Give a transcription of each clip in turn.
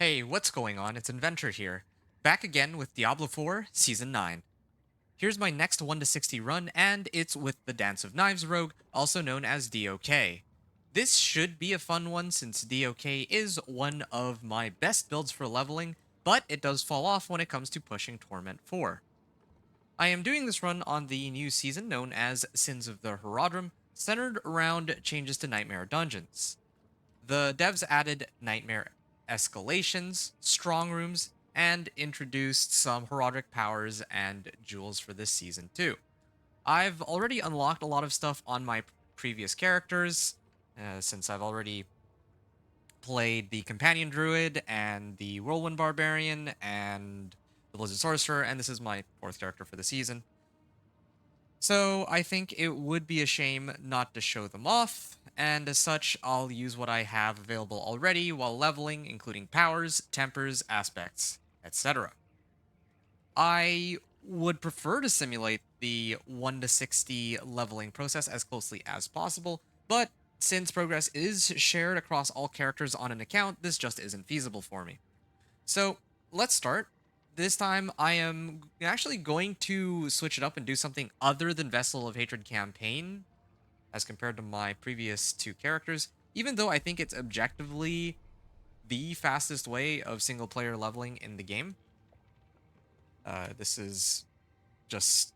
Hey, what's going on? It's Inventor here. Back again with Diablo 4 Season 9. Here's my next 1 to 60 run, and it's with the Dance of Knives rogue, also known as DOK. This should be a fun one since DOK is one of my best builds for leveling, but it does fall off when it comes to pushing Torment 4. I am doing this run on the new season known as Sins of the Herodrum, centered around changes to Nightmare Dungeons. The devs added nightmare escalations, strong rooms, and introduced some herodic powers and jewels for this season too. I've already unlocked a lot of stuff on my previous characters, since I've already played the Companion Druid and the Whirlwind Barbarian and the Blizzard Sorcerer, and this is my fourth character for the season. So I think it would be a shame not to show them off, and as such, I'll use what I have available already while leveling, including powers, tempers, aspects, etc. I would prefer to simulate the 1 to 60 leveling process as closely as possible, but since progress is shared across all characters on an account, this just isn't feasible for me. So let's start. This time I am actually going to switch it up and do something other than Vessel of Hatred campaign as compared to my previous two characters, even though I think it's objectively the fastest way of single player leveling in the game. This is just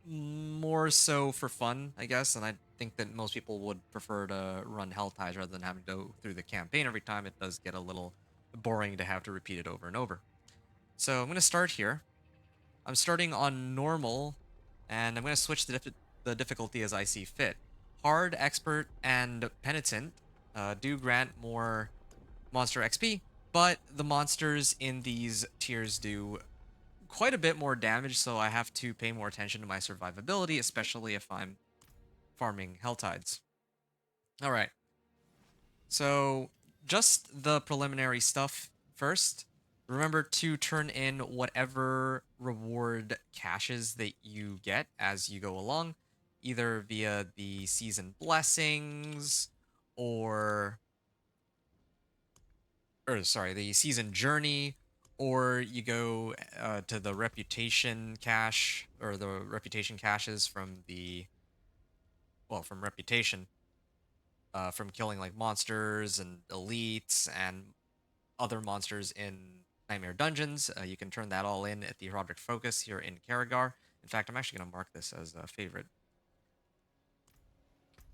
more so for fun, I guess, and I think that most people would prefer to run Helltides rather than having to go through the campaign every time. It does get a little boring to have to repeat it over and over. So I'm going to start here. I'm starting on normal, and I'm going to switch the difficulty as I see fit. Hard, Expert, and Penitent do grant more monster XP, but the monsters in these tiers do quite a bit more damage, so I have to pay more attention to my survivability, especially if I'm farming Helltides. Alright, so just the preliminary stuff first. Remember to turn in whatever reward caches that you get as you go along, either via the season blessings or sorry, the season journey, or you go to the reputation cache or the reputation caches from the from reputation, from killing like monsters and elites and other monsters in Nightmare Dungeons. You can turn that all in at the Roderick Focus here in Karagar. In fact, I'm actually going to mark this as a favorite.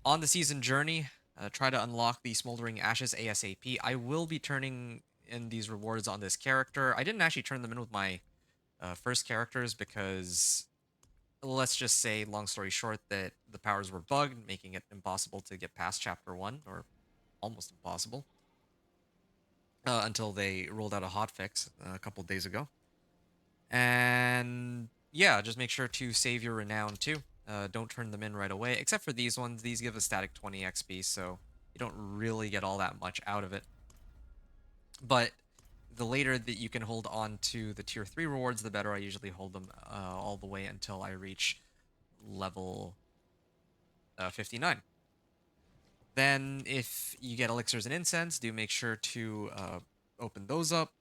On the season journey, try to unlock the Smoldering Ashes ASAP. I will be turning in these rewards on this character. I didn't actually turn them in with my first characters because, let's just say, long story short, that the powers were bugged, making it impossible to get past Chapter 1, or almost impossible, until they rolled out a hotfix a couple days ago. And yeah, just make sure to save your renown too. Don't turn them in right away, except for these ones. These give a static 20 XP, so you don't really get all that much out of it. But the later that you can hold on to the tier 3 rewards, the better. I usually hold them all the way until I reach level 59. Then if you get elixirs and incense, do make sure to open those up.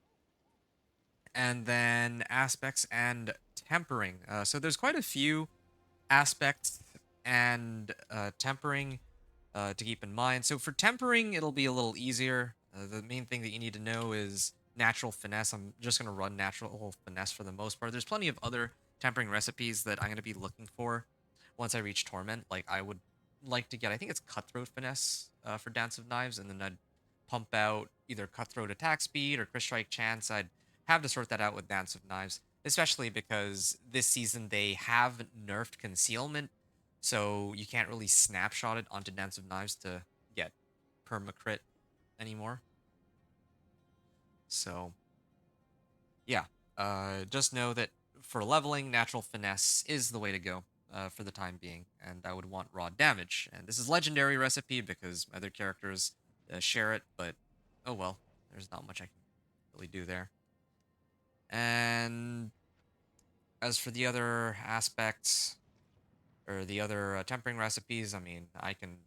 And then aspects and tempering. So there's quite a few aspects and tempering to keep in mind. So for tempering, it'll be a little easier. The main thing that you need to know is natural finesse. I'm just going to run natural finesse for the most part. There's plenty of other tempering recipes that I'm going to be looking for once I reach Torment. Like I would like to get, I think it's Cutthroat finesse for Dance of Knives, and then I'd pump out either Cutthroat attack speed or Crit Strike chance. I'd have to sort that out with Dance of Knives, especially because this season they have nerfed concealment, so you can't really snapshot it onto Dance of Knives to get permacrit anymore. So yeah, just know that for leveling, natural finesse is the way to go for the time being, and I would want raw damage. And this is legendary recipe because other characters share it, but oh well, there's not much I can really do there. And as for the other aspects, or the other tempering recipes, I mean, I can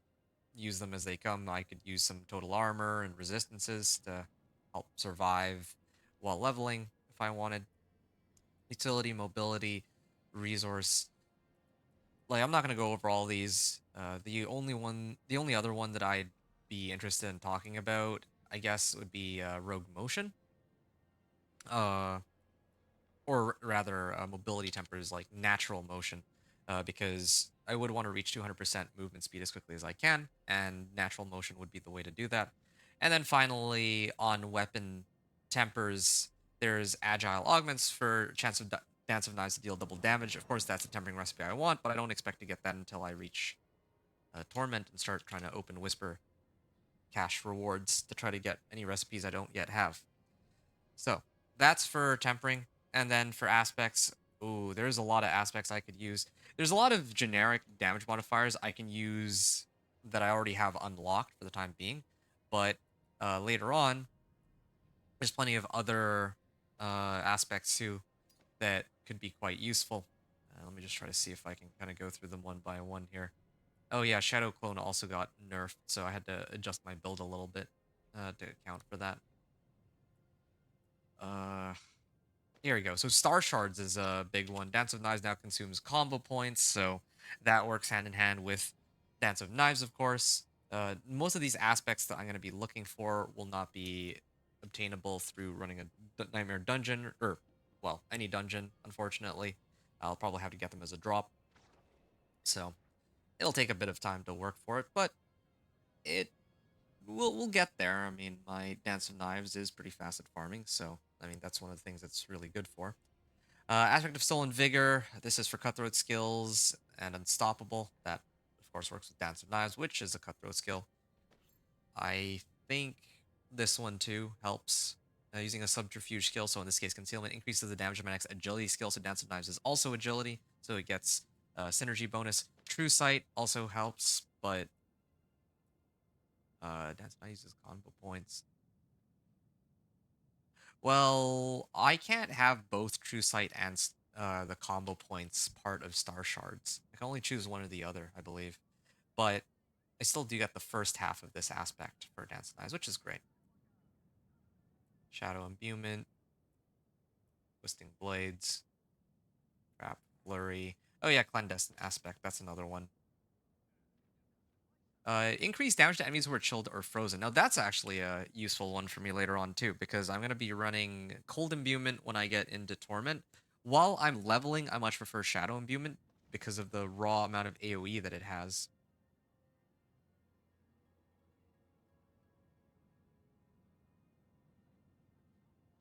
use them as they come. I could use some total armor and resistances to help survive while leveling if I wanted. Utility, mobility, resource. Like, I'm not going to go over all these. The only other one that I'd be interested in talking about, I guess, would be rogue motion. Uh, or rather, mobility tempers like natural motion, because I would want to reach 200% movement speed as quickly as I can, and natural motion would be the way to do that. And then finally, on weapon tempers, there's agile augments for chance of Dance of Knives to deal double damage. Of course, that's a tempering recipe I want, but I don't expect to get that until I reach Torment and start trying to open Whisper cash rewards to try to get any recipes I don't yet have. So that's for tempering. And then for aspects, ooh, there's a lot of aspects I could use. There's a lot of generic damage modifiers I can use that I already have unlocked for the time being. But later on, there's plenty of other aspects too that could be quite useful. Let me just try to see if I can kind of go through them one by one here. Oh yeah, Shadow Clone also got nerfed, so I had to adjust my build a little bit to account for that. Uh, Here we go. So Star Shards is a big one. Dance of Knives now consumes combo points, so that works hand in hand with Dance of Knives, of course. Most of these aspects that I'm going to be looking for will not be obtainable through running a Nightmare Dungeon, or, well, any dungeon, unfortunately. I'll probably have to get them as a drop. So it'll take a bit of time to work for it, but it we'll get there. I mean, my Dance of Knives is pretty fast at farming, so I mean that's one of the things that's really good for. Aspect of Stolen Vigor. This is for Cutthroat skills and Unstoppable. That, of course, works with Dance of Knives, which is a Cutthroat skill. I think this one, too, helps. Using a Subterfuge skill, so in this case, Concealment increases the damage of my next Agility skill, so Dance of Knives is also Agility, so it gets Synergy bonus. True Sight also helps, but Dance of Knives uses combo points. Well, I can't have both True Sight and the combo points part of Star Shards. I can only choose one or the other, I believe. But I still do get the first half of this aspect for Dance of Knives, which is great. Shadow Imbuement, Twisting Blades, Trap, Flurry. Oh yeah, Clandestine Aspect, that's another one. Increase damage to enemies who are chilled or frozen. Now that's actually a useful one for me later on too, because I'm going to be running Cold Imbuement when I get into Torment. While I'm leveling, I much prefer Shadow Imbuement because of the raw amount of AoE that it has.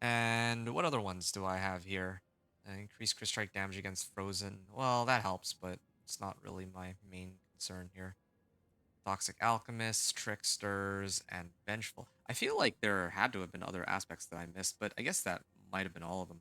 And what other ones do I have here? Increase crit strike damage against frozen. Well, that helps, but it's not really my main concern here. Toxic Alchemists, Tricksters, and Vengeful. I feel like there had to have been other aspects that I missed, but I guess that might have been all of them.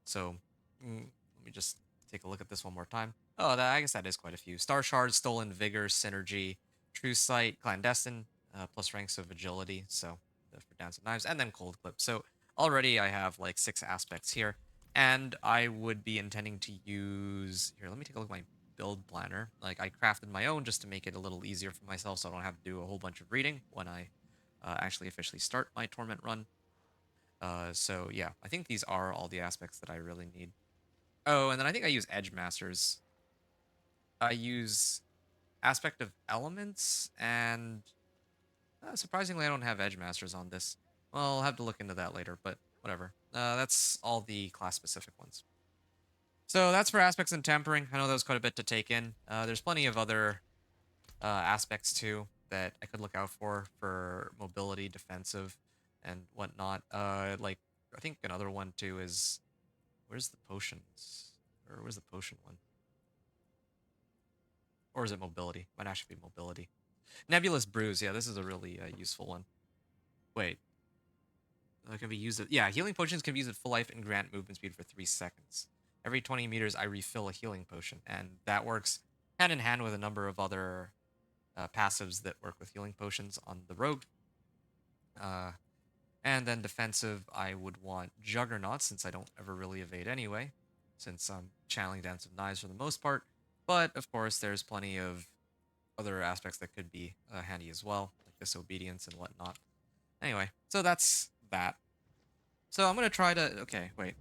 So, let me just take a look at this one more time. Oh, I guess that is quite a few. Star Shard, Stolen Vigor, Synergy, True Sight, Clandestine, plus ranks of Agility, so for Dance of Knives, and then Cold Clip. So already I have like 6 aspects here, and I would be intending to use... Here, let me take a look at my build planner. Like, I crafted my own just to make it a little easier for myself so I don't have to do a whole bunch of reading when I actually officially start my Torment run. So yeah, I think these are all the aspects that I really need. Oh, and then I think I use Edge Masters. I use Aspect of Elements, and surprisingly, I don't have Edge Masters on this. Well, I'll have to look into that later, but whatever. That's all the class-specific ones. So that's for aspects and tempering. I know that was quite a bit to take in. There's plenty of other aspects too that I could look out for mobility, defensive, and whatnot. Like I think another one too is where's the potions, or where's the potion one, or is it mobility? Might actually be mobility. Nebulous Bruise. Yeah, this is a really useful one. Wait, that can be used. Yeah, healing potions can be used at full life and grant movement speed for 3 seconds. Every 20 meters, I refill a healing potion, and that works hand in hand with a number of other passives that work with healing potions on the rogue. Uh, and then defensive, I would want Juggernaut, since I don't ever really evade anyway, since I'm channeling Dance of Knives for the most part. But, of course, there's plenty of other aspects that could be handy as well, like Disobedience and whatnot. Anyway, so that's that. So I'm gonna try to. Okay, wait.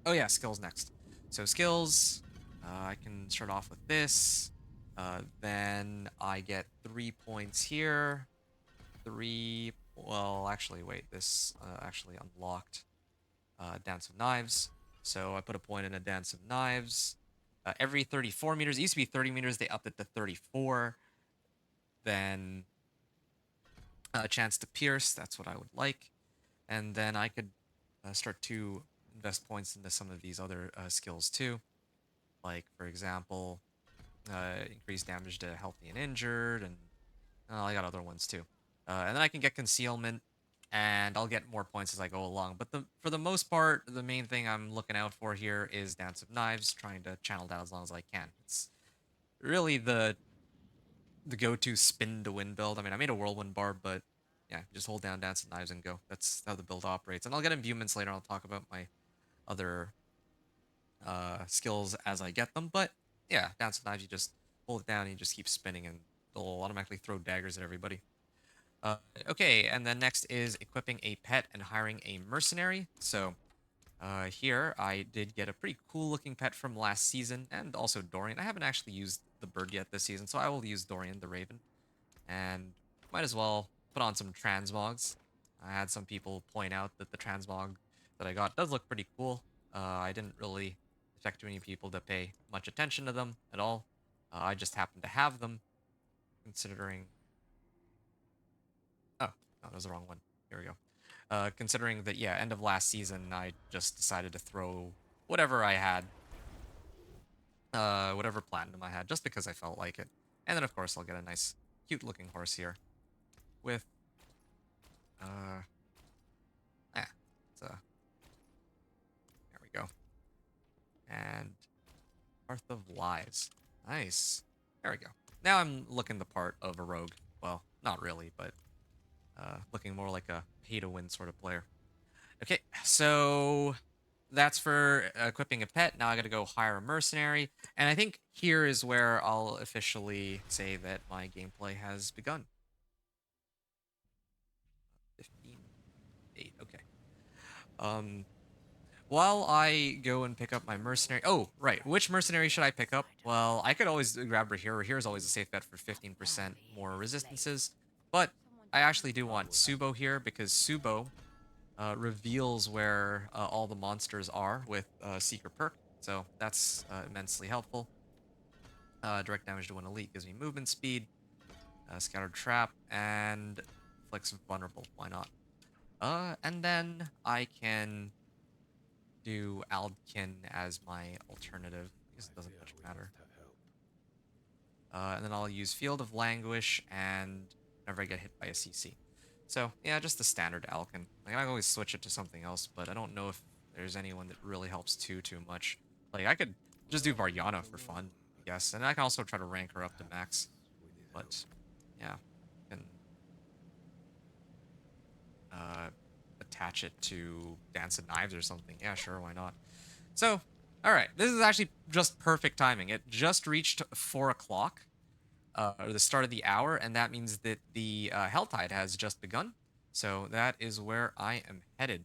Oh yeah, skills next. So skills, I can start off with this. Then I get 3 points here. Three. Well, actually, wait. This actually unlocked Dance of Knives. So I put a point in a Dance of Knives. Every 34 meters. It used to be 30 meters. They upped it to 34. Then a chance to pierce. That's what I would like. And then I could start to invest points into some of these other skills too. Like, for example, increase damage to healthy and injured, and I got other ones too. And then I can get concealment, and I'll get more points as I go along. But for the most part, the main thing I'm looking out for here is Dance of Knives, trying to channel that as long as I can. It's really the go-to spin to win build. I mean, I made a Whirlwind Barb, but yeah, just hold down Dance of Knives and go. That's how the build operates. And I'll get Imbuments later. I'll talk about my other skills as I get them. But yeah, Dance of Knives, you just hold it down and you just keep spinning, and they'll automatically throw daggers at everybody. Okay, and then next is equipping a pet and hiring a mercenary. So here I did get a pretty cool looking pet from last season, and also Dorian. I haven't actually used the bird yet this season, so I will use Dorian the Raven. And might as well put on some transmogs. I had some people point out that the transmog that I got does look pretty cool. I didn't really expect too many people to pay much attention to them at all. I just happened to have them, considering... Oh, no, that was the wrong one. Here we go. Considering that, yeah, end of last season, I just decided to throw whatever I had, whatever platinum I had, just because I felt like it. And then, of course, I'll get a nice, cute-looking horse here with, yeah, so, there we go. And Hearth of Lies. Nice. There we go. Now I'm looking the part of a rogue. Well, not really, but looking more like a pay-to-win sort of player. Okay, so that's for equipping a pet. Now I gotta go hire a mercenary. And I think here is where I'll officially say that my gameplay has begun. 15, 8, okay. While I go and pick up my mercenary... Oh, right. Which mercenary should I pick up? Well, I could always grab Rahira. Rahira is always a safe bet for 15% more resistances. But I actually do want Subo here, because Subo reveals where all the monsters are with Seeker perk. So that's immensely helpful. Direct damage to one elite gives me movement speed. Scattered Trap, and Flicks Vulnerable. Why not? And then I can do Aldkin as my alternative, because it doesn't much matter. And then I'll use Field of Languish and whenever I get hit by a CC. So, yeah, just the standard Alkin. Like, I can always switch it to something else, but I don't know if there's anyone that really helps too much. Like, I could just do Varyana for fun, I guess. And I can also try to rank her up to max. But, yeah. I can attach it to Dance of Knives or something. Yeah, sure, why not? So, alright. This is actually just perfect timing. It just reached 4 o'clock. Or the start of the hour, and that means that the Helltide has just begun. So that is where I am headed.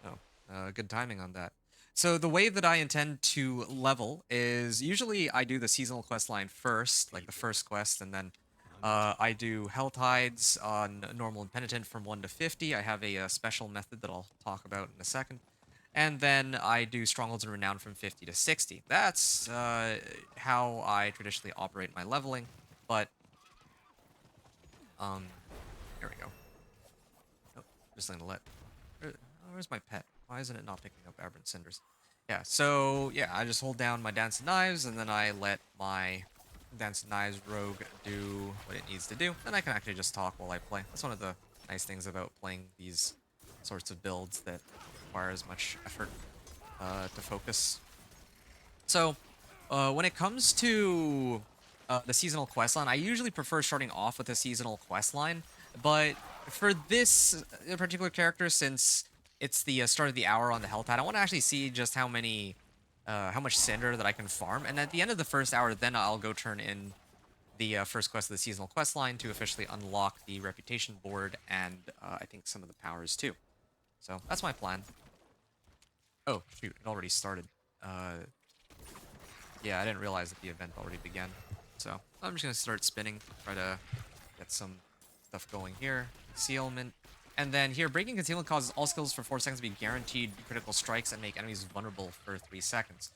Oh, good timing on that. So the way that I intend to level is usually I do the seasonal quest line first, like the first quest, and then I do Helltides on normal and penitent from 1 to 50. I have a special method that I'll talk about in a second. And then I do Strongholds and Renown from 50 to 60. That's how I traditionally operate my leveling. But, there we go. Oh, just gonna let... Where's my pet? Why isn't it not picking up Aberrant Cinders? Yeah, so, yeah, I just hold down my Dance of Knives, and then I let my Dance of Knives rogue do what it needs to do. And I can actually just talk while I play. That's one of the nice things about playing these sorts of builds that require as much effort to focus. So, when it comes to the seasonal quest line, I usually prefer starting off with a seasonal quest line, but for this particular character, since it's the start of the hour on the Helltide, I want to actually see just how much Cinder that I can farm, and at the end of the first hour, then I'll go turn in the first quest of the seasonal quest line to officially unlock the reputation board and I think some of the powers too. So that's my plan. Oh, shoot, it already started. Uh, yeah, I didn't realize that the event already began. So I'm just gonna start spinning, try to get some stuff going here. Concealment. And then here, breaking concealment causes all skills for 4 seconds to be guaranteed critical strikes and make enemies vulnerable for 3 seconds.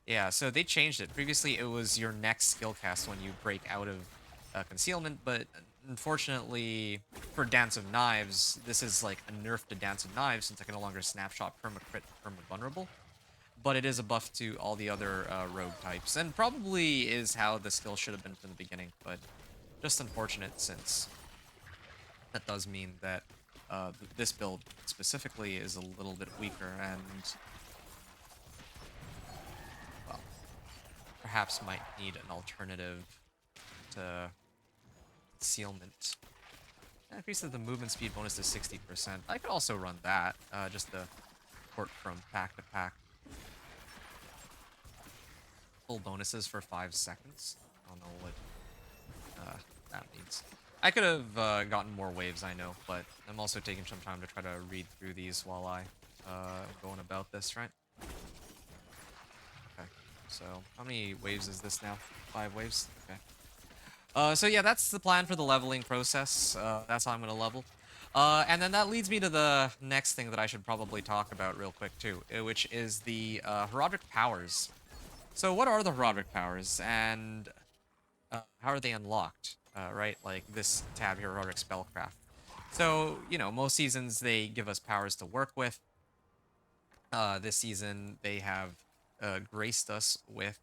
Yeah, so they changed it. Previously, it was your next skill cast when you break out of concealment, but unfortunately for Dance of Knives, this is like a nerf to Dance of Knives since I can no longer snapshot perma-crit, perma-vulnerable. But it is a buff to all the other rogue types, and probably is how the skill should have been from the beginning, but just unfortunate since that does mean that this build specifically is a little bit weaker and, well, perhaps might need an alternative to concealment. Increases the movement speed bonus to 60%. I could also run that, just to port from pack to pack. Full bonuses for 5 seconds. I don't know what that means. I could have gotten more waves, I know, but I'm also taking some time to try to read through these while I going about this, right? Okay, so how many waves is this now? 5 waves? Okay. So yeah, that's the plan for the leveling process. That's how I'm gonna level. And then that leads me to the next thing that I should probably talk about real quick too, which is the heraldic powers. So what are the heraldic powers, and how are they unlocked? Right, like this tab here, heraldic spellcraft. So, you know, most seasons they give us powers to work with. This season they have graced us with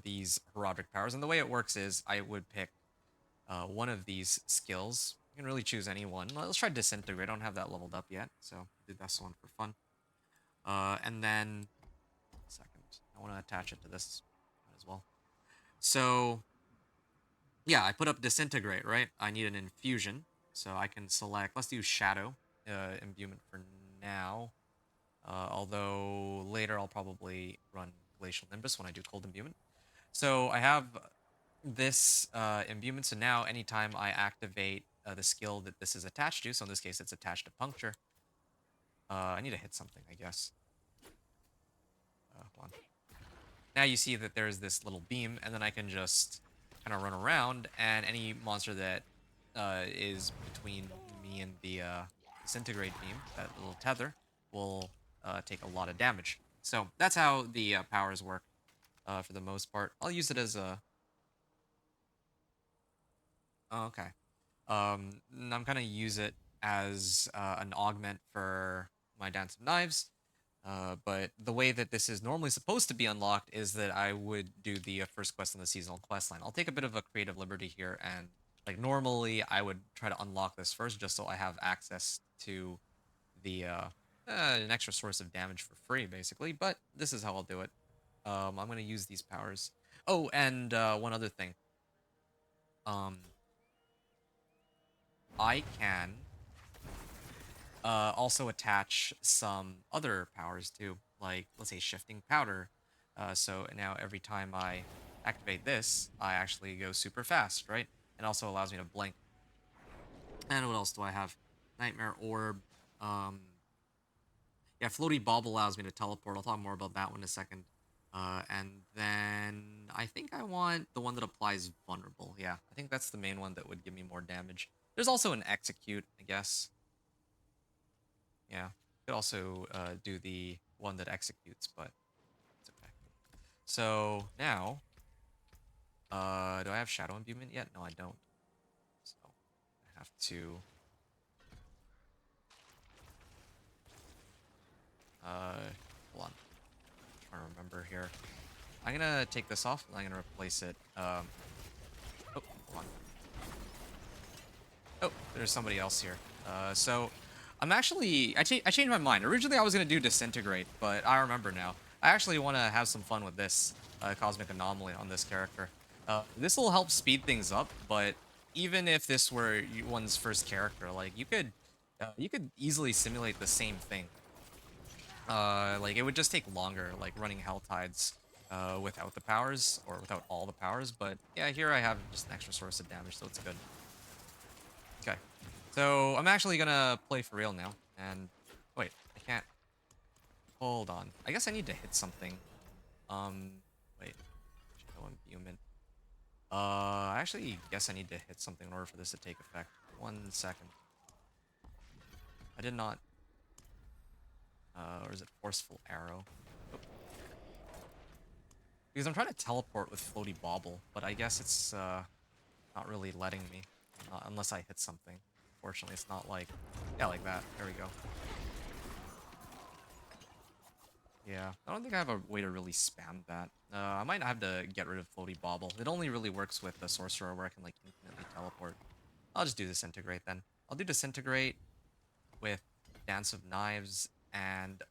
these heraldic powers, and the way it works is I would pick one of these skills. You can really choose any one. Let's try Disintegrate. I don't have that leveled up yet, so I'll do this one for fun. And then, second, I want to attach it to this as well. So, yeah, I put up Disintegrate, right? I need an infusion, so I can select, let's do Shadow Imbuement for now. Although later I'll probably run Glacial Nimbus when I do Cold Imbuement. So I have this imbuement, so now anytime I activate the skill that this is attached to, so in this case it's attached to Puncture, I need to hit something, I guess. Hold on. Now you see that there's this little beam, and then I can just kind of run around, and any monster that is between me and the Disintegrate beam, that little tether, will take a lot of damage. So that's how the powers work for the most part. I'll use it as a... Oh, okay. I'm gonna use it as an augment for my Dance of Knives. But the way that this is normally supposed to be unlocked is that I would do the first quest on the seasonal quest line. I'll take a bit of a creative liberty here, and like normally I would try to unlock this first just so I have access to the an extra source of damage for free, basically. But this is how I'll do it. I'm gonna use these powers. Oh, and one other thing. Um, I can also attach some other powers too, like let's say shifting powder. So now every time I activate this, I actually go super fast, right? And also allows me to blink. And what else do I have? Nightmare Orb. Um, yeah, Floaty Bulb allows me to teleport. I'll talk more about that one in a second. And then I think I want the one that applies vulnerable. Yeah, I think that's the main one that would give me more damage. There's also an execute, I guess. Yeah, could also do the one that executes, but it's okay. So now, do I have Shadow Imbuement yet? No, I don't. So I have to. Hold on. I'm trying to remember here. I'm gonna take this off and I'm gonna replace it. Oh, hold on. Oh, there's somebody else here. So I'm actually I changed my mind. Originally I was gonna do Disintegrate, but I remember now. I actually want to have some fun with this Cosmic Anomaly on this character. This will help speed things up, but even if this were one's first character, like you could easily simulate the same thing. Like it would just take longer, like running Helltides. without the powers, or without all the powers, but yeah, here I have just an extra source of damage, so it's good. Okay, so I'm actually gonna play for real now, and wait, I can't, hold on. I guess I need to hit something. Wait, Shadow Imbuement. I actually guess I need to hit something in order for this to take effect. 1 second. I did not, or is it Forceful Arrow? Oh. Because I'm trying to teleport with Floaty Bauble, but I guess it's, not really letting me, unless I hit something. Fortunately, it's not like, yeah, like that. There we go. Yeah, I don't think I have a way to really spam that. I might have to get rid of Floaty Bauble. It only really works with the Sorcerer where I can, like, infinitely teleport. I'll just do Disintegrate then. I'll do Disintegrate with Dance of Knives and,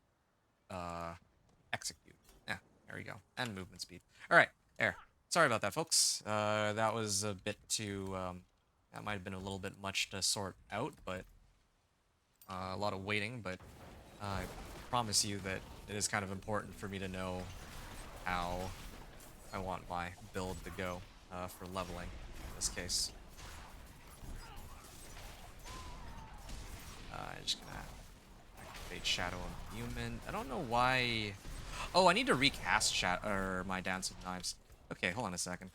Execute. Yeah, there we go. And movement speed. Alright, there. Sorry about that, folks. That was a bit too, that might have been a little bit much to sort out, but a lot of waiting, but I promise you that it is kind of important for me to know how I want my build to go for leveling in this case. I'm just gonna activate Shadow Imbuement. I don't know why. Oh, I need to recast my Dance of Knives. Okay, hold on a second.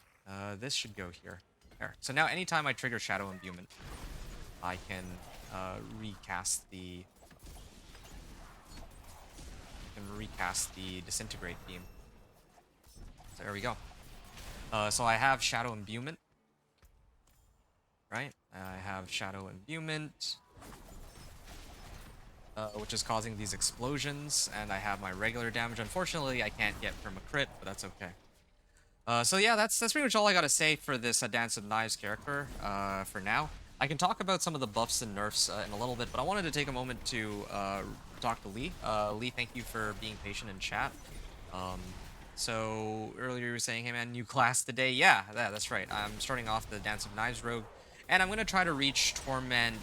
This should go here. There. So now anytime I trigger Shadow Imbuement, I can recast the Disintegrate beam. So there we go. So I have Shadow Imbuement, right? I have Shadow Imbuement, which is causing these explosions, and I have my regular damage. Unfortunately, I can't get from a crit, but that's okay. So yeah, that's pretty much all I gotta say for this Dance of Knives character for now. I can talk about some of the buffs and nerfs in a little bit, but I wanted to take a moment to talk to Lee. Lee, thank you for being patient in chat. Um, so earlier you were saying, hey man, new class today. Yeah, that's right. I'm starting off the Dance of Knives rogue, and I'm gonna try to reach Torment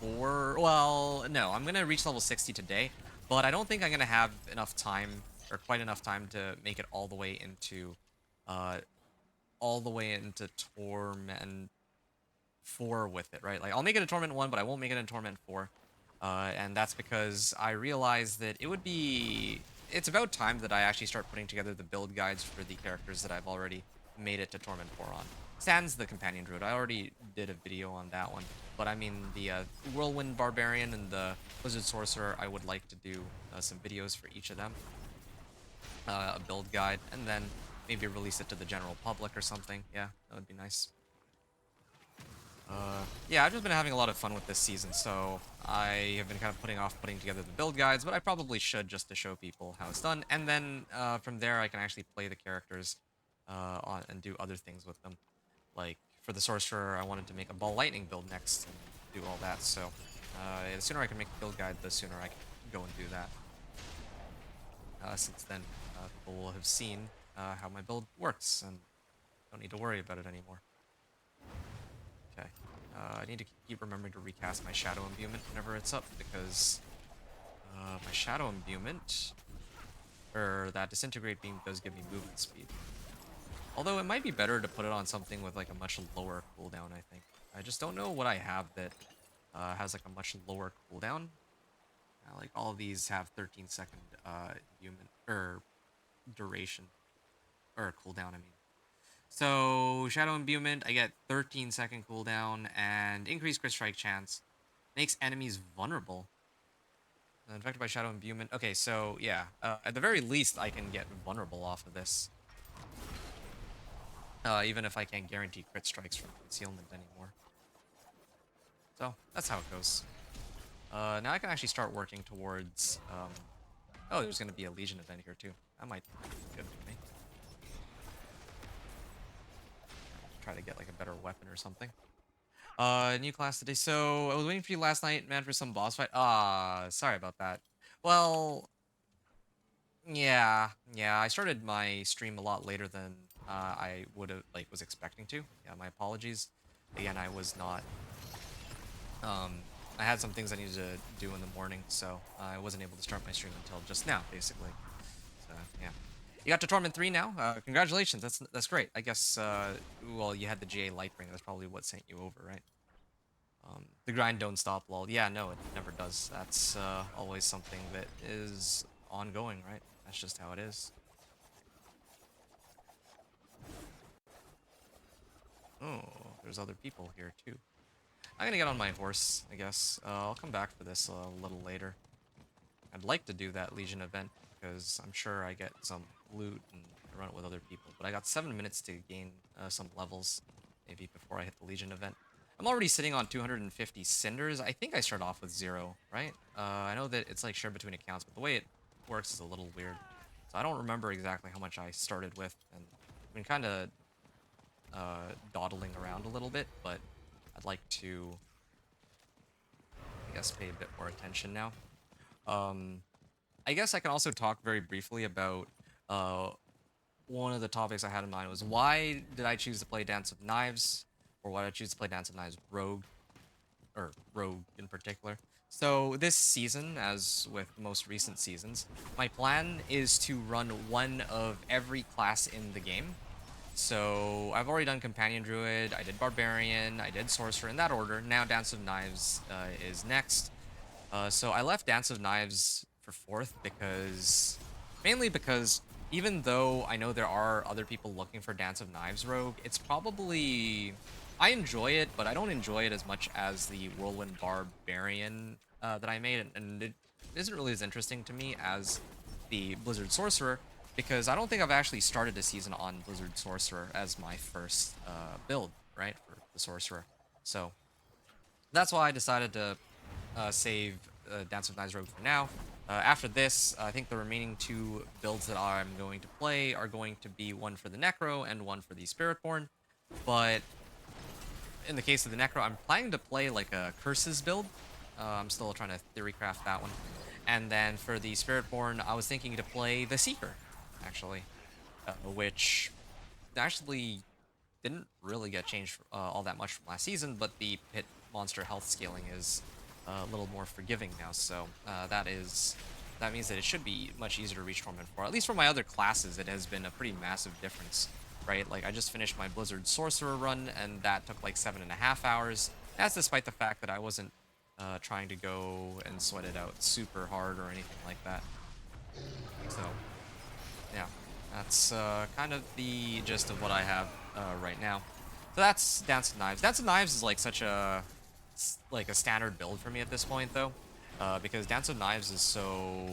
4. Well, no, I'm gonna reach level 60 today, but I don't think I'm gonna have enough time, or quite enough time, to make it uh, all the way into Torment 4 with it, right? Like, I'll make it a Torment 1, but I won't make it a Torment 4. And that's because I realized that it's about time that I actually start putting together the build guides for the characters that I've already made it to Torment 4 on. Sans the Companion Druid. I already did a video on that one. But I mean, the Whirlwind Barbarian and the Wizard Sorcerer, I would like to do some videos for each of them. A build guide, and then maybe release it to the general public or something. Yeah, that would be nice. Yeah, I've just been having a lot of fun with this season, so I have been kind of putting off putting together the build guides, but I probably should, just to show people how it's done, and then from there I can actually play the characters and do other things with them. Like, for the Sorcerer, I wanted to make a Ball Lightning build next and do all that, so the sooner I can make the build guide, the sooner I can go and do that. Since then, people will have seen how my build works, and don't need to worry about it anymore. Okay. I need to keep remembering to recast my Shadow Imbuement whenever it's up, because my Shadow Imbuement, or that Disintegrate Beam, does give me movement speed. Although it might be better to put it on something with like a much lower cooldown, I think. I just don't know what I have that has like a much lower cooldown. Like, all of these have 13-second human or duration, or cooldown, I mean. So, Shadow Imbuement, I get 13-second cooldown and increased crit strike chance. Makes enemies vulnerable. Infected by Shadow Imbuement. Okay, so, yeah. At the very least, I can get vulnerable off of this. Even if I can't guarantee crit strikes from concealment anymore. So, that's how it goes. Now I can actually start working towards... oh, there's going to be a Legion event here, too. That might be good for me. Try to get like a better weapon or something. New class today. So I was waiting for you last night, man, for some boss fight. Sorry about that. Well, yeah. I started my stream a lot later than I would have was expecting to. Yeah, my apologies. Again, I was not. I had some things I needed to do in the morning, so I wasn't able to start my stream until just now, basically. So yeah. You got to Torment 3 now. Congratulations. That's great. I guess. Well, you had the GA Lightbringer. That's probably what sent you over, right? The grind don't stop, lol. Yeah, no, it never does. That's always something that is ongoing, right? That's just how it is. Oh, there's other people here too. I'm gonna get on my horse, I guess. I'll come back for this a little later. I'd like to do that Legion event because I'm sure I get some loot and run it with other people. But I got 7 minutes to gain some levels, maybe before I hit the Legion event. I'm already sitting on 250 cinders. I think I start off with 0, right? I know that it's like shared between accounts, but the way it works is a little weird. So I don't remember exactly how much I started with, and I've been kind of dawdling around a little bit, but I'd like to, I guess, pay a bit more attention now. I guess I can also talk very briefly about one of the topics I had in mind was why did I choose to play Dance of Knives, or why did I choose to play Dance of Knives Rogue, or Rogue in particular. So this season, as with most recent seasons, my plan is to run one of every class in the game. So I've already done Companion Druid, I did Barbarian, I did Sorcerer in that order. Now Dance of Knives is next. So I left Dance of Knives for 4th because, mainly because even though I know there are other people looking for Dance of Knives Rogue, it's probably, I enjoy it, but I don't enjoy it as much as the Whirlwind Barbarian that I made, and it isn't really as interesting to me as the Blizzard Sorcerer, because I don't think I've actually started a season on Blizzard Sorcerer as my first build, right, for the Sorcerer. So that's why I decided to save Dance of Knives Rogue for now. After this, I think the remaining 2 builds that I'm going to play are going to be one for the Necro and one for the Spiritborn. But in the case of the Necro, I'm planning to play like a Curses build. I'm still trying to theorycraft that one. And then for the Spiritborn, I was thinking to play the Seeker, actually, which actually didn't really get changed all that much from last season, but the pit monster health scaling is a little more forgiving now, so that means that it should be much easier to reach Torment 4. At least for my other classes, it has been a pretty massive difference, right? Like, I just finished my Blizzard Sorcerer run, and that took like 7.5 hours. That's despite the fact that I wasn't trying to go and sweat it out super hard or anything like that. So, yeah, that's kind of the gist of what I have right now. So that's Dance of Knives. Dance of Knives is like such a standard build for me at this point, though, because Dance of Knives is so.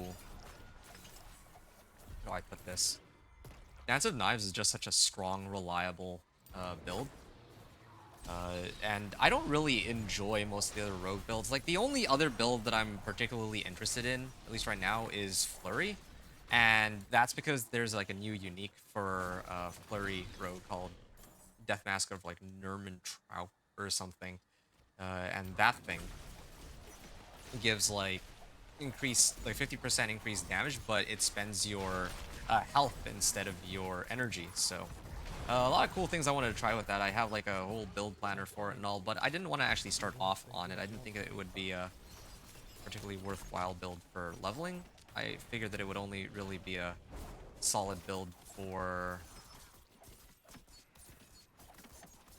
How do I put this? Dance of Knives is just such a strong, reliable build. And I don't really enjoy most of the other rogue builds. Like, the only other build that I'm particularly interested in, at least right now, is Flurry. And that's because there's like a new unique for Flurry rogue called Death Mask of like Nermantraut or something. And that thing gives like increased, like 50% increased damage, but it spends your health instead of your energy. So a lot of cool things I wanted to try with that. I have like a whole build planner for it and all, but I didn't want to actually start off on it. I didn't think it would be a particularly worthwhile build for leveling. I figured that it would only really be a solid build for...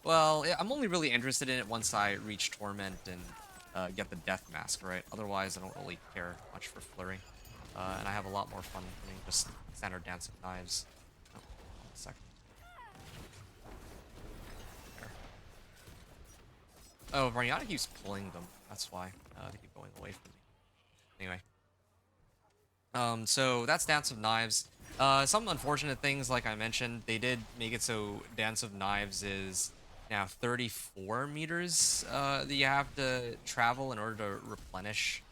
Well, I'm only really interested in it once I reach Torment and get the Death Mask, right? Otherwise, I don't really care much for Flurry. And I have a lot more fun than just standard Dance of Knives. Oh, 1 second. There. Oh, Variana keeps pulling them. That's why they keep going away from me. Anyway. So that's Dance of Knives. Some unfortunate things, like I mentioned, they did make it so Dance of Knives is now 34 meters that you have to travel in order to replenish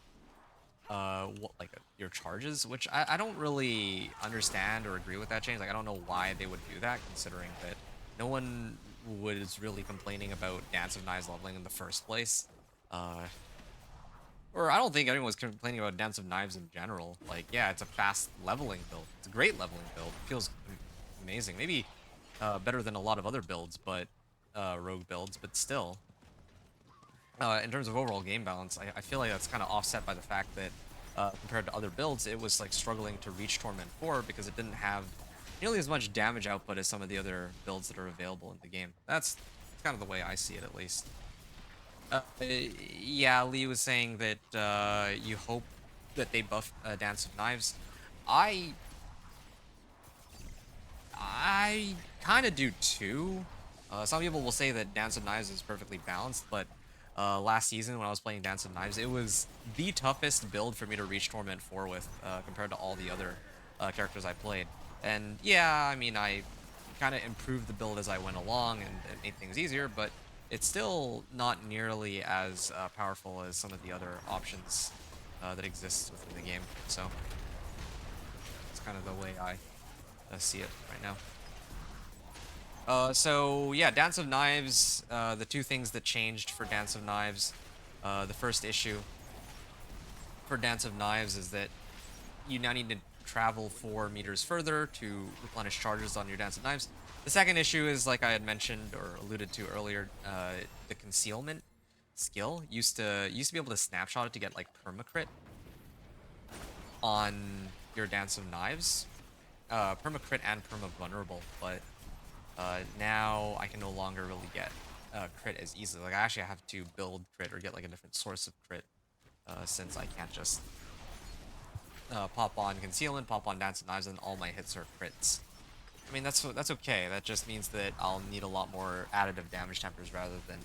your charges, which I don't really understand or agree with that change. Like, I don't know why they would do that, considering that no one was really complaining about Dance of Knives leveling in the first place. Or I don't think anyone was complaining about Dance of Knives in general. Like, yeah, it's a fast leveling build. It's a great leveling build. It feels amazing. Maybe better than a lot of other builds, but rogue builds, but still. In terms of overall game balance, I feel like that's kind of offset by the fact that compared to other builds, it was like struggling to reach Torment 4 because it didn't have nearly as much damage output as some of the other builds that are available in the game. That's kind of the way I see it, at least. Yeah, Lee was saying that you hope that they buff Dance of Knives. I I kind of do too. Some people will say that Dance of Knives is perfectly balanced, but last season when I was playing Dance of Knives, it was the toughest build for me to reach Torment 4 with compared to all the other characters I played. And yeah, I mean, I kind of improved the build as I went along and it made things easier, but it's still not nearly as powerful as some of the other options that exist within the game. So it's kind of the way I see it right now. So yeah, Dance of Knives, the two things that changed for Dance of Knives, the first issue for Dance of Knives is that you now need to travel 4 meters further to replenish charges on your Dance of Knives. The second issue is, like I had mentioned or alluded to earlier, the concealment skill used to be able to snapshot it to get like permacrit on your Dance of Knives, permacrit and perma vulnerable, but now I can no longer really get crit as easily. Like I actually have to build crit or get like a different source of crit since I can't just pop on concealment, pop on Dance of Knives, and all my hits are crits. I mean that's okay. That just means that I'll need a lot more additive damage tempers rather than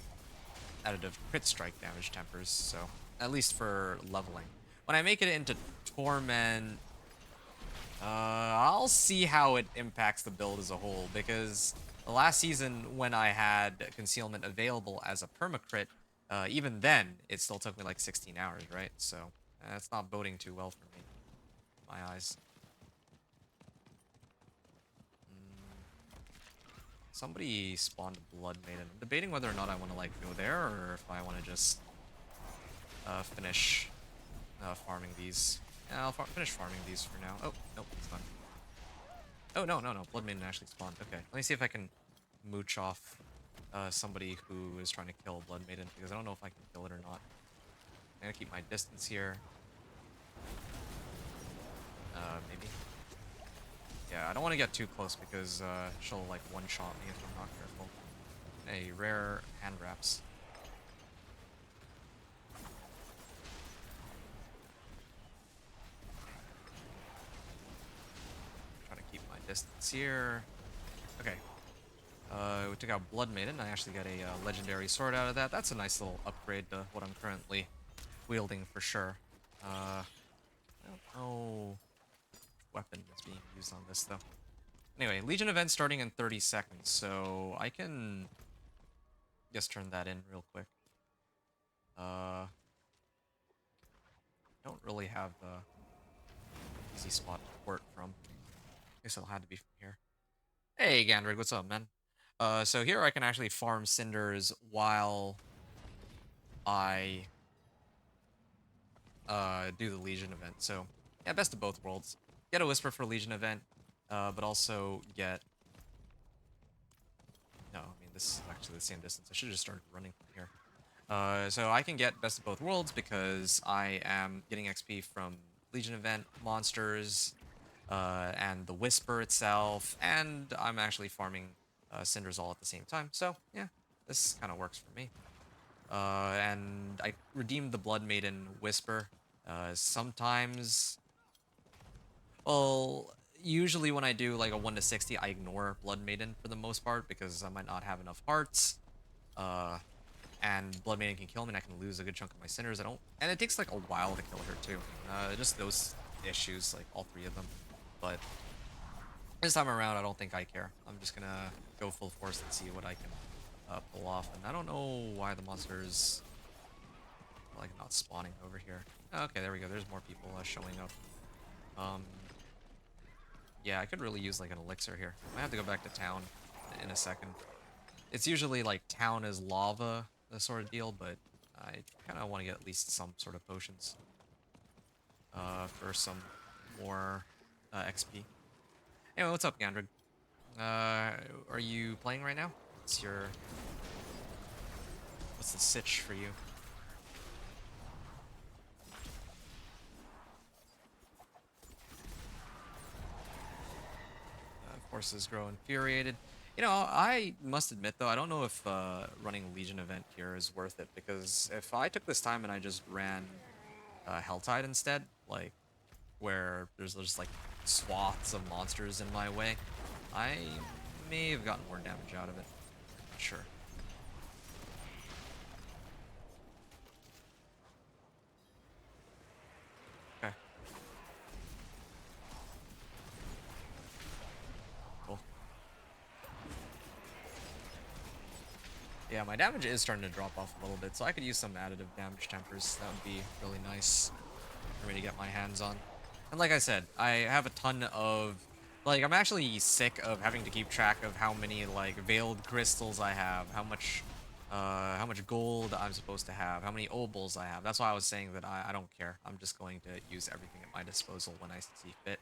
additive crit strike damage tempers. So at least for leveling, when I make it into Torment, I'll see how it impacts the build as a whole, because the last season when I had concealment available as a permacrit, even then it still took me like 16 hours, right? So that's not boding too well for me, in my eyes. Somebody spawned Blood Maiden. I'm debating whether or not I want to like go there or if I want to just finish farming these. Yeah, I'll finish farming these for now. Oh, nope, it's done. Oh, no, no, no. Blood Maiden actually spawned. Okay, let me see if I can mooch off somebody who is trying to kill Blood Maiden, because I don't know if I can kill it or not. I'm gonna keep my distance here. Maybe. Yeah, I don't want to get too close because she'll like one-shot me if I'm not careful. Hey, rare hand wraps. Trying to keep my distance here. Okay. We took out Blood Maiden. I actually got a legendary sword out of that. That's a nice little upgrade to what I'm currently wielding for sure. I don't know what weapon is being used on this though. Anyway, Legion event starting in 30 seconds, so I can just turn that in real quick. Don't really have a easy spot to port from. Guess it'll have to be from here. Hey, Gandrig, what's up, man? So here I can actually farm cinders while I do the Legion event. So yeah, best of both worlds. Get a Whisper for Legion event, but also get... No, I mean, this is actually the same distance. I should have just started running from here. So I can get best of both worlds because I am getting XP from Legion event, monsters, and the Whisper itself, and I'm actually farming cinders all at the same time. So yeah, this kind of works for me. And I redeemed the Blood Maiden Whisper. Sometimes, well, usually when I do like a 1 to 60, I ignore Blood Maiden for the most part because I might not have enough hearts. And Blood Maiden can kill me and I can lose a good chunk of my cinders. And it takes like a while to kill her too. Just those issues, like all 3 of them. But this time around, I don't think I care. I'm just gonna go full force and see what I can pull off. And I don't know why the monsters are like not spawning over here. Okay, there we go. There's more people showing up. Yeah, I could really use like an elixir here. I have to go back to town in a second. It's usually like town is lava, the sort of deal, but I kind of want to get at least some sort of potions for some more XP. Anyway, what's up, Gandrid? Are you playing right now? What's the sitch for you? Horses grow infuriated. You know, I must admit though, I don't know if running a Legion event here is worth it, because if I took this time and I just ran Helltide instead, like where there's just like swaths of monsters in my way, I may have gotten more damage out of it. Not sure. Okay. Cool. Yeah, my damage is starting to drop off a little bit, so I could use some additive damage tempers. That would be really nice for me to get my hands on. And like I said, I have a ton of, like, I'm actually sick of having to keep track of how many, like, veiled crystals I have, how much gold I'm supposed to have, how many obols I have. That's why I was saying that I don't care. I'm just going to use everything at my disposal when I see fit.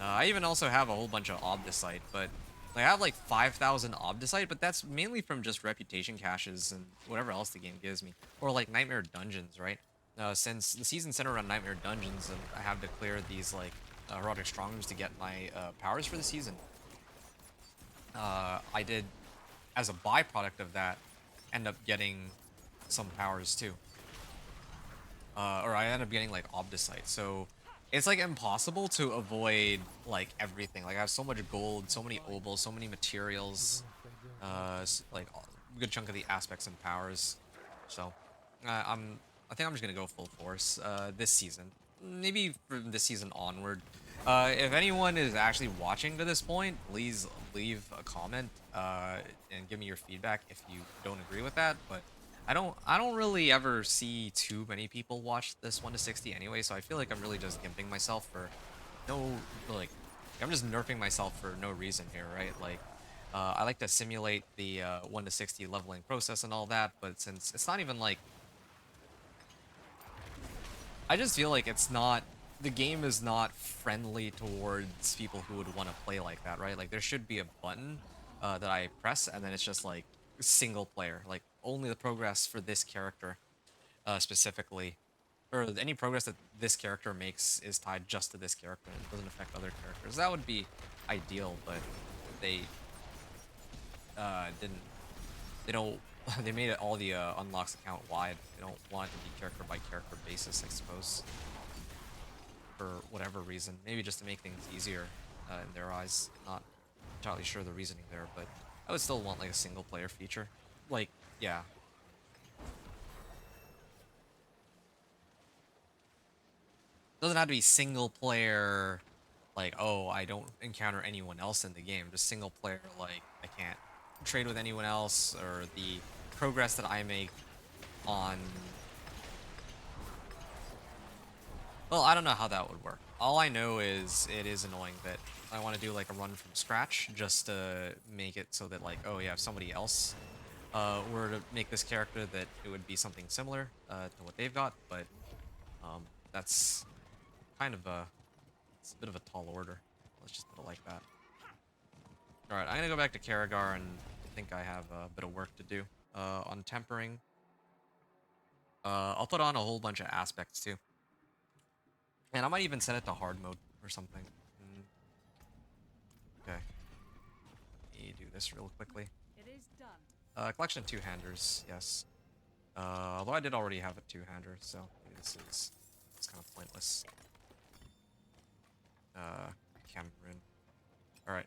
I even also have a whole bunch of Obdicite, but like, I have like 5,000 Obdicite, but that's mainly from just reputation caches and whatever else the game gives me. Or like Nightmare Dungeons, right? Since the season centered around Nightmare Dungeons, and I have to clear these like Herodic Strongrooms to get my powers for the season. I did, as a byproduct of that, end up getting some powers too. Or I end up getting like Obdicite, so it's like impossible to avoid like everything. Like I have so much gold, so many obols, so many materials, like a good chunk of the aspects and powers. So I think I'm just gonna go full force this season, maybe from this season onward. If anyone is actually watching to this point, please leave a comment and give me your feedback if you don't agree with that. But I don't really ever see too many people watch this 1 to 60 anyway, so I feel like I'm really just gimping myself for no, like, I'm just nerfing myself for no reason here, right? Like, I like to simulate the 1 to 60 leveling process and all that, but since it's not even like, I just feel like it's not, the game is not friendly towards people who would want to play like that, right? Like, there should be a button that I press, and then it's just like single player, like only the progress for this character specifically, or any progress that this character makes is tied just to this character and it doesn't affect other characters. That would be ideal, but they didn't. They don't. They made it all the unlocks account wide. They don't want it to be character by character basis, I suppose, for whatever reason. Maybe just to make things easier in their eyes. Not entirely sure the reasoning there, but I would still want like a single player feature. Like, yeah. Doesn't have to be single player, like, oh, I don't encounter anyone else in the game. Just single player, like, I can't trade with anyone else, or the progress that I make on... Well, I don't know how that would work. All I know is it is annoying that I want to do, like, a run from scratch just to make it so that, like, oh, yeah, if somebody else were to make this character, that it would be something similar to what they've got, but that's kind of it's a bit of a tall order. Let's just put it like that. Alright, I'm gonna go back to Karagar, and I think I have a bit of work to do on tempering. I'll put on a whole bunch of aspects too. And I might even set it to hard mode or something. Okay. Let me do this real quickly. It is done. Collection of two-handers, yes. Although I did already have a two-hander, so maybe it's kind of pointless. Cameroon. Alright.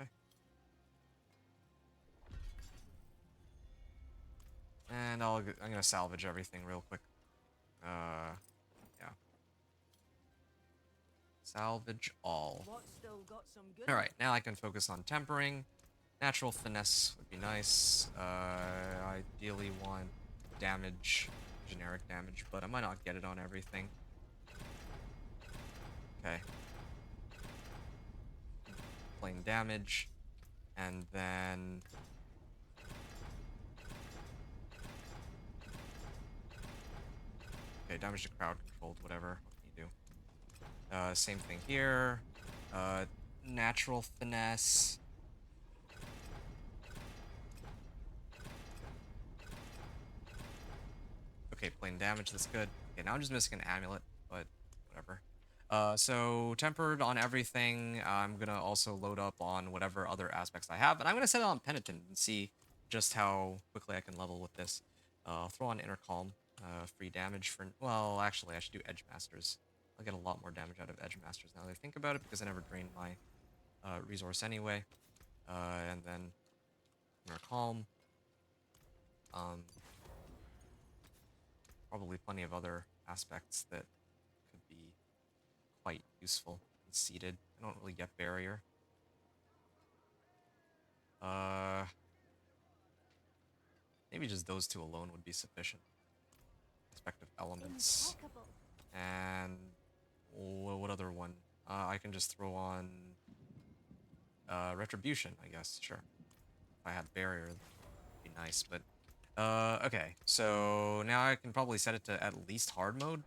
Okay. And I'm gonna salvage everything real quick. Yeah. Salvage all. Alright, now I can focus on tempering. Natural finesse would be nice. Ideally want damage, generic damage, but I might not get it on everything. Okay. Plain damage. And then... Okay, damage to crowd controlled, whatever. What can you do? Same thing here. Natural finesse. Okay, plain damage, that's good. Okay, now I'm just missing an amulet, but whatever. So tempered on everything. I'm gonna also load up on whatever other aspects I have, and I'm gonna set it on penitent and see just how quickly I can level with this. I'll throw on inner calm, free damage for. Well, actually, I should do edge masters. I'll get a lot more damage out of edge masters now that I think about it because I never drained my resource anyway. And then inner calm. Probably plenty of other aspects that could be quite useful and seated. I don't really get barrier. Maybe just those two alone would be sufficient. Respective elements. Impeccable. And what other one? I can just throw on retribution, I guess. Sure. If I had barrier, that'd be nice. But okay. So now I can probably set it to at least hard mode.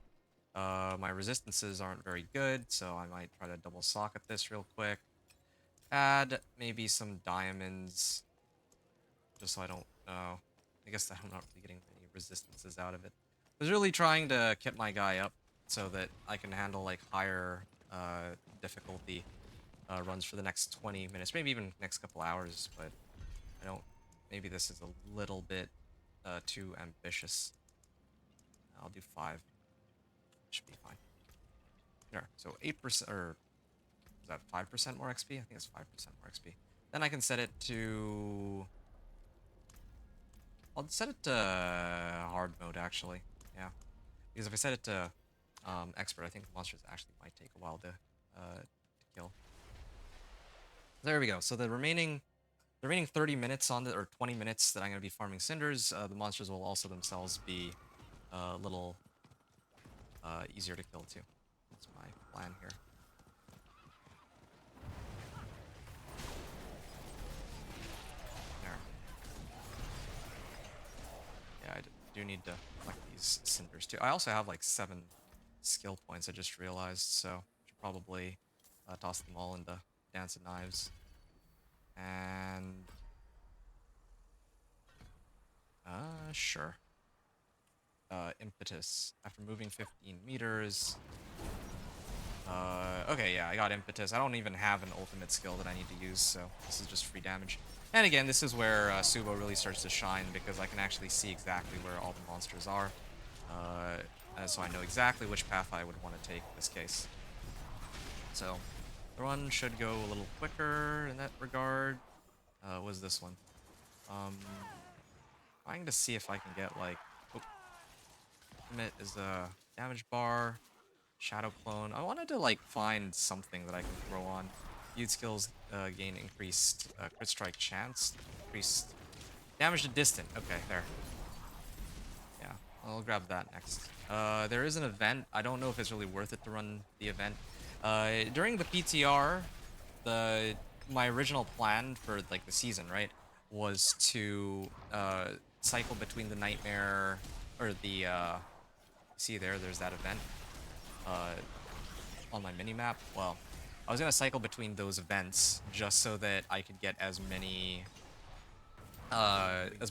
My resistances aren't very good, so I might try to double socket this real quick. Add maybe some diamonds, just so I don't know. I guess that I'm not really getting any resistances out of it. I was really trying to kit my guy up so that I can handle like higher difficulty runs for the next 20 minutes, maybe even next couple hours, but I don't. Maybe this is a little bit too ambitious. I'll do 5. Should be fine. Sure. So 8%, or is that 5% more XP? I think it's 5% more XP. Then I can set it to. I'll set it to hard mode actually. Yeah, because if I set it to expert, I think the monsters actually might take a while to kill. There we go. So the remaining 30 minutes on the, or 20 minutes that I'm going to be farming cinders, the monsters will also themselves be a little easier to kill too. That's my plan here. There. Yeah, I do need to collect these cinders too. I also have like 7 skill points I just realized, so I should probably toss them all into Dance of Knives. And sure. Impetus. After moving 15 meters. Okay, yeah, I got impetus. I don't even have an ultimate skill that I need to use, so this is just free damage. And again, this is where Subo really starts to shine, because I can actually see exactly where all the monsters are. So I know exactly which path I would want to take in this case. So, the run should go a little quicker in that regard. What is this one? Trying to see if I can get, like... Oh, Ultimate is a damage bar. Shadow clone. I wanted to like find something that I can throw on. Youth skills gain increased crit strike chance, increased damage to distant. Okay, there. Yeah, I'll grab that next. There is an event. I don't know if it's really worth it to run the event. During the PTR, my original plan for like the season, right, was to cycle between the nightmare or the see there's that event. On my mini-map. Well, I was gonna cycle between those events just so that I could get as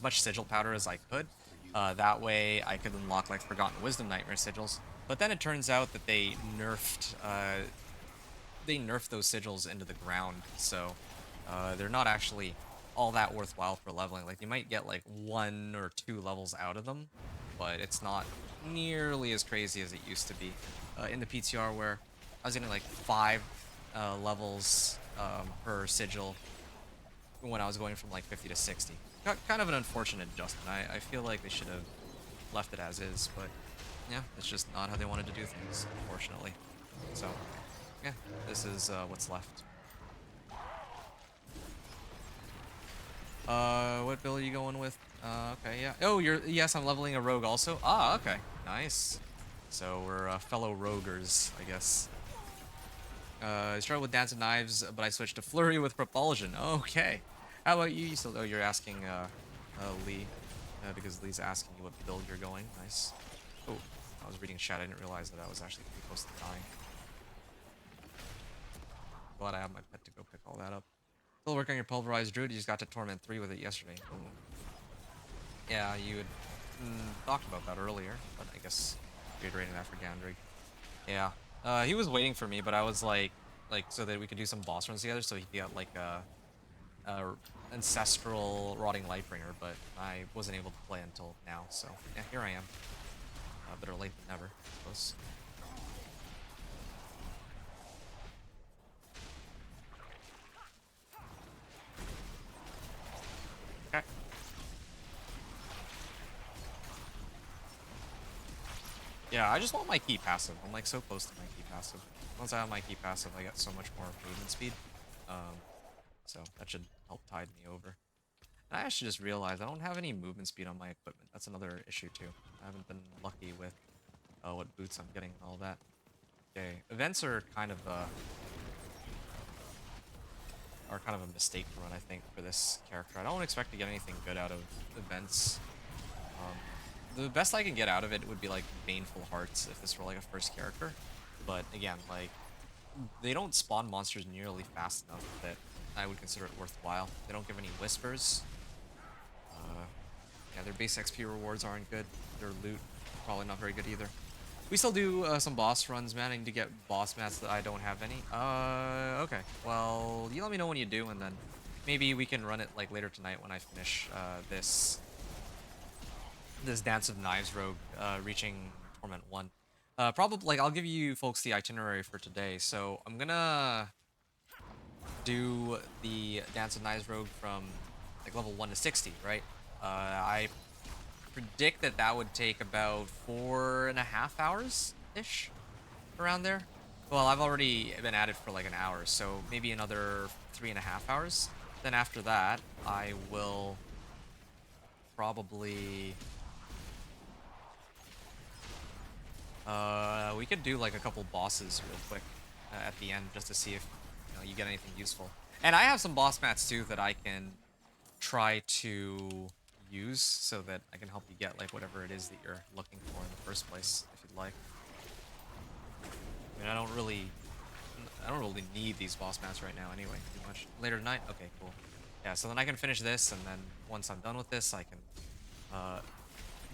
much sigil powder as I could. That way I could unlock like Forgotten Wisdom Nightmare sigils. But then it turns out that they nerfed those sigils into the ground, so they're not actually all that worthwhile for leveling. Like you might get like 1 or 2 levels out of them, but it's not nearly as crazy as it used to be in the PTR, where I was getting like 5 levels per sigil when I was going from like 50 to 60. Kind of an unfortunate adjustment. I feel like they should have left it as is, but yeah, it's just not how they wanted to do things, unfortunately. So yeah, this is what's left. What build are you going with? Okay, yeah. Oh, yes, I'm leveling a rogue also. Ah, okay, nice. So we're fellow roguers, I guess. I started with Dance of Knives, but I switched to Flurry with Propulsion. Okay. How about you? Oh, you're asking Lee, because Lee's asking you what build you're going. Nice. Oh, I was reading chat. I didn't realize that I was actually pretty close to dying. Glad I have my pet to go pick all that up. Still working on your Pulverized Druid. You just got to Torment 3 with it yesterday. Ooh. Yeah, you had talked about that earlier, but I guess reiterating that for Gandrig. Yeah. He was waiting for me, but I was like so that we could do some boss runs together, so he got like a ancestral rotting lightbringer, but I wasn't able to play until now. So yeah, here I am. Better late than never, I suppose. Okay. Yeah, I just want my key passive. I'm like so close to my key passive. Once I have my key passive, I get so much more movement speed. Um, so that should help tide me over. And I actually just realized I don't have any movement speed on my equipment. That's another issue too. I haven't been lucky with what boots I'm getting and all that. Okay, events are kind of a mistake to run, I think, for this character. I don't expect to get anything good out of events. The best I can get out of it would be like Baneful Hearts if this were like a first character. But again, like they don't spawn monsters nearly fast enough that I would consider it worthwhile. They don't give any whispers. Yeah, their base XP rewards aren't good. Their loot probably not very good either. We still do some boss runs, man. I need to get boss mats that I don't have any. Okay. Well, you let me know when you do, and then maybe we can run it like later tonight when I finish this Dance of Knives rogue, reaching Torment 1. Probably, like, I'll give you folks the itinerary for today. So I'm gonna do the Dance of Knives rogue from like level 1 to 60, right? I predict that that would take about 4.5 hours ish, around there. Well, I've already been at it for like an hour, so maybe another 3.5 hours. Then after that, I will probably we could do like a couple bosses real quick at the end just to see if you get anything useful. And I have some boss mats too that I can try to use so that I can help you get like whatever it is that you're looking for in the first place, if you'd like. I mean, I don't really need these boss mats right now anyway, too much. Later tonight? Okay, cool. Yeah, so then I can finish this, and then once I'm done with this, I can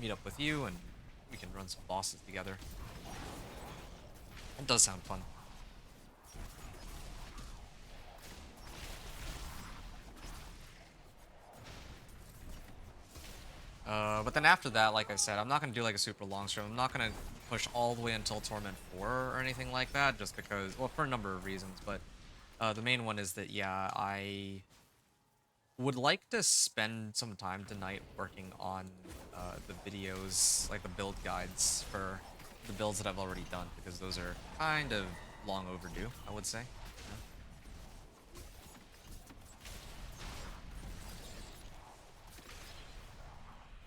meet up with you, and we can run some bosses together. It does sound fun. But then after that, like I said, I'm not going to do like a super long stream. I'm not going to push all the way until Torment 4 or anything like that, just because, well, for a number of reasons, but the main one is that, yeah, I would like to spend some time tonight working on the videos, like the build guides for the builds that I've already done, because those are kind of long overdue, I would say.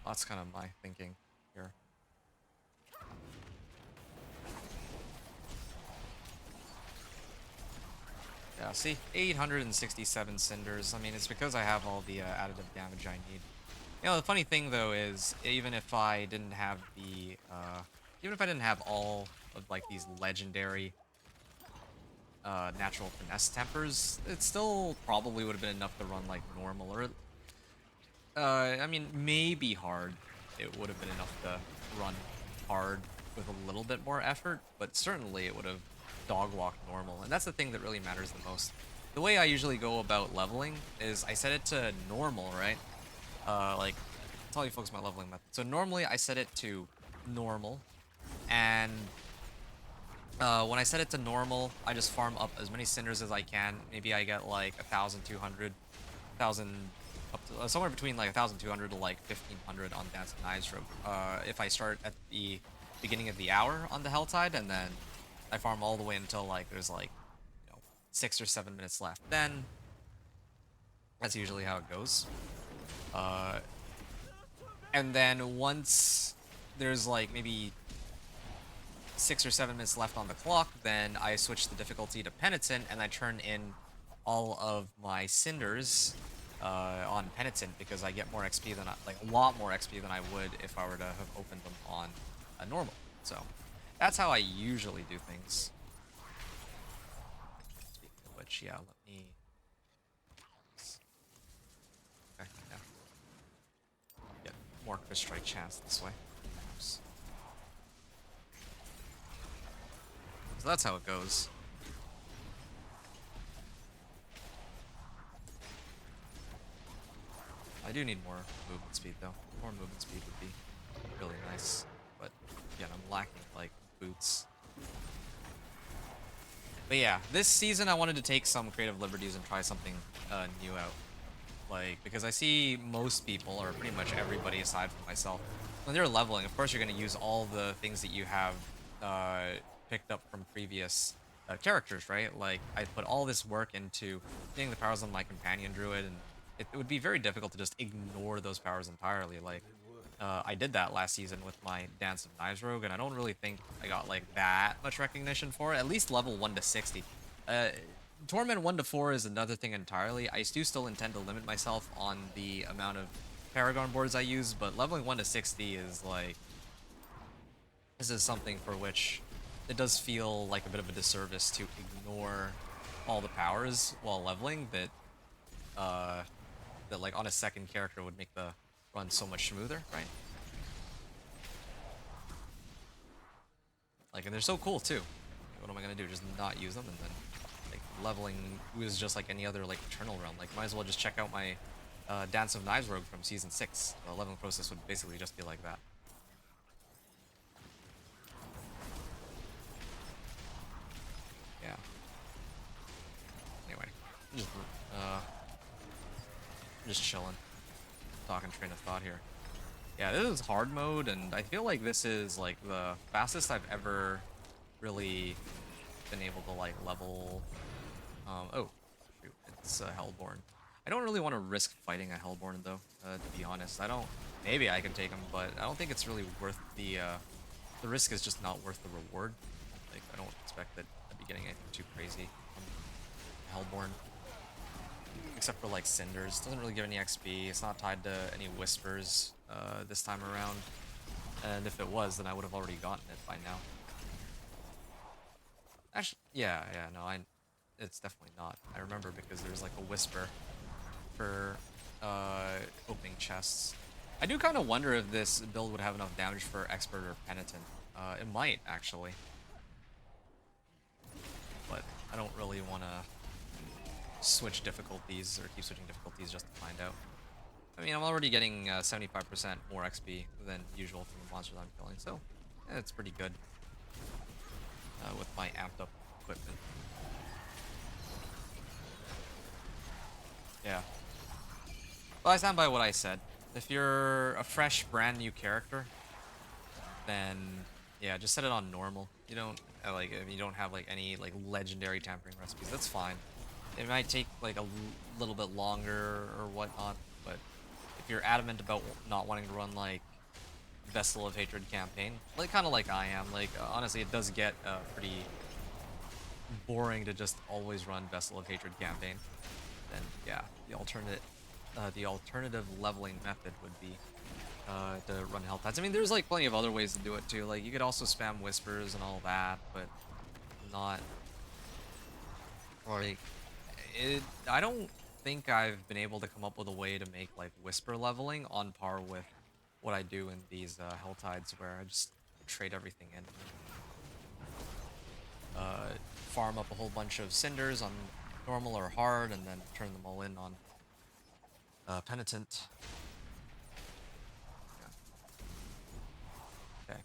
That's kind of my thinking here. Yeah, see, 867 cinders. I mean, it's because I have all the additive damage I need. The funny thing though is, even if I didn't have all of like these legendary natural finesse tempers, it still probably would have been enough to run like normal, or I mean, maybe hard. It would have been enough to run hard with a little bit more effort, but certainly it would have dog walked normal, and that's the thing that really matters the most. The way I usually go about leveling is I set it to normal, right? Like, I'll tell you folks my leveling method. So normally I set it to normal, and when I set it to normal, I just farm up as many cinders as I can. Maybe I get like 1,200, 1,000, up to somewhere between like 1,200 to like 1,500 on Dance of Knives Rogue. If I start at the beginning of the hour on the Helltide, and then I farm all the way until like there's like 6 or 7 minutes left. Then that's usually how it goes. And then once there's like maybe 6 or 7 minutes left on the clock, then I switch the difficulty to Penitent, and I turn in all of my cinders on Penitent, because I get more XP than like a lot more XP than I would if I were to have opened them on a normal. So that's how I usually do things. Speaking of which, yeah, let me. Okay, yeah. Get more Chris Strike chance this way. Oops. So that's how it goes. I do need more movement speed though. More movement speed would be really nice. But again, I'm lacking like boots. But yeah, this season I wanted to take some creative liberties and try something new out. Like, because I see most people, or pretty much everybody aside from myself, when they're leveling, of course you're going to use all the things that you have picked up from previous characters, right? Like, I put all this work into getting the powers on my companion druid, and it would be very difficult to just ignore those powers entirely. Like, I did that last season with my Dance of Knives rogue, and I don't really think I got like that much recognition for it. At least level 1 to 60. Torment 1 to 4 is another thing entirely. I do still intend to limit myself on the amount of Paragon boards I use, but leveling 1 to 60 is like... This is something for which it does feel like a bit of a disservice to ignore all the powers while leveling that like on a second character would make the run so much smoother, right? Like, and they're so cool too. What am I gonna do? Just not use them? And then like leveling is just like any other like Eternal Realm. Like, might as well just check out my Dance of Knives rogue from season 6. The leveling process would basically just be like that. Yeah. Anyway, just just chilling, talking train of thought here. Yeah, this is hard mode, and I feel like this is like the fastest I've ever really been able to like level. Oh, shoot, it's Hellborn. I don't really want to risk fighting a Hellborn though. To be honest, I don't. Maybe I can take him, but I don't think it's really worth the. The risk is just not worth the reward. Like, I don't expect that I'd be getting anything too crazy from Hellborn. Except for like cinders. Doesn't really give any XP. It's not tied to any whispers this time around. And if it was, then I would have already gotten it by now. Actually, yeah, no, it's definitely not. I remember because there's like a whisper for opening chests. I do kind of wonder if this build would have enough damage for expert or penitent. It might actually, but I don't really want to switch difficulties or keep switching difficulties just to find out. I mean, I'm already getting 75% more XP than usual from the monsters I'm killing, so yeah, it's pretty good with my amped up equipment. Yeah. Well, I stand by what I said. If you're a fresh, brand new character, then yeah, just set it on normal. You don't like if you don't have like any like legendary tampering recipes. That's fine. It might take like a little bit longer or whatnot, but if you're adamant about not wanting to run like Vessel of Hatred campaign, like kind of like I am, like honestly, it does get pretty boring to just always run Vessel of Hatred campaign. Then yeah, the alternative leveling method would be to run Helltides. I mean, there's like plenty of other ways to do it too. Like you could also spam whispers and all that, but not like it. I don't think I've been able to come up with a way to make like whisper leveling on par with what I do in these Helltides, where I just trade everything in. Farm up a whole bunch of cinders on normal or hard, and then turn them all in on penitent. Yeah. Okay.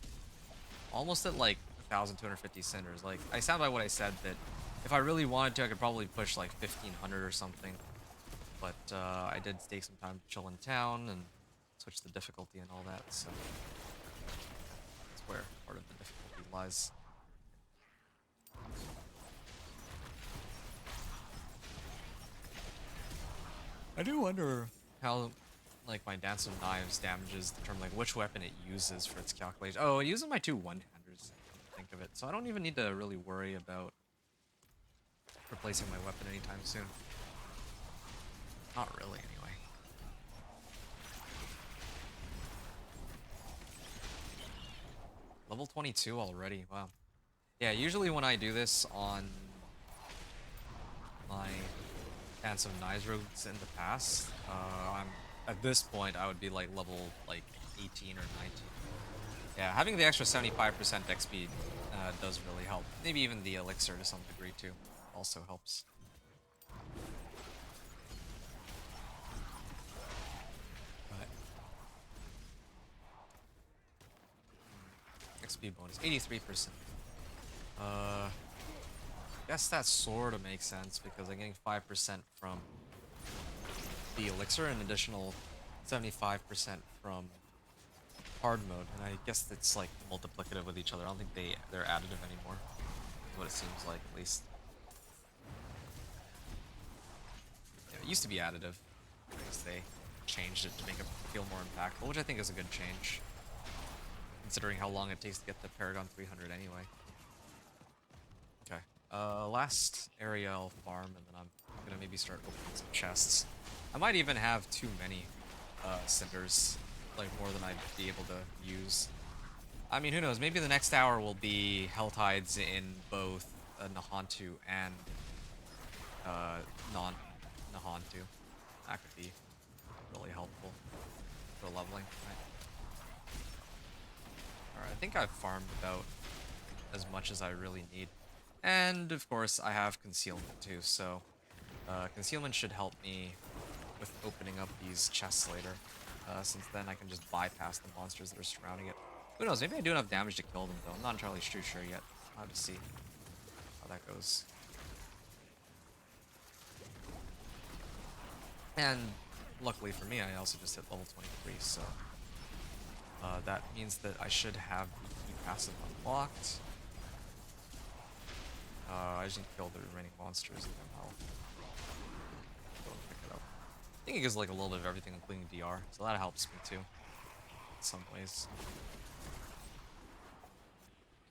Almost at like 1,250 cinders. Like, I stand by what I said that if I really wanted to, I could probably push like 1,500 or something. But I did take some time to chill in town and switch the difficulty and all that, so that's where part of the difficulty lies. I do wonder how, like, my Dance of Knives damages determine, like, which weapon it uses for its calculation. Oh, it uses my two one-handers, think of it. So I don't even need to really worry about replacing my weapon anytime soon. Not really, anyway. Level 22 already, wow. Yeah, usually when I do this on my Dance of Knives rogues in the past, at this point I would be like level like 18 or 19. Yeah, having the extra 75% XP does really help. Maybe even the elixir to some degree too also helps. But XP bonus, 83%. Guess that sort of makes sense because I'm getting 5% from the elixir and an additional 75% from hard mode, and I guess it's like multiplicative with each other. I don't think they're additive anymore. Is what it seems like, at least. Yeah, it used to be additive. I guess they changed it to make it feel more impactful, which I think is a good change, considering how long it takes to get the Paragon 300 anyway. Okay. Last area I'll farm, and then I'm gonna maybe start opening some chests. I might even have too many cinders, like more than I'd be able to use. I mean, who knows? Maybe the next hour will be Helltides in both Nahantu and non-Nahantu. That could be really helpful for leveling. Alright, I think I've farmed about as much as I really need. And, of course, I have Concealment too, so Concealment should help me with opening up these chests later, since then I can just bypass the monsters that are surrounding it. Who knows, maybe I do enough damage to kill them, though. I'm not entirely sure yet. I'll have to see how that goes. And luckily for me, I also just hit level 23, so that means that I should have the key passive unlocked. I just need to kill the remaining monsters and then I'll go and pick it up. I think it gives like a little bit of everything, including DR, so that helps me too, in some ways.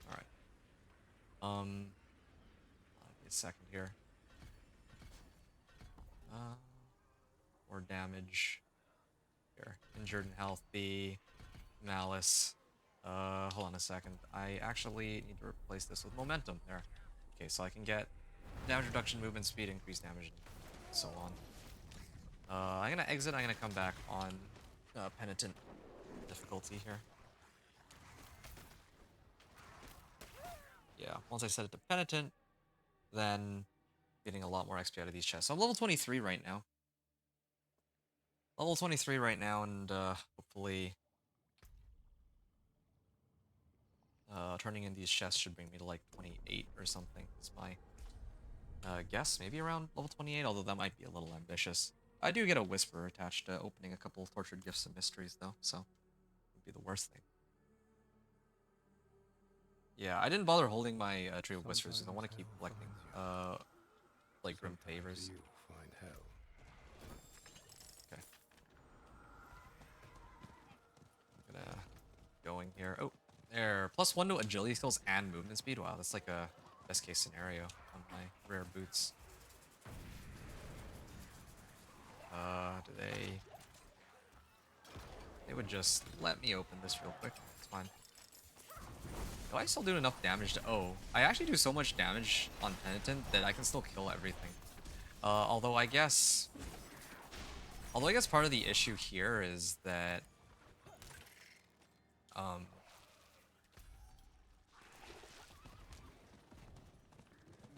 Alright. I'll give me a second here. More damage. Here. Injured and healthy. Malice. Hold on a second. I actually need to replace this with momentum. There. Okay, so I can get damage reduction, movement speed, increased damage, and so on. I'm gonna exit. I'm gonna come back on Penitent difficulty here. Yeah, once I set it to Penitent, then getting a lot more XP out of these chests. So I'm level 23 right now. Level 23 right now, and hopefully turning in these chests should bring me to like 28 or something. It's my guess, maybe around level 28, although that might be a little ambitious. I do get a Whisper attached to opening a couple of Tortured Gifts and Mysteries, though, so it would be the worst thing. Yeah, I didn't bother holding my Tree of Whispers because I want to keep collecting, like, Grim Favors. Okay. I'm gonna going here. Oh, there. +1 to agility skills and movement speed. Wow, that's like a best case scenario on my rare boots. Do they would just let me open this real quick. It's fine. Do I still do enough damage to... Oh, I actually do so much damage on Penitent that I can still kill everything. Although I guess part of the issue here is that...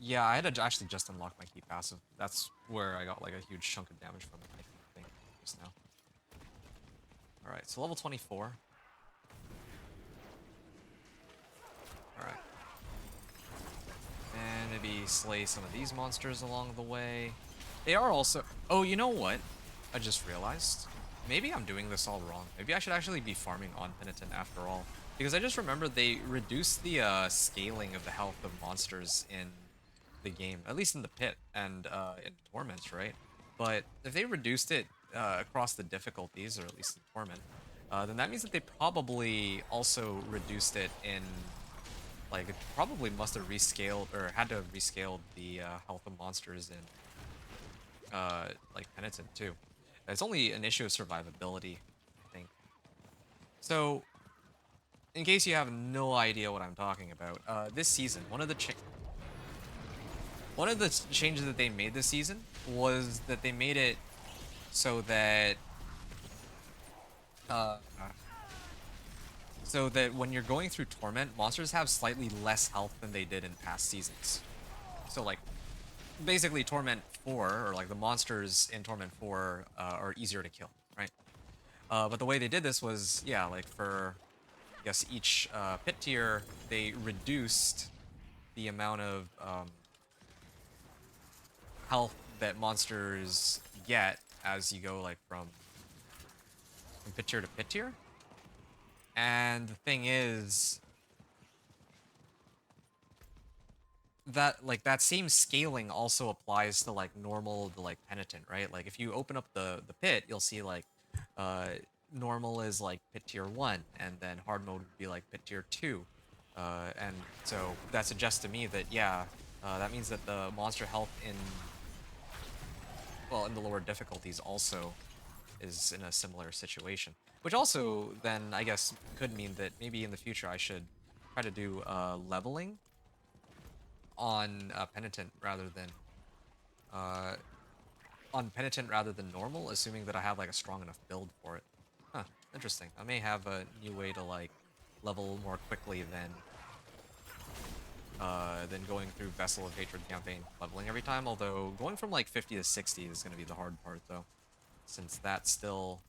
Yeah, I had to actually just unlock my key passive. That's where I got like a huge chunk of damage from it, I think, just now. Alright, so level 24. Alright. And maybe slay some of these monsters along the way. They are also... Oh, you know what? I just realized. Maybe I'm doing this all wrong. Maybe I should actually be farming on Penitent after all. Because I just remember they reduced the scaling of the health of monsters in the game. At least in the pit and in Torment, right? But if they reduced it across the difficulties, or at least in Torment, then that means that they probably also reduced it in... Like, it probably must have rescaled, or had to have rescaled the health of monsters in, like, Penitent, too. It's only an issue of survivability, I think. So, in case you have no idea what I'm talking about, this season, one of the changes that they made this season was that they made it so that, so that when you're going through Torment, monsters have slightly less health than they did in past seasons. So like basically Torment 4, or like the monsters in Torment 4 are easier to kill, right? But the way they did this was, yeah, like for, I guess, each pit tier, they reduced the amount of health that monsters get as you go like from pit tier to pit tier. And the thing is that like that same scaling also applies to like normal to like penitent, right? Like if you open up the pit, you'll see like uh normal is like pit tier 1, and then hard mode would be like pit tier 2. And so that suggests to me that yeah, that means that the monster health in, well, in the lower difficulties also is in a similar situation. Which also then I guess could mean that maybe in the future I should try to do leveling on penitent rather than uh, normal, assuming that I have like a strong enough build for it. Huh, interesting. I may have a new way to like level more quickly than going through Vessel of Hatred campaign leveling every time. Although going from like 50 to 60 is going to be the hard part though, since that's still,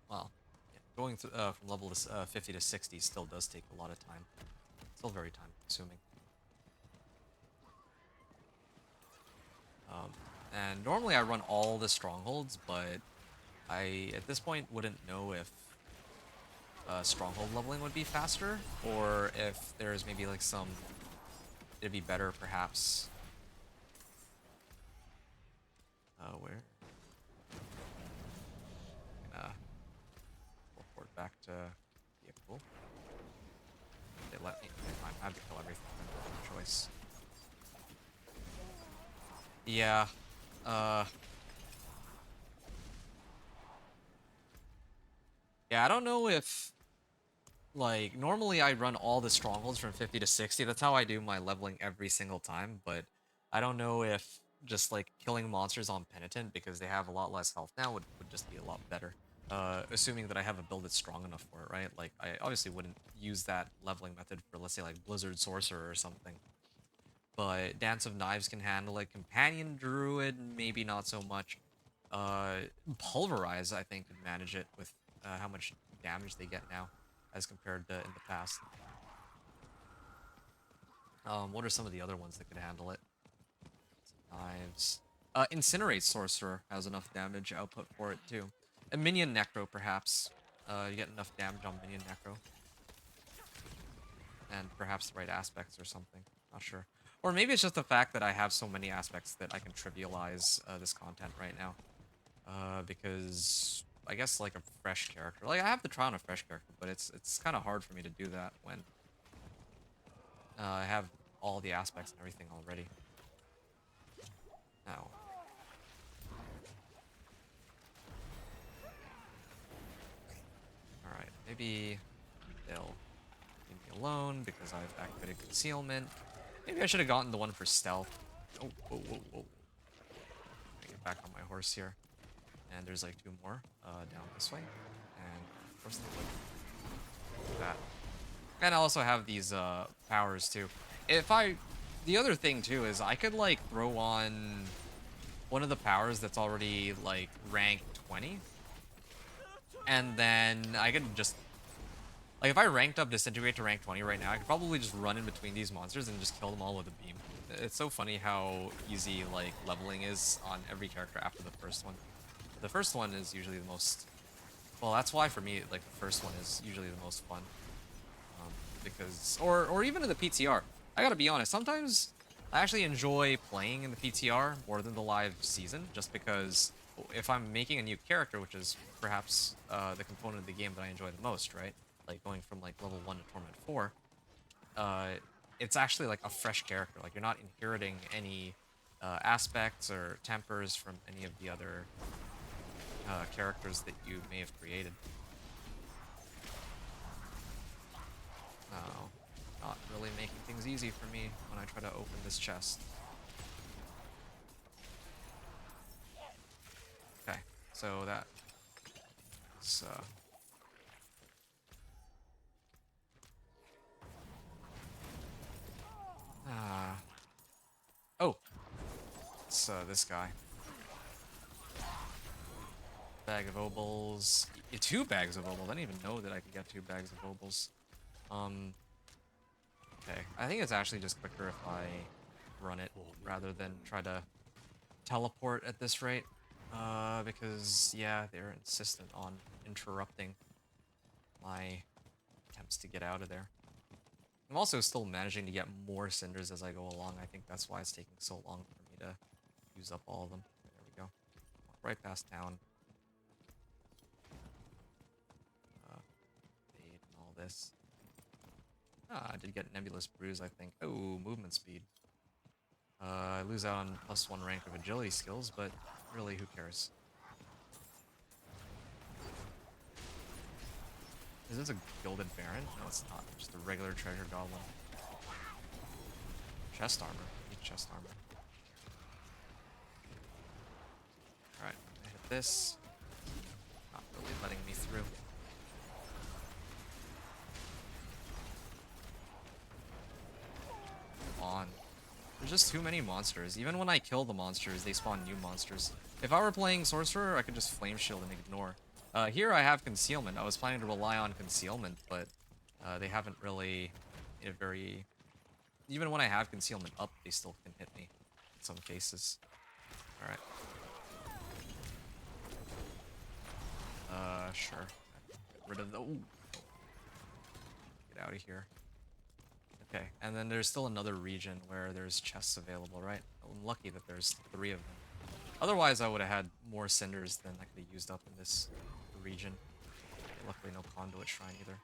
well, yeah, going from level to 50 to 60 still does take a lot of time. Still very time consuming. And normally I run all the strongholds, but I, at this point, wouldn't know if stronghold leveling would be faster, or if there's maybe like some, it'd be better perhaps. Where? Gonna report back to vehicle. They let me. Okay, fine. I have to kill everything. No choice. Yeah. Uh. Yeah. I don't know if, like, normally I run all the strongholds from 50 to 60. That's how I do my leveling every single time, but I don't know if just like killing monsters on Penitent because they have a lot less health now would just be a lot better. Assuming that I have a build that's strong enough for it, right? Like, I obviously wouldn't use that leveling method for, let's say, like Blizzard Sorcerer or something. But Dance of Knives can handle it. Companion Druid, maybe not so much. Pulverize, I think, could manage it with how much damage they get now as compared to in the past. What are some of the other ones that could handle it? Knives. Incinerate Sorcerer has enough damage output for it too. And Minion Necro, perhaps. You get enough damage on Minion Necro. And perhaps the right aspects or something. Not sure. Or maybe it's just the fact that I have so many aspects that I can trivialize this content right now. Because I guess like a fresh character. Like I have to try on a fresh character, but it's kind of hard for me to do that when I have all the aspects and everything already. Now. Alright, maybe they'll leave me alone because I've activated concealment. Maybe I should have gotten the one for stealth. Oh, whoa, whoa, whoa. Let me get back on my horse here. And there's like 2 more down this way. And of course that. And I also have these powers too. The other thing too is I could like throw on one of the powers that's already like rank 20. And then I could just, like if I ranked up Disintegrate to rank 20 right now, I could probably just run in between these monsters and just kill them all with a beam. It's so funny how easy like leveling is on every character after the first one. The first one is usually the most, well, that's why for me, like the first one is usually the most fun. Because, or even in the PTR, I gotta be honest, sometimes I actually enjoy playing in the PTR more than the live season, just because if I'm making a new character, which is perhaps the component of the game that I enjoy the most, right? Like going from like level 1 to Torment 4, it's actually like a fresh character. Like you're not inheriting any aspects or tempers from any of the other characters that you may have created. Oh, not really making things easy for me when I try to open this chest. Okay, so that So, oh, it's this guy. Bag of obols. 2 bags of obols. I didn't even know that I could get 2 bags of obols. Okay. I think it's actually just quicker if I run it rather than try to teleport at this rate. Because, yeah, they're insistent on interrupting my attempts to get out of there. I'm also still managing to get more cinders as I go along. I think that's why it's taking so long for me to use up all of them. There we go. Walk right past town. Fade and all this. I did get Nebulous Bruise, I think. Oh, movement speed. I lose out on +1 rank of agility skills, but really, who cares? Is this a Gilded Baron? No, it's not. Just a regular treasure goblin. Chest armor. I need chest armor. Alright, I hit this. Not really letting me through. Come on. There's just too many monsters. Even when I kill the monsters, they spawn new monsters. If I were playing Sorcerer, I could just Flame Shield and ignore. Here I have Concealment. I was planning to rely on Concealment, but they haven't really made it very... Even when I have Concealment up, they still can hit me in some cases. Alright. Sure. Get rid of the... Ooh. Get out of here. Okay, and then there's still another region where there's chests available, right? I'm lucky that there's 3 of them. Otherwise, I would have had more cinders than I could have used up in this region. Luckily, no conduit shrine either.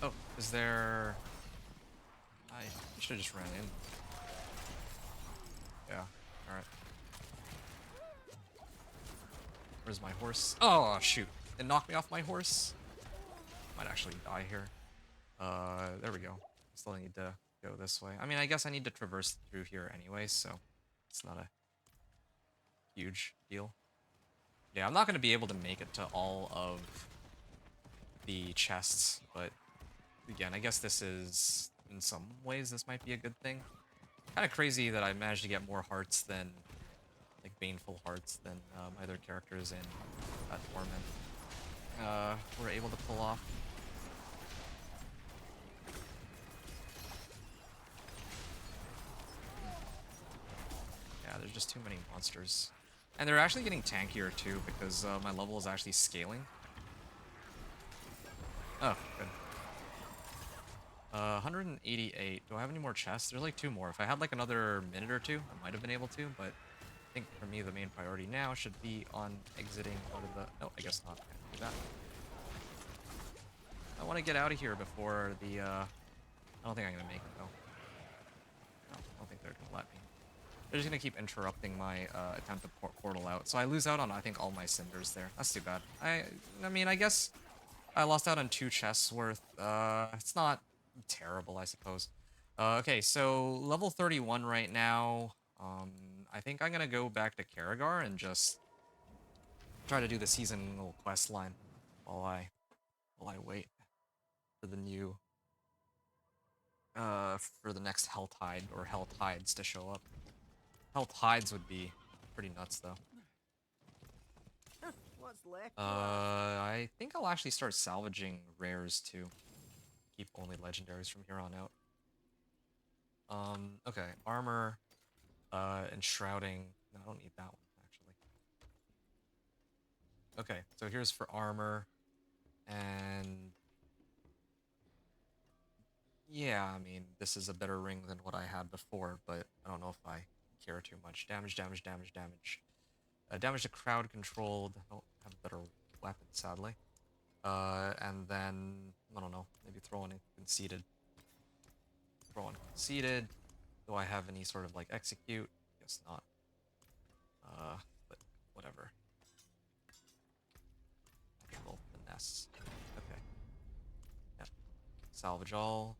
Oh, is there... I should have just ran in. Yeah, alright. Where's my horse? Oh, shoot. It knocked me off my horse. Might actually die here. There we go. Still need to go this way. I mean, I guess I need to traverse through here anyway, so it's not a huge deal. Yeah, I'm not going to be able to make it to all of the chests, but again, I guess this is, in some ways, this might be a good thing. Kind of crazy that I managed to get more hearts than, like, baneful hearts than my other characters in Torment were able to pull off. Yeah, there's just too many monsters. And they're actually getting tankier too, because my level is actually scaling. Oh, good. 188. Do I have any more chests? There's like 2 more. If I had like another minute or 2, I might have been able to, but I think for me the main priority now should be on exiting out of the... No, I guess not. I can't do that. I want to get out of here before the... I don't think I'm going to make it, though. No, I don't think they're going to let me. They're just going to keep interrupting my attempt to portal out. So I lose out on, I think, all my cinders there. That's too bad. I mean, I guess I lost out on 2 chests worth. It's not terrible, I suppose. Okay, so level 31 right now. I think I'm going to go back to Karagar and just try to do the seasonal quest line while I wait for the new... for the next Helltide or Helltides to show up. Helltides would be pretty nuts, though. I think I'll actually start salvaging rares, too. Keep only legendaries from here on out. Okay, armor, and shrouding. No, I don't need that one, actually. Okay, so here's for armor, and... Yeah, I mean, this is a better ring than what I had before, but I don't know if I care too much. Damage, damage, damage, damage. Damage to crowd controlled. I don't have a better weapon, sadly. And then, I don't know, maybe throw in conceded. Throw in conceded. Do I have any sort of, like, execute? Guess not. But whatever. Natural finesse. Okay. Yep. Salvage all.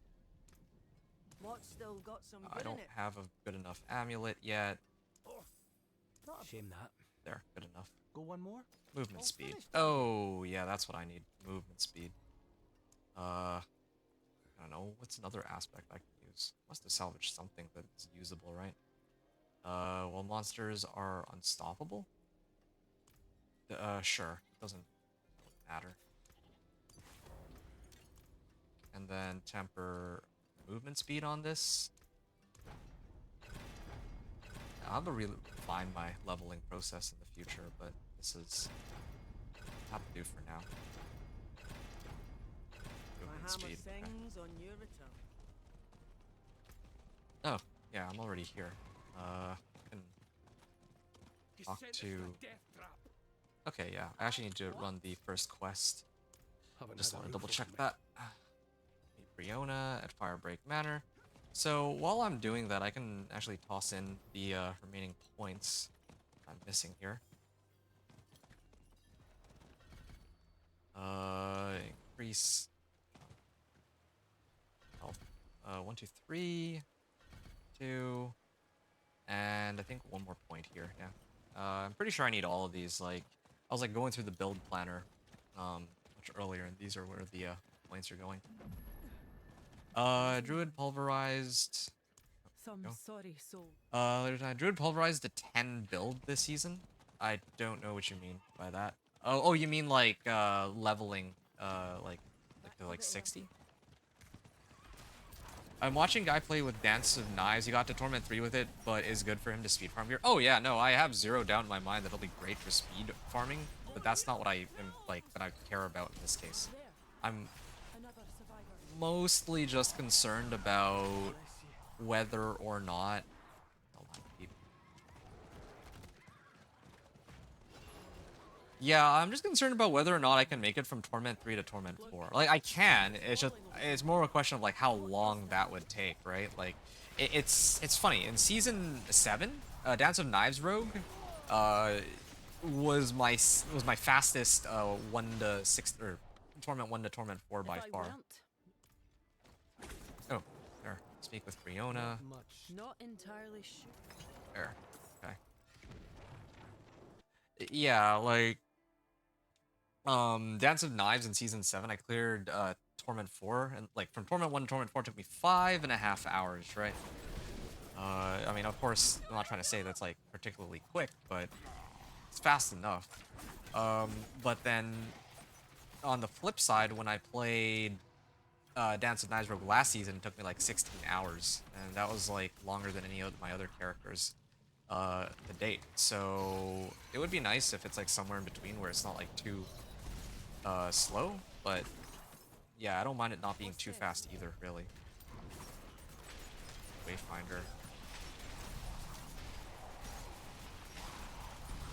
What's still got some I good in don't it? have a good enough amulet yet. Shame that. There, good enough. Go one more? Movement All speed. finished, are you? Oh, yeah, that's what I need. Movement speed. I don't know. What's another aspect I can use? Must have salvaged something that's usable, right? Well, monsters are unstoppable? Sure. Doesn't matter. And then temper movement speed on this. I'll have to refine my leveling process in the future, but this is have to do for now. My Movement hammer speed. Okay. sings on your return. Oh, yeah, I'm already here. I can talk to... Okay, yeah, I actually need to run the first quest. Just want to double check that. Meet Briona at Firebreak Manor. So while I'm doing that, I can actually toss in the remaining points I'm missing here. Increase health. 1, 2, 3, 2, and I think one more point here. Yeah. I'm pretty sure I need all of these. Like, I was like going through the build planner, much earlier, and these are where the points are going. Druid pulverized. Some Go. sorry soul. Druid pulverized a 10 build this season. I don't know what you mean by that. Oh, you mean like leveling, like to like 60? I'm watching guy play with Dance of Knives. He got to Torment 3 with it, but is good for him to speed farm here. Oh yeah, no, I have zero doubt in my mind that it'll be great for speed farming, but that's not what I am like that I care about in this case. I'm Another survivor. mostly just concerned about whether or not yeah, I'm just concerned about whether or not I can make it from Torment 3 to Torment 4. Like, I can, it's more a question of, like, how long that would take, right? Like, it's funny, in Season 7, Dance of Knives Rogue, was my fastest, 1 to 6, or Torment 1 to Torment 4 by far. Oh, there. Speak with Briona. Not entirely sure. There. Okay. Yeah, like, Dance of Knives in Season 7, I cleared Torment 4, and like from Torment 1 to Torment 4 took me 5.5 hours, right? I mean, of course, I'm not trying to say that's like particularly quick, but it's fast enough. But then on the flip side, when I played Dance of Knives Rogue last season, it took me like 16 hours, and that was like longer than any of my other characters to date. So it would be nice if it's like somewhere in between where it's not like too slow, but yeah, I don't mind it not being too fast either, really. Wayfinder.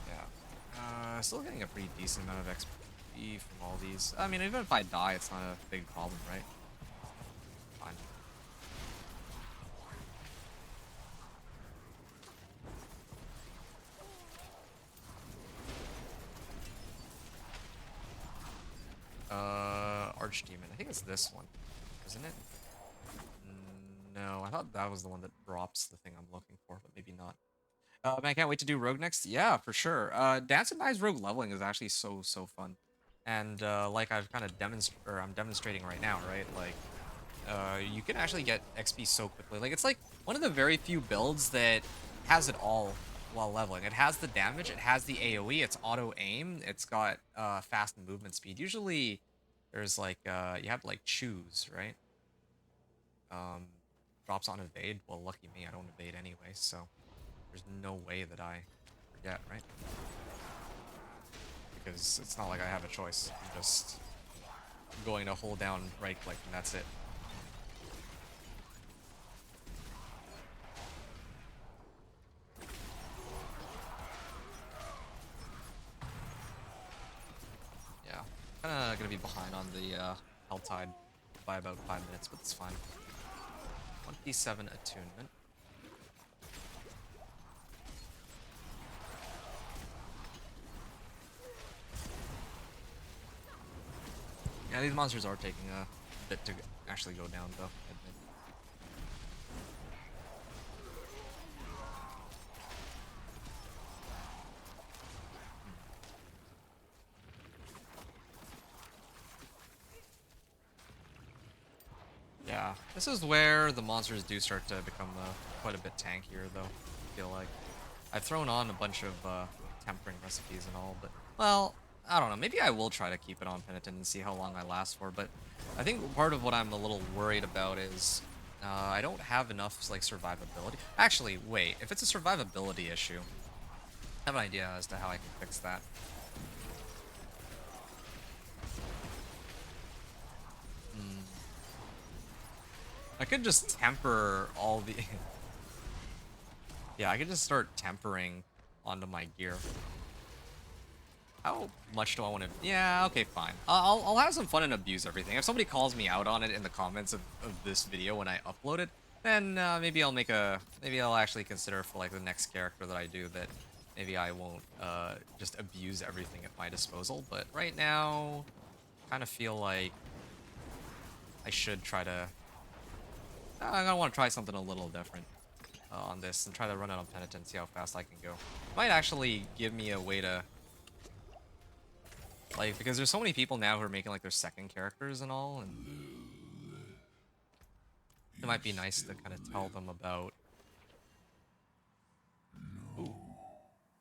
Yeah. Still getting a pretty decent amount of XP from all these. I mean, even if I die, it's not a big problem, right? Fine. Archdemon. I think it's this one, isn't it? No, I thought that was the one that drops the thing I'm looking for, but maybe not. Man, I can't wait to do Rogue next. Yeah, for sure. Dance and Knives Rogue leveling is actually so fun, and like I've kind of I'm demonstrating right now, right? Like, you can actually get XP so quickly. Like, it's like one of the very few builds that has it all while leveling. It has the damage, it has the AOE, it's auto aim, it's got fast movement speed. Usually, there's like you have to like choose, right? Um, drops on evade. Well, lucky me, I don't evade anyway, so. There's no way that I forget, right? Because it's not like I have a choice. I'm just going to hold down right click and that's it. Yeah. Kinda gonna be behind on the Helltide by about 5 minutes, but it's fine. 27 attunement. Yeah, these monsters are taking a bit to actually go down, though, I admit. this is where the monsters do start to become quite a bit tankier, though, I feel like. I've thrown on a bunch of tempering recipes and all, but, well, I don't know. Maybe I will try to keep it on Penitent and see how long I last for, but I think part of what I'm a little worried about is I don't have enough, like, survivability. Actually, wait, if it's a survivability issue, I have an idea as to how I can fix that. I could just temper all the... Yeah, I could just start tempering onto my gear. How much do I want to... Yeah, okay, fine. I'll have some fun and abuse everything. If somebody calls me out on it in the comments of this video when I upload it, then maybe I'll make a... Maybe I'll actually consider for, like, the next character that I do that maybe I won't just abuse everything at my disposal. But right now, I kind of feel like I should try to... I want to try something a little different on this and try to run out of Penitent, see how fast I can go. Might actually give me a way to... Like, because there's so many people now who are making, like, their second characters and all, and it might be nice to kind of tell them about... Ooh.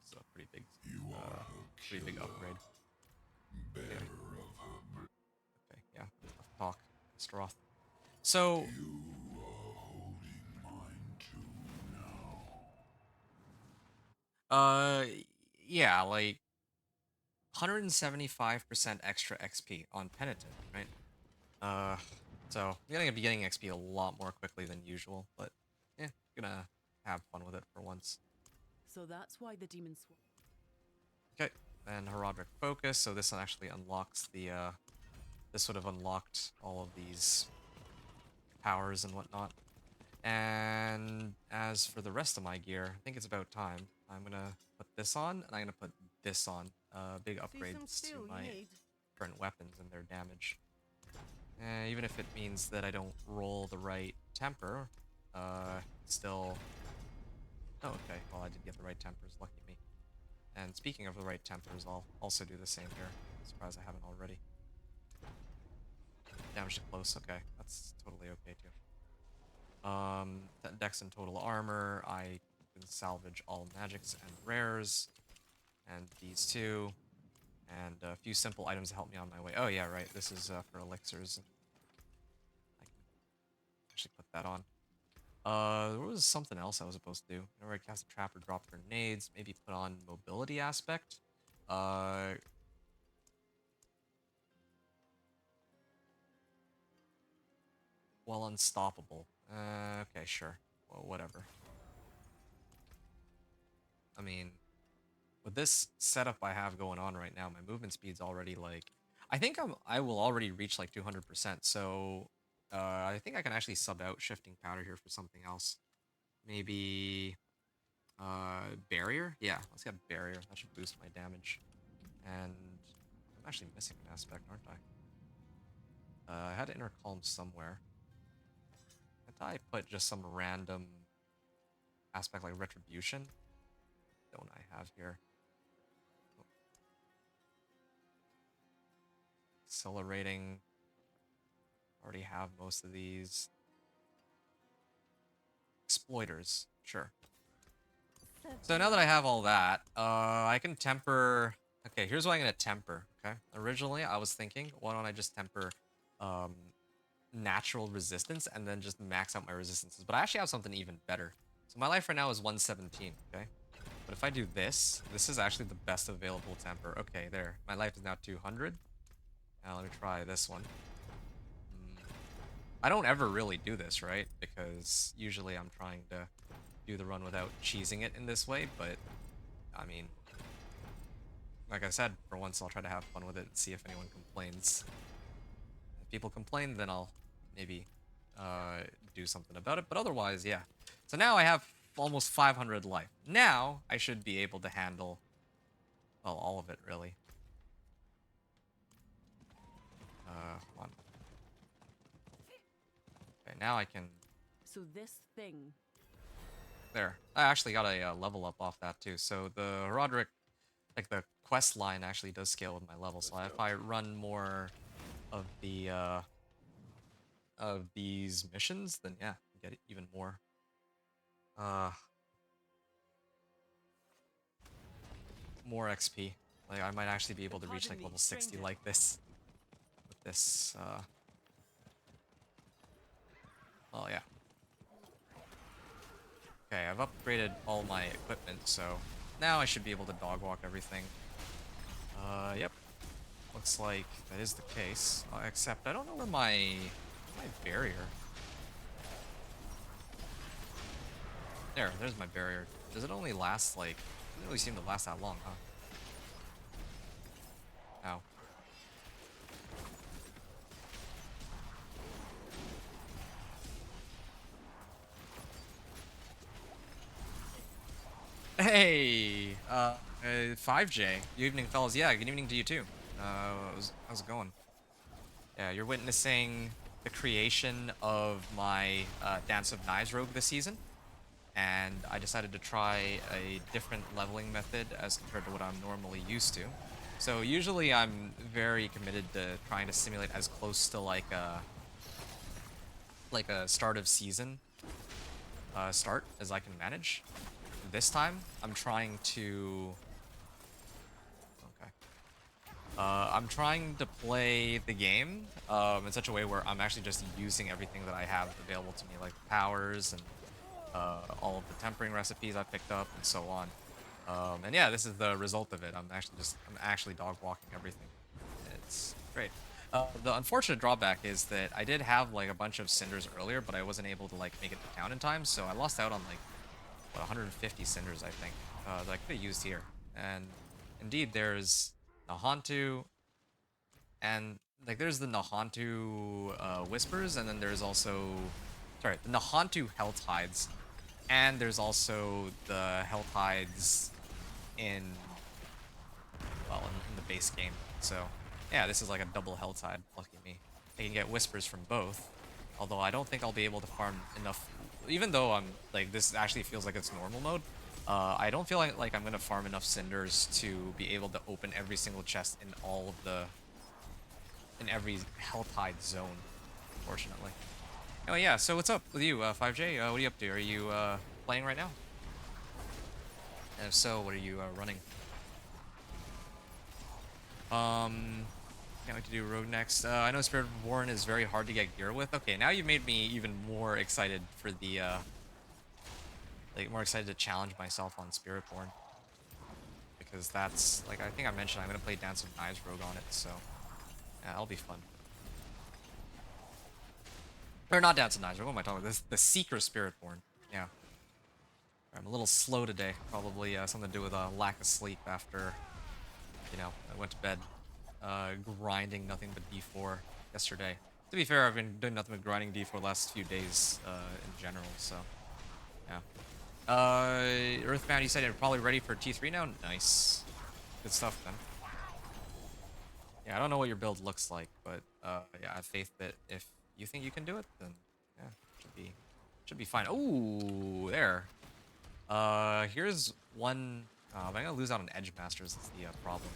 It's a pretty big upgrade. Okay, okay, yeah, enough talk. Stroth. So... Uh, yeah, like, 175% extra XP on Penitent, right? So I'm gonna be getting XP a lot more quickly than usual, but yeah, gonna have fun with it for once. So that's why the demon swarm. Okay, and Herodic Focus, so this one actually unlocks the, this would have unlocked all of these powers and whatnot. And as for the rest of my gear, I think it's about time. I'm gonna put this on, and I'm gonna put this on. Big upgrades to my current weapons and their damage. Even if it means that I don't roll the right temper, still... Oh, okay, well I did get the right tempers, lucky me. And speaking of the right tempers, I'll also do the same here. Surprised I haven't already. Damage to close, okay, that's totally okay too. Dex and total armor, I can salvage all magics and rares, and these two, and a few simple items to help me on my way. Oh yeah, right, this is for elixirs. I can actually put that on. There was something else I was supposed to do. Whenever I cast a trap or drop grenades, maybe put on mobility aspect. Well, unstoppable. Okay, sure. Well, whatever. I mean, with this setup I have going on right now, my movement speed's already like... I think I will already reach like 200%, so I think I can actually sub out Shifting Powder here for something else. Maybe Barrier? Yeah, let's get Barrier. That should boost my damage. And I'm actually missing an aspect, aren't I? I had Inner Calm somewhere. I thought I put just some random aspect like Retribution. Don't I have here? Oh. Accelerating. Already have most of these. Exploiters, sure. So now that I have all that, I can temper... Okay, here's what I'm gonna temper, okay? Originally, I was thinking, why don't I just temper natural resistance and then just max out my resistances? But I actually have something even better. So my life right now is 117, okay? But if I do this, this is actually the best available temper. Okay, there. My life is now 200. Now let me try this one. I don't ever really do this, right? Because usually I'm trying to do the run without cheesing it in this way, but I mean, like I said, for once I'll try to have fun with it and see if anyone complains. If people complain, then I'll maybe do something about it, but otherwise, yeah. So now I have almost 500 life. Now I should be able to handle, well, all of it really. Come on. Okay, now I can... So this thing. There. I actually got a level up off that too. So the Roderick, like the quest line actually does scale with my level. So if I run more of the of these missions, then yeah, you get even more. Uh, more XP. Like, I might actually be able to reach like level 60 like this. With this, oh yeah. Okay, I've upgraded all my equipment, so now I should be able to dog walk everything. Yep. Looks like that is the case. Except I don't know where my barrier. There's my barrier. Does it only last like? It doesn't really seem to last that long, huh? Ow. Hey, 5J. Good evening, fellas. Yeah, good evening to you too. How's it going? Yeah, you're witnessing the creation of my Dance of Knives rogue this season, and I decided to try a different leveling method as compared to what I'm normally used to. So usually I'm very committed to trying to simulate as close to like a start of season start as I can manage. This time I'm trying to I'm trying to play the game in such a way where I'm actually just using everything that I have available to me, like powers and all of the tempering recipes I picked up and so on. And yeah, this is the result of it. I'm actually dog walking everything. It's great. The unfortunate drawback is that I did have like a bunch of cinders earlier, but I wasn't able to like make it to town in time, so I lost out on like what 150 cinders I think that I could have used here. And indeed, there's Nahantu, and like there's the Nahantu Whispers, and then there's also sorry the Nahantu Helltides, and there's also the Helltides in in the base game. So yeah, this is like a double Helltide. Lucky me. I can get Whispers from both, although I don't think I'll be able to farm enough. Even though I'm like this actually feels like it's normal mode. I don't feel like I'm gonna farm enough cinders to be able to open every single chest in all of the in every Helltide zone, unfortunately. Oh yeah, so what's up with you, 5J? What are you up to? Are you playing right now? And if so, what are you running? Can't wait to do Rogue next. I know Spirit Warren is very hard to get gear with. Okay, now you made me even more excited for the like more excited to challenge myself on Spiritborn, because that's like I think I mentioned I'm gonna play Dance of Knives Rogue on it, so yeah, that'll be fun. Or not Dance of Knives Rogue. What am I talking about? This the Seeker Spiritborn. Yeah, I'm a little slow today. Probably something to do with a lack of sleep after I went to bed grinding nothing but D4 yesterday. To be fair, I've been doing nothing but grinding D4 the last few days in general. So yeah. Earthbound, you said you're probably ready for T3 now? Nice. Good stuff, then. Yeah, I don't know what your build looks like, but yeah, I have faith that if you think you can do it, then yeah, should be fine. Ooh, there. Here's one. But I'm gonna lose out on Edge Masters. That's the problem.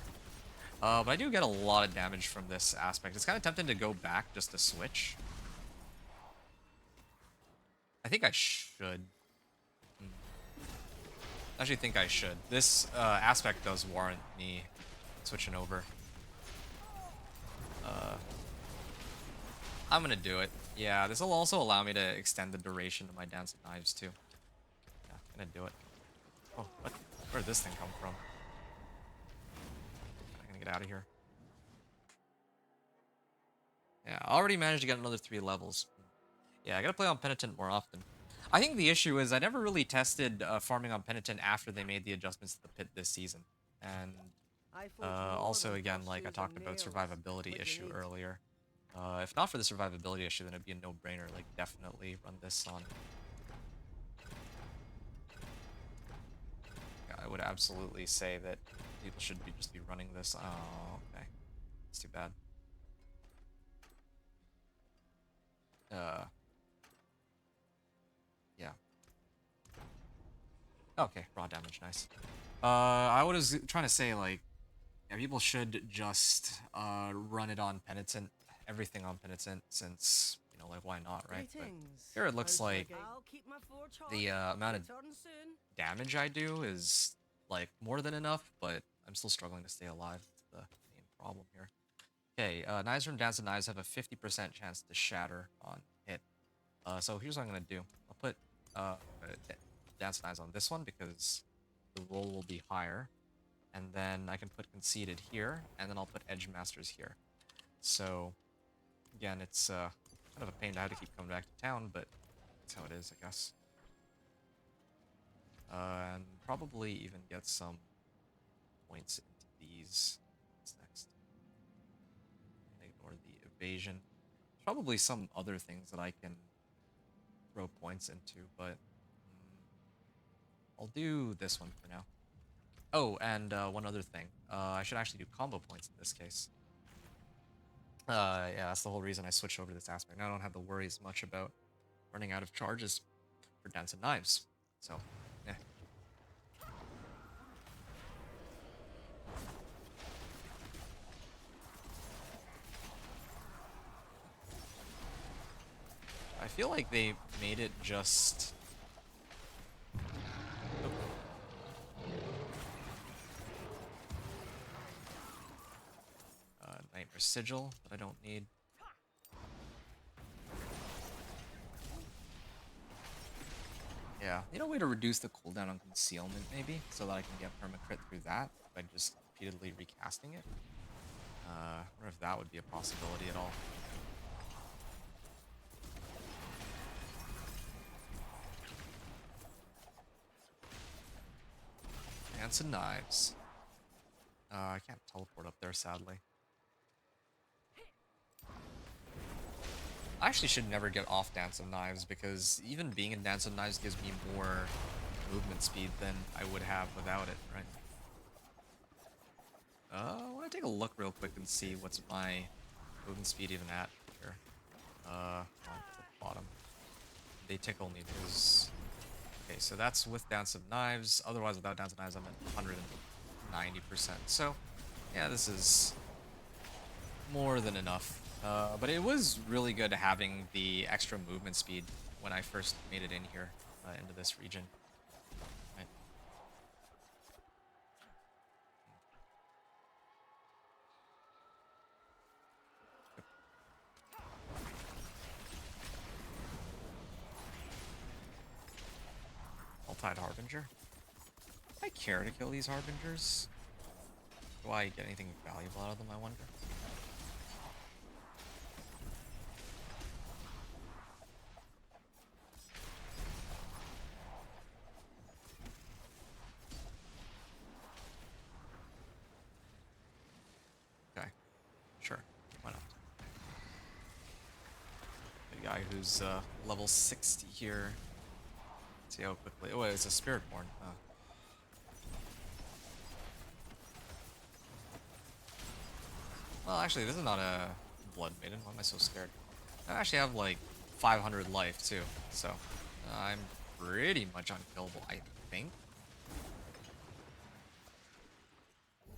But I do get a lot of damage from this aspect. It's kind of tempting to go back just to switch. I think I should. I actually think I should. This aspect does warrant me switching over. I'm gonna do it. Yeah, this will also allow me to extend the duration of my Dance of Knives too. Yeah, I'm gonna do it. Oh, what? Where did this thing come from? I'm gonna get out of here. Yeah, I already managed to get another 3 levels. Yeah, I gotta play on Penitent more often. I think the issue is I never really tested farming on Penitent after they made the adjustments to the pit this season. And also, again, like I talked about survivability issue earlier. If not for the survivability issue, then it'd be a no-brainer. Like, definitely run this on. Yeah, I would absolutely say that people should just be running this. Oh, okay. It's too bad. Yeah. Okay, raw damage, nice. I was trying to say, like, yeah, people should just run it on Penitent, everything on Penitent, since, you know, like why not, right? But Greetings. here it looks like I'll keep my forge hot. the amount of Return soon. damage I do is like more than enough, but I'm still struggling to stay alive. That's the main problem here. Okay, knives from Dance of Knives have a 50% chance to shatter on hit. So here's what I'm gonna do. I'll put Dance of Knives on this one because the roll will be higher, and then I can put Conceited here, and then I'll put Edge Masters here. So again, it's kind of a pain to have to keep coming back to town, but that's how it is, I guess. And probably even get some points into these. What's next? Ignore the evasion. There's probably some other things that I can throw points into, but I'll do this one for now. Oh, and one other thing. I should actually do combo points in this case. Yeah, that's the whole reason I switched over to this aspect. Now I don't have to worry as much about running out of charges for Dance of Knives. So, yeah. I feel like they made it just... Nightmare Sigil that I don't need. Yeah, need a way to reduce the cooldown on Concealment maybe, so that I can get permacrit through that by just repeatedly recasting it. I wonder if that would be a possibility at all. Dance of Knives. I can't teleport up there, sadly. I actually should never get off Dance of Knives, because even being in Dance of Knives gives me more movement speed than I would have without it, right? I want to take a look real quick and see what's my movement speed even at here. On the bottom. They tickle me because... Okay, so that's with Dance of Knives. Otherwise, without Dance of Knives, I'm at 190%. So, yeah, this is more than enough. But it was really good having the extra movement speed when I first made it in here, into this region. Right. Helltide Harbinger. Do I care to kill these Harbingers? Do I get anything valuable out of them, I wonder? Okay. Sure. Why not? The guy who's level 60 here. Let's see how quickly... Oh, it's a Spiritborn. Well, actually, this is not a Blood Maiden. Why am I so scared? I actually have like 500 life too, so I'm pretty much unkillable, I think.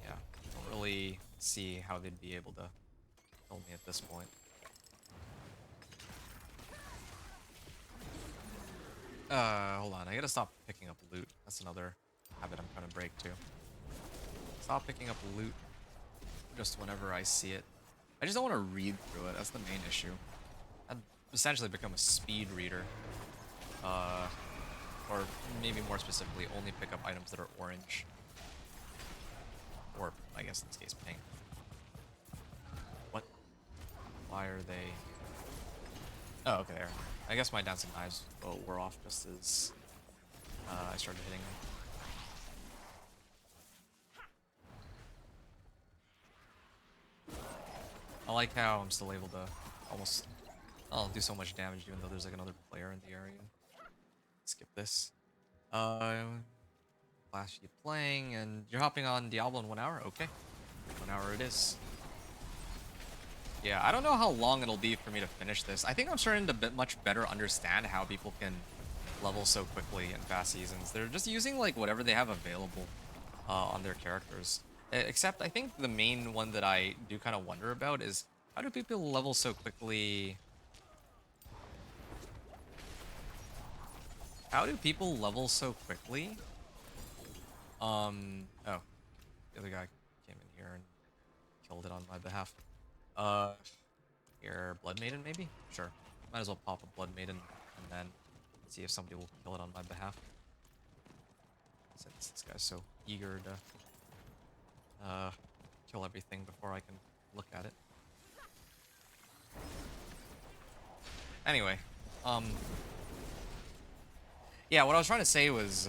Yeah, don't really see how they'd be able to kill me at this point. Hold on, I gotta stop picking up loot. That's another habit I'm trying to break too. Stop picking up loot just whenever I see it. I just don't want to read through it, that's the main issue. I'd essentially become a speed reader. Or maybe more specifically, only pick up items that are orange. Or, I guess in this case, pink. What? Why are they... Oh, okay, there. I guess my Dance of Knives were off just as I started hitting them. I like how I'm still able to almost... I'll do so much damage even though there's like another player in the area. Skip this. Flash you playing, and you're hopping on Diablo in 1 hour? Okay. 1 hour it is. Yeah, I don't know how long it'll be for me to finish this. I think I'm starting to much better understand how people can level so quickly in fast seasons. They're just using like whatever they have available on their characters. Except I think the main one that I do kind of wonder about is how do people level so quickly How do people level so quickly? Oh, the other guy came in here and killed it on my behalf. Here, Blood Maiden maybe? Sure. Might as well pop a Blood Maiden and then see if somebody will kill it on my behalf. Since this guy's so eager to kill everything before I can look at it. Anyway, yeah, what I was trying to say was,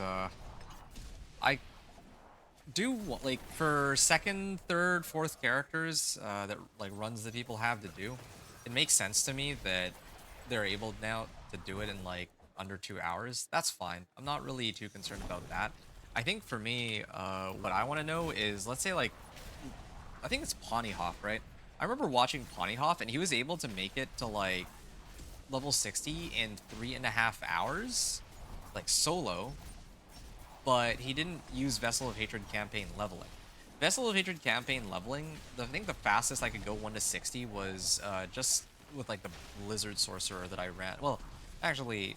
I do like for second, third, fourth characters that like runs that people have to do. It makes sense to me that they're able now to do it in like under 2 hours. That's fine. I'm not really too concerned about that. I think for me, what I want to know is, let's say like, I think it's Ponyhoff, right? I remember watching Ponyhoff and he was able to make it to like level 60 in 3.5 hours, like solo, but he didn't use Vessel of Hatred campaign leveling. Vessel of Hatred campaign leveling, I think the fastest I could go 1 to 60 was just with like the Blizzard Sorcerer that I ran. Well, actually,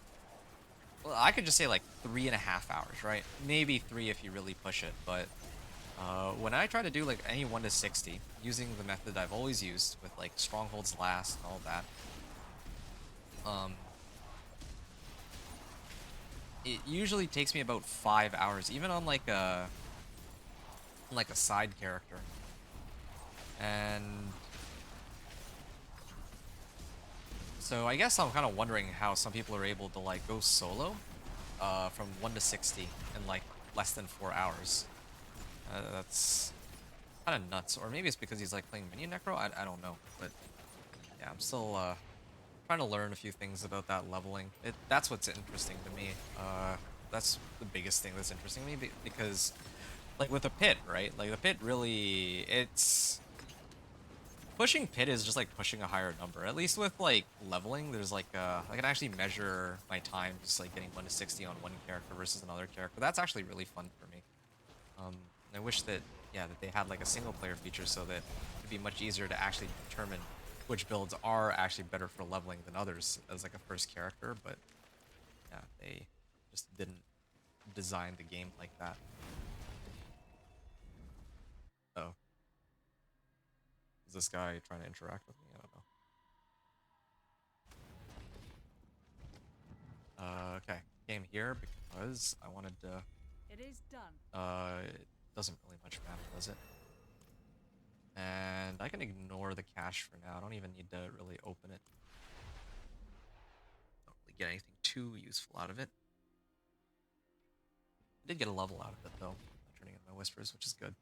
well, I could just say like 3.5 hours, right? Maybe 3 if you really push it, but when I try to do like any 1 to 60, using the method I've always used with like Strongholds Last and all that, it usually takes me about 5 hours, even on like a side character. And so I guess I'm kind of wondering how some people are able to like go solo from 1 to 60 in like less than 4 hours. That's kind of nuts. Or maybe it's because he's like playing Minion Necro. I don't know, but yeah, I'm still trying to learn a few things about that leveling. That's what's interesting to me. That's the biggest thing that's interesting to me because, like with the pit, right? Like the pit really, it's pushing pit is just like pushing a higher number. At least with like leveling, there's like I can actually measure my time just like getting 1 to 60 on one character versus another character. That's actually really fun for me. I wish that that they had like a single player feature so that it'd be much easier to actually determine which builds are actually better for leveling than others as like a first character, but yeah, they just didn't design the game like that. Oh. Is this guy trying to interact with me? I don't know. Okay. Came here because I wanted to... It is done. It doesn't really much matter, does it? And I can ignore the cache for now. I don't even need to really open it. Don't really get anything too useful out of it. I did get a level out of it, though. Turning in my whispers, which is good.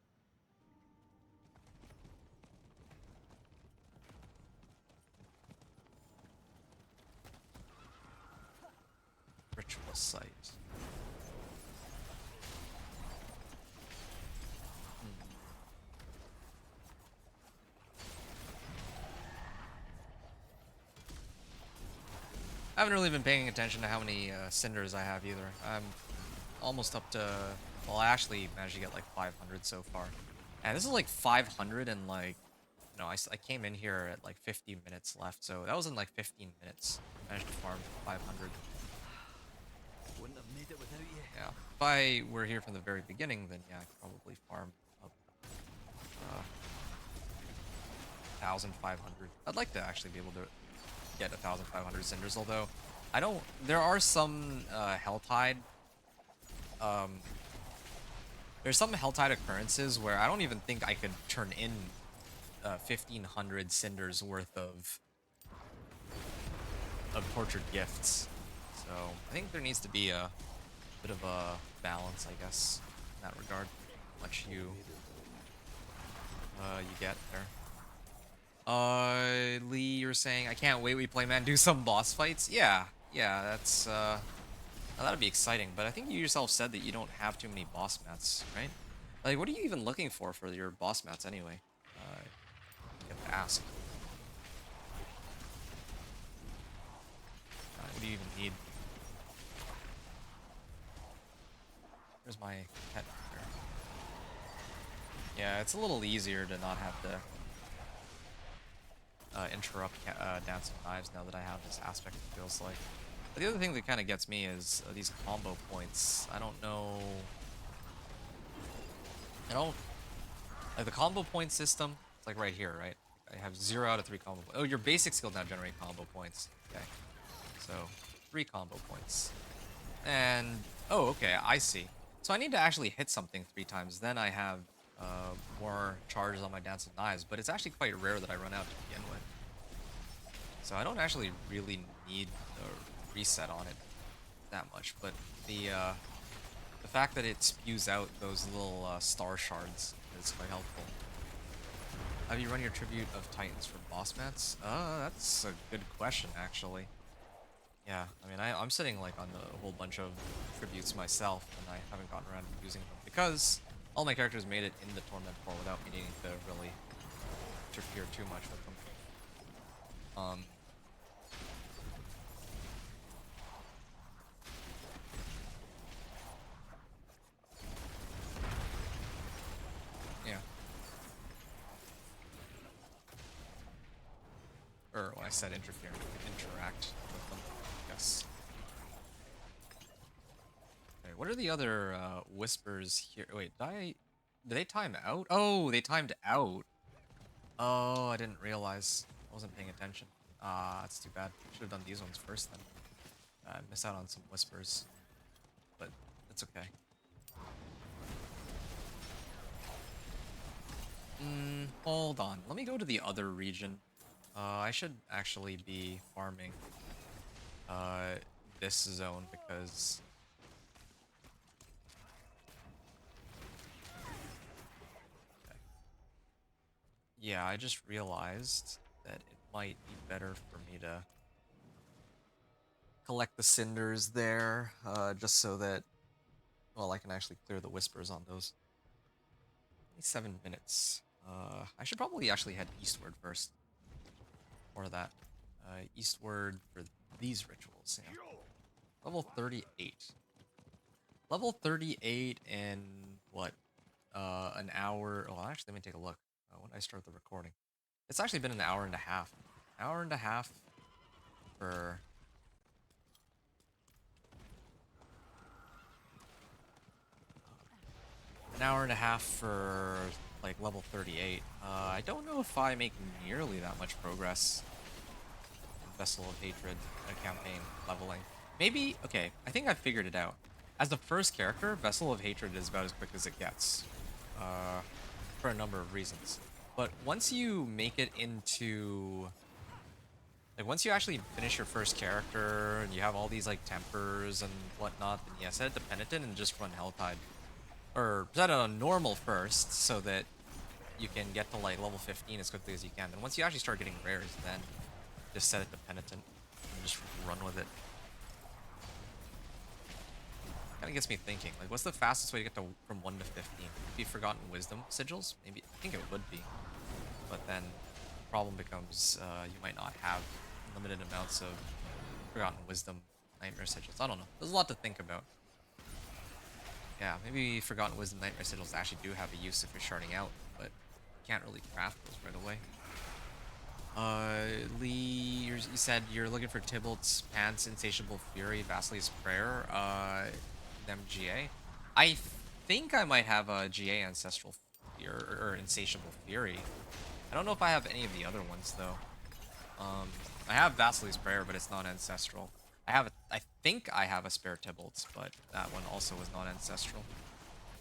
Ritual site. I haven't really been paying attention to how many cinders I have either. I'm almost up to... Well, I actually managed to get like 500 so far. And this is like 500 and like... No, I came in here at like 50 minutes left, so that was in like 15 minutes. I managed to farm 500. Wouldn't have made it without you. Yeah. If I were here from the very beginning, then yeah, I could probably farm up 1,500. I'd like to actually be able to get 1,500 cinders, although I don't... There are some Helltide... there's some Helltide occurrences where I don't even think I could turn in 1,500 cinders worth of tortured gifts. So I think there needs to be a bit of a balance, I guess, in that regard. How much you get there. Lee, you're saying I can't wait. We play, man. Do some boss fights. Yeah, that's that'd be exciting. But I think you yourself said that you don't have too many boss mats, right? Like, what are you even looking for your boss mats anyway? You have to ask. What do you even need? Where's my pet here? Yeah, it's a little easier to not have to interrupt Dance of Knives now that I have this aspect, it feels like. But the other thing that kind of gets me is these combo points. I don't know. I don't like the combo point system. It's like right here, right? I have 0 out of 3 combo. Oh, your basic skill now generate combo points. Okay, so 3 combo points. And oh, okay, I see. So I need to actually hit something 3 times. Then I have more charges on my Dance of Knives. But it's actually quite rare that I run out to begin with. So I don't actually really need a reset on it that much. But the fact that it spews out those little star shards is quite helpful. Have you run your tribute of Titans for boss mats? That's a good question, actually. Yeah, I mean, I'm sitting like on a whole bunch of tributes myself, and I haven't gotten around to using them because all my characters made it in the Torment 4 without me needing to really interfere too much with them. Yeah. Or when I said interfere, interact with them, yes. Okay, what are the other whispers here? Wait, did they time out? Oh, they timed out. Oh, I didn't realize. I wasn't paying attention. Ah, that's too bad. Should have done these ones first then. I missed out on some whispers, but it's okay. Hold on. Let me go to the other region. I should actually be farming this zone because okay. Yeah, I just realized that it might be better for me to collect the cinders there, just so that, well, I can actually clear the whispers on those. 7 minutes. I should probably actually head eastward first. Or that. Eastward for these rituals. Yeah. Level 38. Level 38 in what? An hour. Oh, actually, let me take a look. When did I start the recording? It's actually been an hour and a half. Hour and a half for an hour and a half for like level 38. I don't know if I make nearly that much progress in Vessel of Hatred campaign leveling. Maybe, okay, I think I figured it out. As the first character, Vessel of Hatred is about as quick as it gets. For a number of reasons. But once you make it into... Like, once you actually finish your first character, and you have all these, like, tempers and whatnot, then yeah, set it to Penitent and just run Helltide. Or set it on normal first, so that you can get to, like, level 15 as quickly as you can. And once you actually start getting rares, then just set it to Penitent and just run with it. Kind of gets me thinking, like, what's the fastest way to get to from 1 to 15? Would be Forgotten Wisdom sigils? Maybe, I think it would be. But then the problem becomes you might not have limited amounts of Forgotten Wisdom Nightmare sigils. I don't know. There's a lot to think about. Yeah, maybe Forgotten Wisdom Nightmare sigils actually do have a use if you're starting out, but you can't really craft those right away. Lee, you said you're looking for Tybalt's Pants, Insatiable Fury, Vasili's Prayer, MGA. I think I might have a GA Ancestral Fury, or Insatiable Fury. I don't know if I have any of the other ones, though. I have Vasili's Prayer, but it's not Ancestral. I think I have a spare Tybalt's, but that one also was not Ancestral,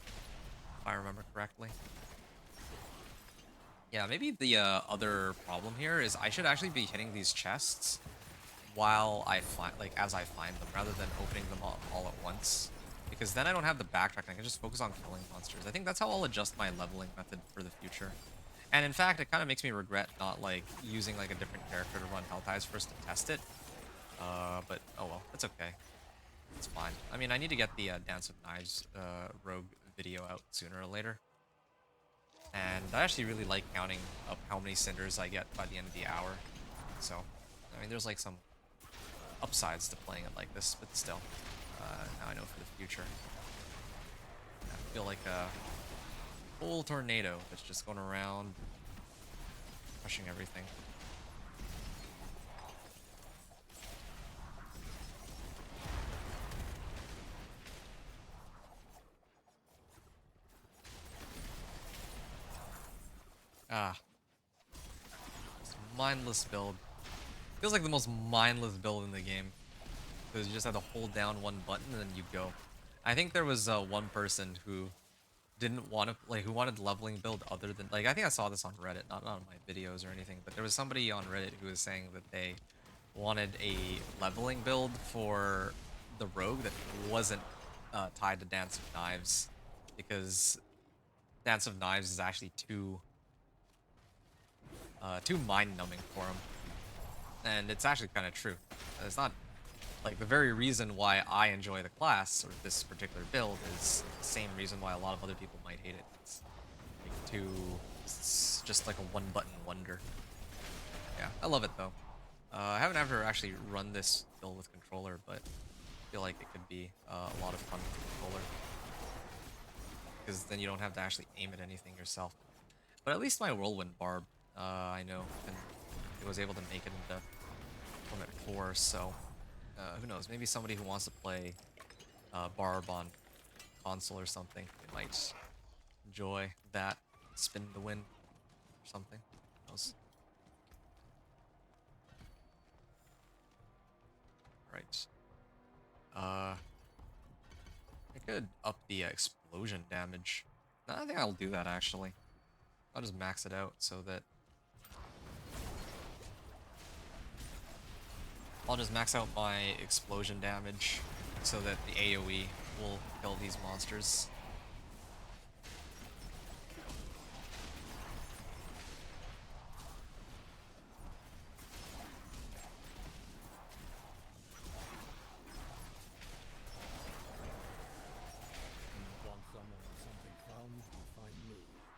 if I remember correctly. Yeah, maybe the other problem here is I should actually be hitting these chests while I find, like, as I find them, rather than opening them all at once. Because then I don't have the backtracking, I can just focus on killing monsters. I think that's how I'll adjust my leveling method for the future. And in fact, it kind of makes me regret not, like, using, like, a different character to run Helltides first to test it. But, oh well, it's okay. It's fine. I mean, I need to get the Dance of Knives rogue video out sooner or later. And I actually really like counting up how many cinders I get by the end of the hour. So, I mean, there's, like, some upsides to playing it like this, but still. Now I know for the future. I feel like a whole tornado that's just going around, crushing everything. Ah, this mindless build. Feels like the most mindless build in the game. Because you just have to hold down one button and then you go. I think there was one person who didn't want to, like, who wanted leveling build other than, like, I think I saw this on Reddit, not on my videos or anything, but there was somebody on Reddit who was saying that they wanted a leveling build for the rogue that wasn't tied to Dance of Knives, because Dance of Knives is actually too mind-numbing for him. And it's actually kind of true. It's not, like, the very reason why I enjoy the class, or this particular build, is the same reason why a lot of other people might hate it. It's, like, it's just like a one-button wonder. Yeah, I love it, though. I haven't ever actually run this build with controller, but I feel like it could be a lot of fun with controller. Because then you don't have to actually aim at anything yourself. But at least my Whirlwind Barb, I know, and it was able to make it into Torment 4, so who knows, maybe somebody who wants to play Barb on console or something, they might enjoy that, spin the wind or something. Who knows? Right. I could up the explosion damage. No, I think I'll do that actually. I'll just max it out so that I'll just max out my explosion damage so that the AoE will kill these monsters.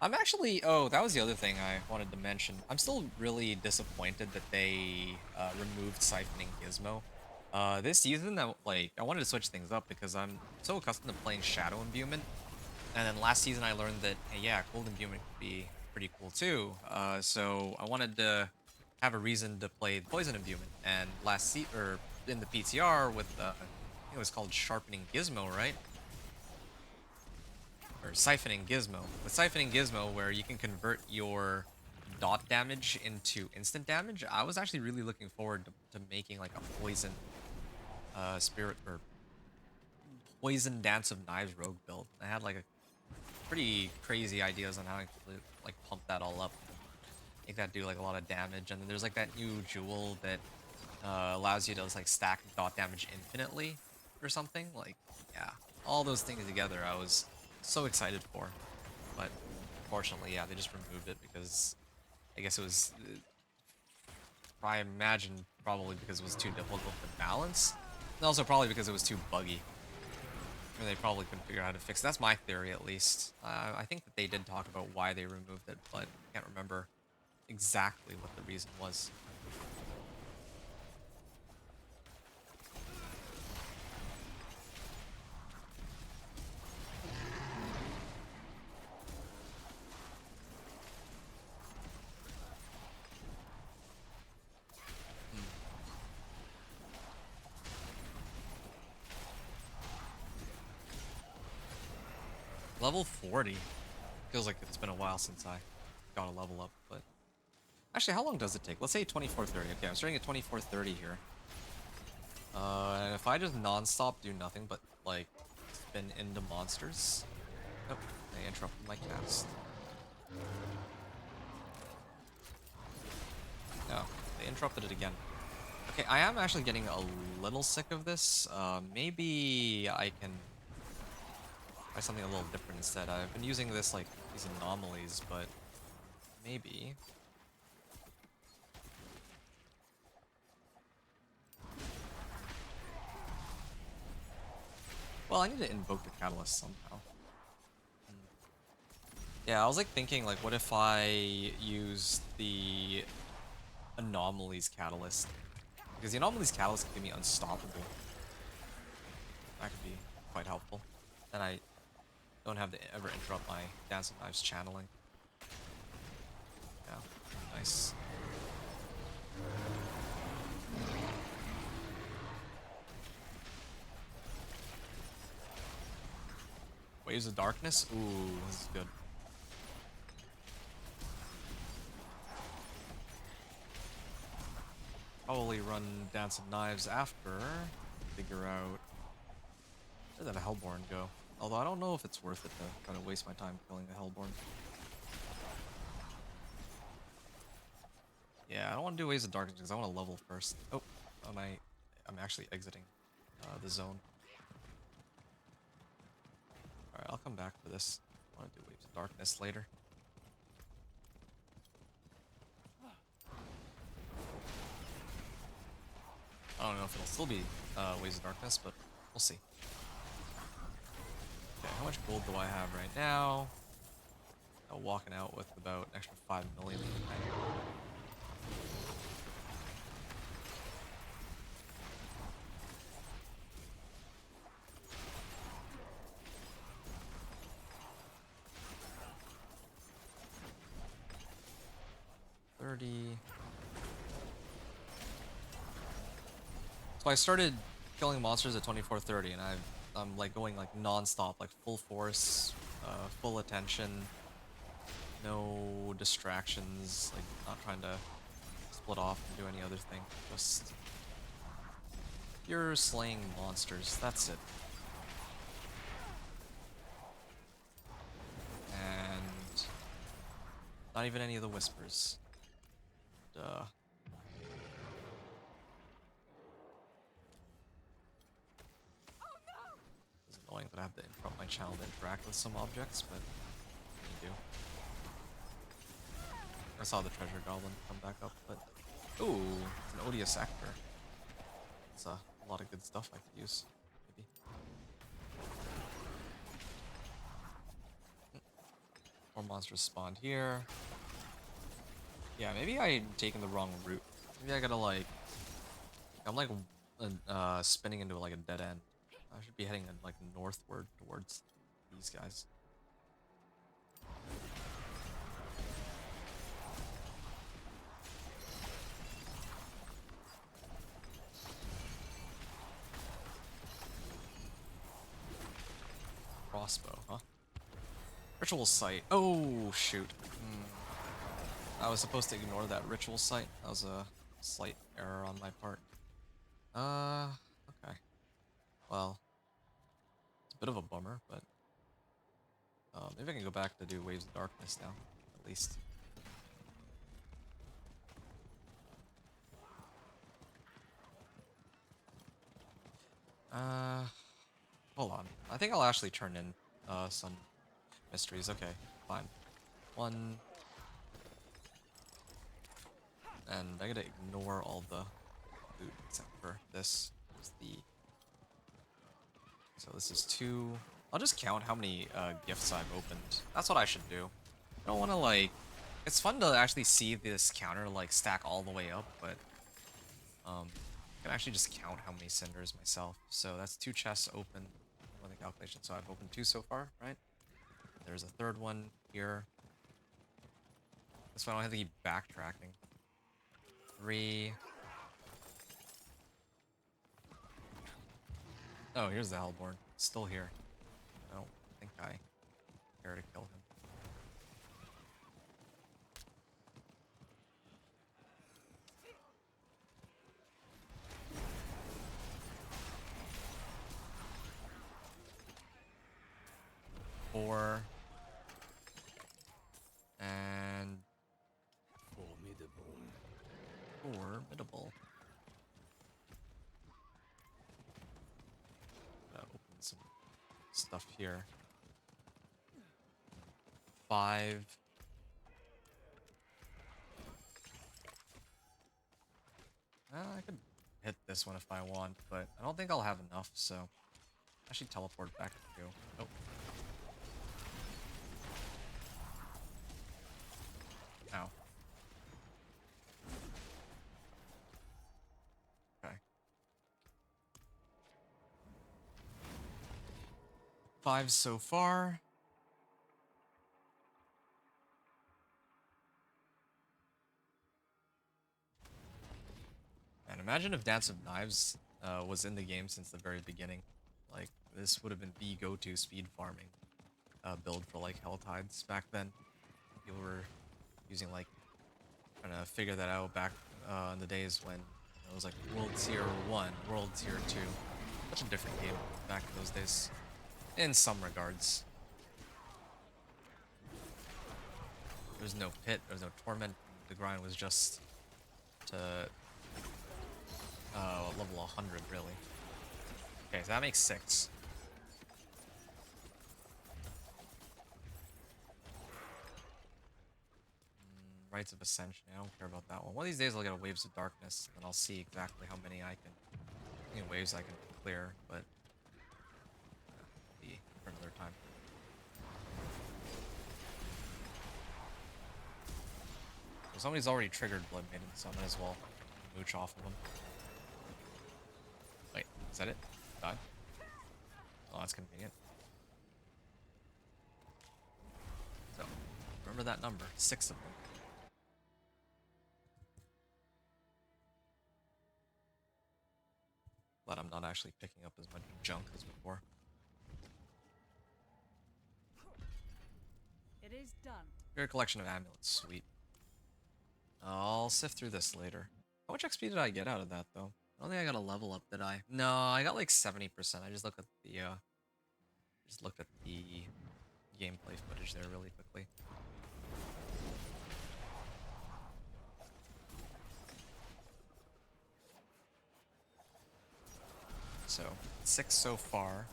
I'm actually, oh, that was the other thing I wanted to mention. I'm still really disappointed that they removed Siphoning Gizmo. This season, I wanted to switch things up because I'm so accustomed to playing Shadow Imbuement. And then last season I learned that, hey, yeah, Cold Imbuement could be pretty cool too. So I wanted to have a reason to play Poison Imbuement. And or in the PTR with, I think it was called Sharpening Gizmo, right? Or Siphoning Gizmo. With Siphoning Gizmo, where you can convert your dot damage into instant damage, I was actually really looking forward to making like a poison spirit or poison Dance of Knives rogue build. I had like a pretty crazy ideas on how I could like pump that all up, make that do like a lot of damage. And then there's like that new jewel that allows you to like stack dot damage infinitely or something. Like, yeah, all those things together I was so excited for, but unfortunately, yeah, they just removed it because I guess it was, I imagine, probably because it was too difficult to balance, and also probably because it was too buggy. Or they probably couldn't figure out how to fix it. That's my theory, at least. I think that they did talk about why they removed it, but I can't remember exactly what the reason was. Level 40. Feels like it's been a while since I got a level up, but actually, how long does it take? Let's say 2430. Okay, I'm starting at 2430 here. And if I just non-stop do nothing but, like, spin into monsters... Oh, they interrupted my cast. No, they interrupted it again. Okay, I am actually getting a little sick of this. Maybe I can try something a little different instead. I've been using this, like, these anomalies, but maybe... Well, I need to invoke the catalyst somehow. Yeah, I was like thinking, like, what if I use the anomalies catalyst? Because the anomalies catalyst can give me unstoppable. That could be quite helpful. Then I don't have to ever interrupt my Dance of Knives channeling. Yeah, nice. Waves of Darkness? Ooh, this is good. probably run Dance of Knives after. Figure out where did that Hellborn go? Although I don't know if it's worth it to try to waste my time killing a Hellborn. Yeah, I don't want to do Waves of Darkness because I want to level first. Oh, I'm actually exiting the zone. Alright, I'll come back for this. I want to do Waves of Darkness later. I don't know if it'll still be Waves of Darkness, but we'll see. Okay, how much gold do I have right now? Walking out with about an extra 5 million. So I started killing monsters at 24:30, and I'm like going like non-stop, like full force, full attention, no distractions, like not trying to split off and do any other thing. Just pure slaying monsters. That's it. And not even any of the whispers. Duh. It's annoying that I have to interrupt my channel to interact with some objects, but I do. I saw the treasure goblin come back up, but ooh, it's an odious actor. It's a lot of good stuff I could use, maybe. More monsters spawned here. Yeah, maybe I'm taking the wrong route. Maybe I gotta like, I'm like spinning into like a dead end. I should be heading like northward towards these guys. Crossbow, huh? Ritual site. Oh, shoot. I was supposed to ignore that ritual site. That was a slight error on my part. Okay. Well, it's a bit of a bummer, but maybe I can go back to do Waves of Darkness now, at least. Hold on. I think I'll actually turn in some mysteries. Okay, fine. One. And I gotta ignore all the loot except for this. So this is 2. I'll just count how many gifts I've opened. That's what I should do. I don't want to like. It's fun to actually see this counter like stack all the way up, but I can actually just count how many cinders myself. So that's 2 chests open. On the calculation, so I've opened 2 so far, right? There's a 3rd one here. That's why I don't have to keep backtracking. 3. Oh, here's the Hellborn. It's still here. I don't think I care to kill him. Four. And formidable. Gotta open some stuff here. 5. I could hit this one if I want, but I don't think I'll have enough, so I should teleport back to go. Oh. Ow. Okay. 5 so far. And imagine if Dance of Knives was in the game since the very beginning. Like, this would have been the go-to speed farming build for, like, Helltides back then. People were using, like, trying to figure that out back in the days when It was like World Tier 1, World Tier 2. Such a different game back in those days. In some regards. There was no pit, there was no torment. The grind was just to level 100, really. Okay, so that makes 6. Rites of Ascension. I don't care about that one. One of these days I'll get a Waves of Darkness, and I'll see exactly how many how many waves I can clear, but be for another time. So somebody's already triggered Blood Maiden, so I might as well mooch off of them. Wait, is that it? Died? Oh, that's convenient. So, remember that number. 6 of them. Glad I'm not actually picking up as much junk as before. It is done. Great collection of amulets, sweet. I'll sift through this later. How much XP did I get out of that, though? I don't think I got a level up, did I? No, I got like 70%. I just looked at the gameplay footage there really quickly. So, 6 so far.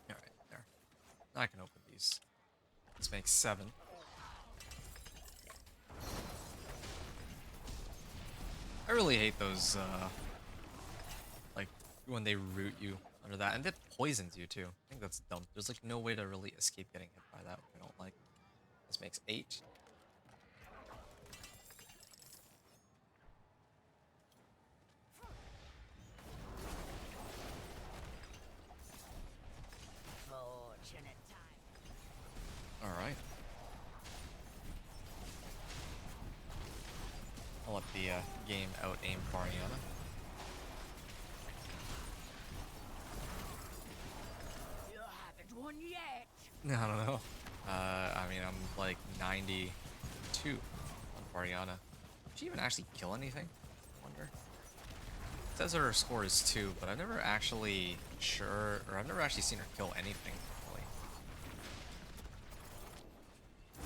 Alright, there. Now I can open these. This makes 7. I really hate those, like, when they root you under that. And it poisons you, too. I think that's dumb. There's, like, no way to really escape getting hit by that, which I don't like. This makes 8. Fortunate time. Alright. I'll let the game out-aim Fariana. You haven't won yet. I don't know. I mean, I'm like 92 on Fariana. Did she even actually kill anything? I wonder. It says her score is 2, but I've never actually I've never actually seen her kill anything, really.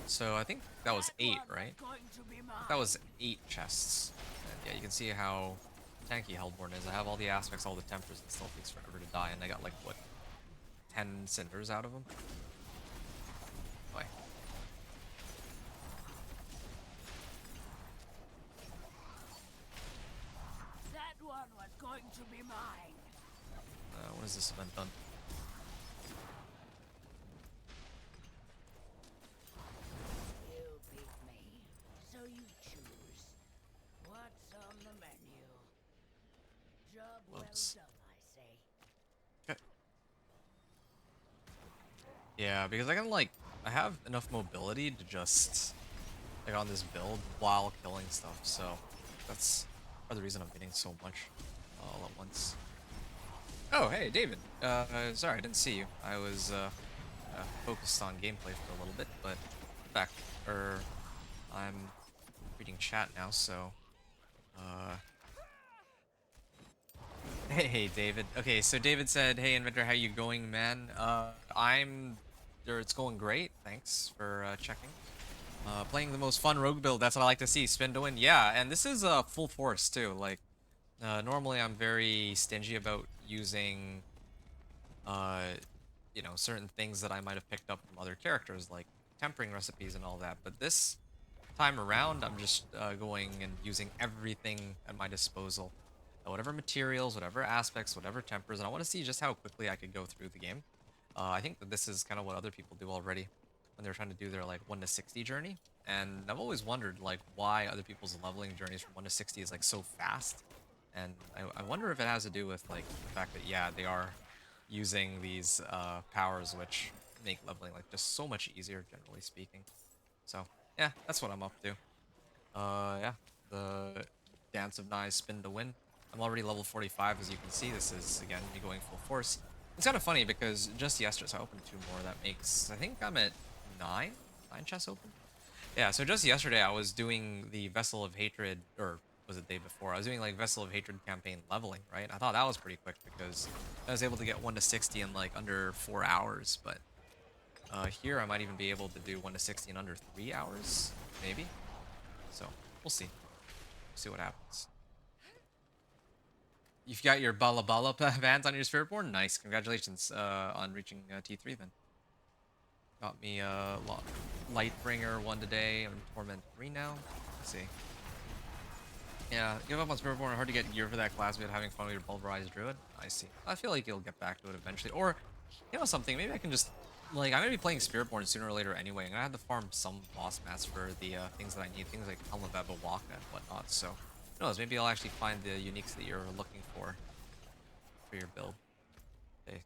So I think that was 8, right? That was 8 chests. And yeah, you can see how tanky Hellborn is. I have all the aspects, all the tempers, and still takes forever to die, and I got like, what, 10 cinders out of them? Boy. That one was going to be mine. When is this event done? You beat me, so you choose. What's on the menu? Job well Whoops. done, I say. Okay. Yeah, because I have enough mobility to just, like, on this build while killing stuff, so that's part of the reason I'm getting so much all at once. Oh, hey, David. Sorry, I didn't see you. I was, focused on gameplay for a little bit, but I'm reading chat now, so, Hey, David. Okay, so David said, "Hey, Inventor, how you going, man? It's going great. Thanks for checking. Playing the most fun rogue build. That's what I like to see. Spin to win. Yeah, and this is full force too. Like, normally I'm very stingy about using, certain things that I might have picked up from other characters, like tempering recipes and all that. But this time around, I'm just going and using everything at my disposal. Whatever materials, whatever aspects, whatever tempers, and I want to see just how quickly I could go through the game. I think that this is kind of what other people do already when they're trying to do their like 1 to 60 journey. And I've always wondered like why other people's leveling journeys from 1 to 60 is like so fast. And I wonder if it has to do with like the fact that, yeah, they are using these powers which make leveling like just so much easier, generally speaking. So yeah, that's what I'm up to. Yeah, the Dance of Knives spin to win. I'm already level 45, as you can see. This is, again, me going full force. It's kind of funny because just yesterday, so I opened 2 more. That makes, I think I'm at 9 chests open. Yeah, so just yesterday I was doing the Vessel of Hatred, or was it the day before? I was doing like Vessel of Hatred campaign leveling, right? I thought that was pretty quick because I was able to get 1 to 60 in like under 4 hours, but here I might even be able to do 1 to 60 in under 3 hours, maybe. So we'll see. See what happens. You've got your Bala Bala bands on your Spiritborn? Nice. Congratulations on reaching T3 then. Got me a Lightbringer 1 today. I'm Torment 3 now. Let's see. Yeah, give up on Spiritborn. Hard to get gear for that class without having fun with your Pulverized Druid. I see. I feel like you'll get back to it eventually. Or, you know something, maybe I can just... Like, I'm going to be playing Spiritborn sooner or later anyway. I'm going to have to farm some boss mats for the things that I need. Things like Helm of Ebawaka and whatnot. So, who knows? Maybe I'll actually find the uniques that you're looking for your build. Okay.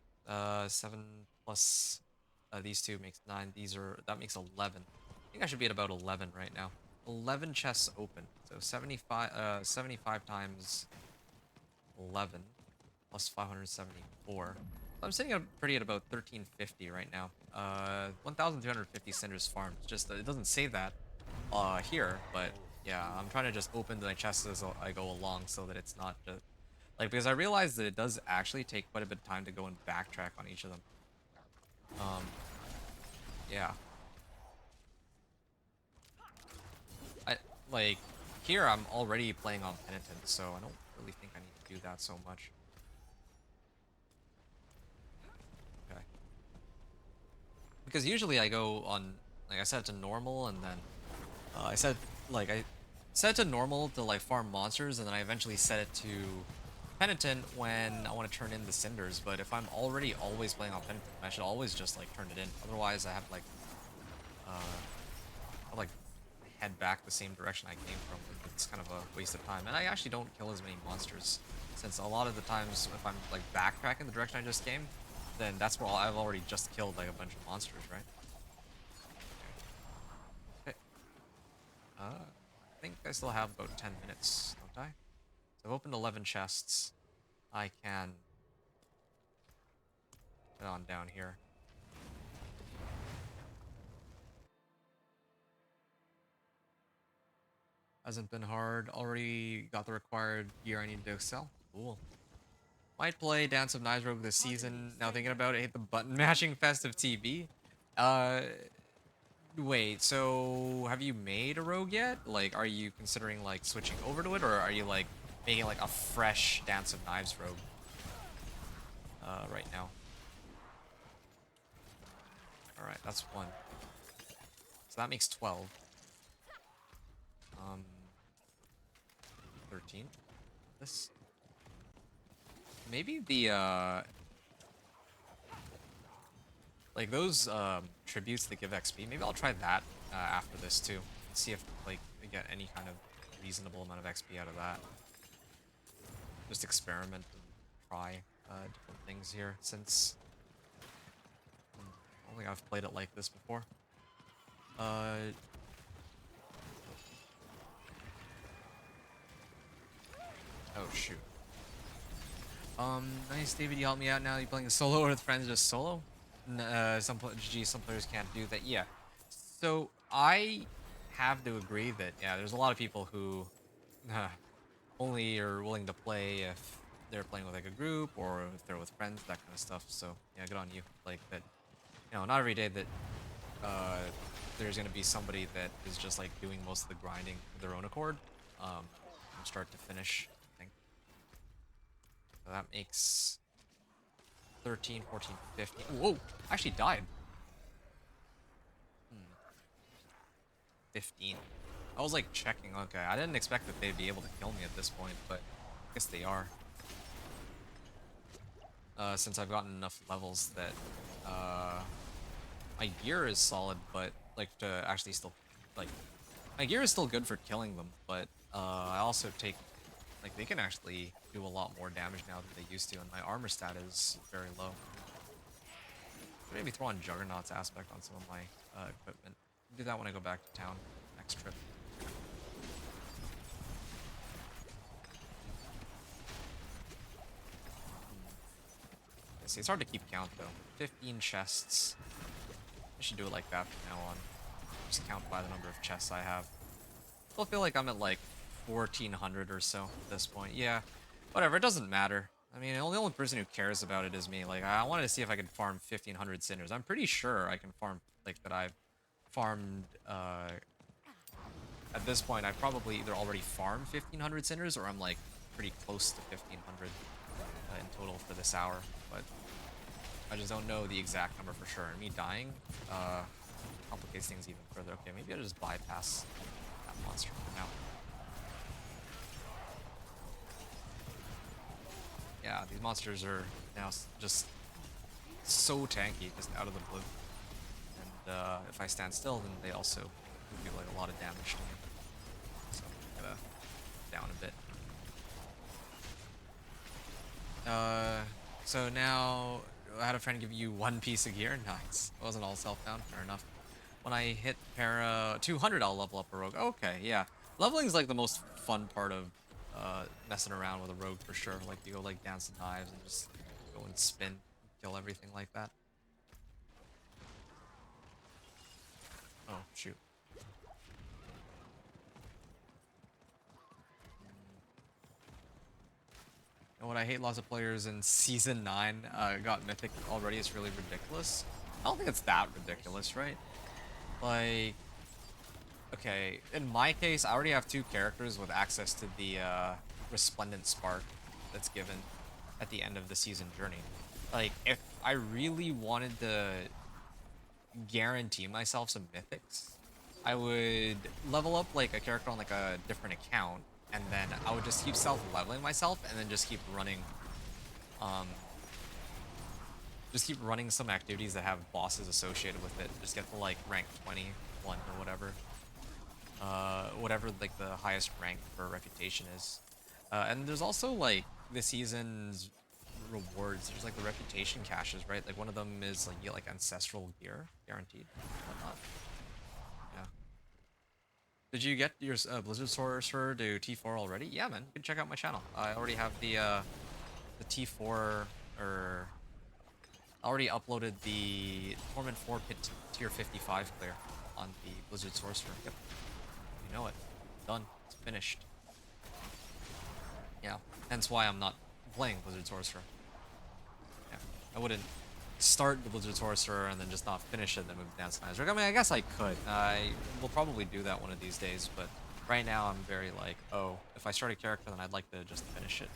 7 plus these 2 makes 9. That makes 11. I think I should be at about 11 right now. 11 chests open. So 75 times 11 plus 574. I'm sitting at at about 1350 right now. 1,250 cinders farmed. Just it doesn't say that here, but yeah, I'm trying to just open the chests as I go along so that it's not just like, because I realized that it does actually take quite a bit of time to go and backtrack on each of them. Yeah. Like, here I'm already playing on Penitent, so I don't really think I need to do that so much. Okay. Because usually I go on, like, I set it to normal, and then I set it to normal to like farm monsters, and then I eventually set it to Penitent when I want to turn in the cinders. But if I'm already always playing on Penitent, I should always just like turn it in. Otherwise, I have like head back the same direction I came from. It's kind of a waste of time, and I actually don't kill as many monsters, since a lot of the times if I'm like backtracking the direction I just came, then that's where I've already just killed like a bunch of monsters, right? Okay. I think I still have about 10 minutes, don't I? So I've opened 11 chests. I can get on down here. Hasn't been hard. Already got the required gear I need to excel. Cool. Might play Dance of Knives Rogue this season. Now thinking about it, hit the button mashing festive TV. Uh, wait. So have you made a rogue yet? Like, are you considering like switching over to it, or are you like making like a fresh Dance of Knives rogue? Right now. All right, that's 1. So that makes 12. 13. This. Maybe the like those tributes that give XP. Maybe I'll try that after this too. See if like I get any kind of reasonable amount of XP out of that. Just experiment and try different things here, since I don't think I've played it like this before. Oh shoot. Nice, David. You help me out now. You playing solo or with friends? Just solo? Some players can't do that. Yeah. So I have to agree that yeah, there's a lot of people who only are willing to play if they're playing with like a group or if they're with friends, that kind of stuff. So yeah, good on you. Like that. You know, not every day that there's gonna be somebody that is just like doing most of the grinding of their own accord, from start to finish. I think. So that makes 13, 14, 15. Whoa! I actually died. 15. I was like checking. Okay, I didn't expect that they'd be able to kill me at this point, but I guess they are. Since I've gotten enough levels that my gear is solid, but like to actually still like my gear is still good for killing them, but I also take like they can actually do a lot more damage now than they used to, and my armor stat is very low. Maybe throw on Juggernaut's aspect on some of my equipment. Do that when I go back to town next trip. See, it's hard to keep count though. 15 chests. I should do it like that from now on. Just count by the number of chests I have. Still feel like I'm at like 1400 or so at this point. Yeah, whatever. It doesn't matter. I mean, the only person who cares about it is me. Like, I wanted to see if I could farm 1500 cinders. I'm pretty sure I can farm, like, that I've farmed, at this point, I've probably either already farmed 1500 cinders or I'm, like, pretty close to 1500 in total for this hour. But I just don't know the exact number for sure. And me dying, complicates things even further. Okay, maybe I'll just bypass that monster for now. Yeah, these monsters are now just so tanky, just out of the blue. And if I stand still, then they also do like a lot of damage to me. So I'm gonna down a bit. So now I had a friend give you one piece of gear. Nice. It wasn't all self-found. Fair enough. When I hit para 200, I'll level up a rogue. Okay, yeah. Leveling is like the most fun part of messing around with a rogue for sure. Like you go like dance the knives and just go and spin, kill everything like that. Oh shoot. And what I hate lots of players in season 9 got mythic already. It's really ridiculous. I don't think it's that ridiculous, right? Like, okay, in my case, I already have 2 characters with access to the Resplendent Spark that's given at the end of the season journey. Like, if I really wanted to guarantee myself some mythics, I would level up like a character on like a different account, and then I would just keep self-leveling myself, and then just keep running, some activities that have bosses associated with it. Just get to like rank 21 or whatever. Whatever like the highest rank for reputation is. And there's also like this season's rewards. There's like the reputation caches, right? Like one of them is like you get like ancestral gear guaranteed, whatnot. Yeah. Did you get your Blizzard Sorcerer to T4 already? Yeah, man. You can check out my channel. I already have the T4 or I already uploaded the Torment 4 pit tier 55 clear on the Blizzard Sorcerer. Yep. You know it. Done. It's finished. Yeah. Hence why I'm not playing Blizzard Sorcerer. Yeah. I wouldn't start the Blizzard Sorcerer and then just not finish it and then move to Dance Knives. I mean, I guess I could. I will probably do that one of these days, but right now I'm very like, oh, if I start a character, then I'd like to just finish it.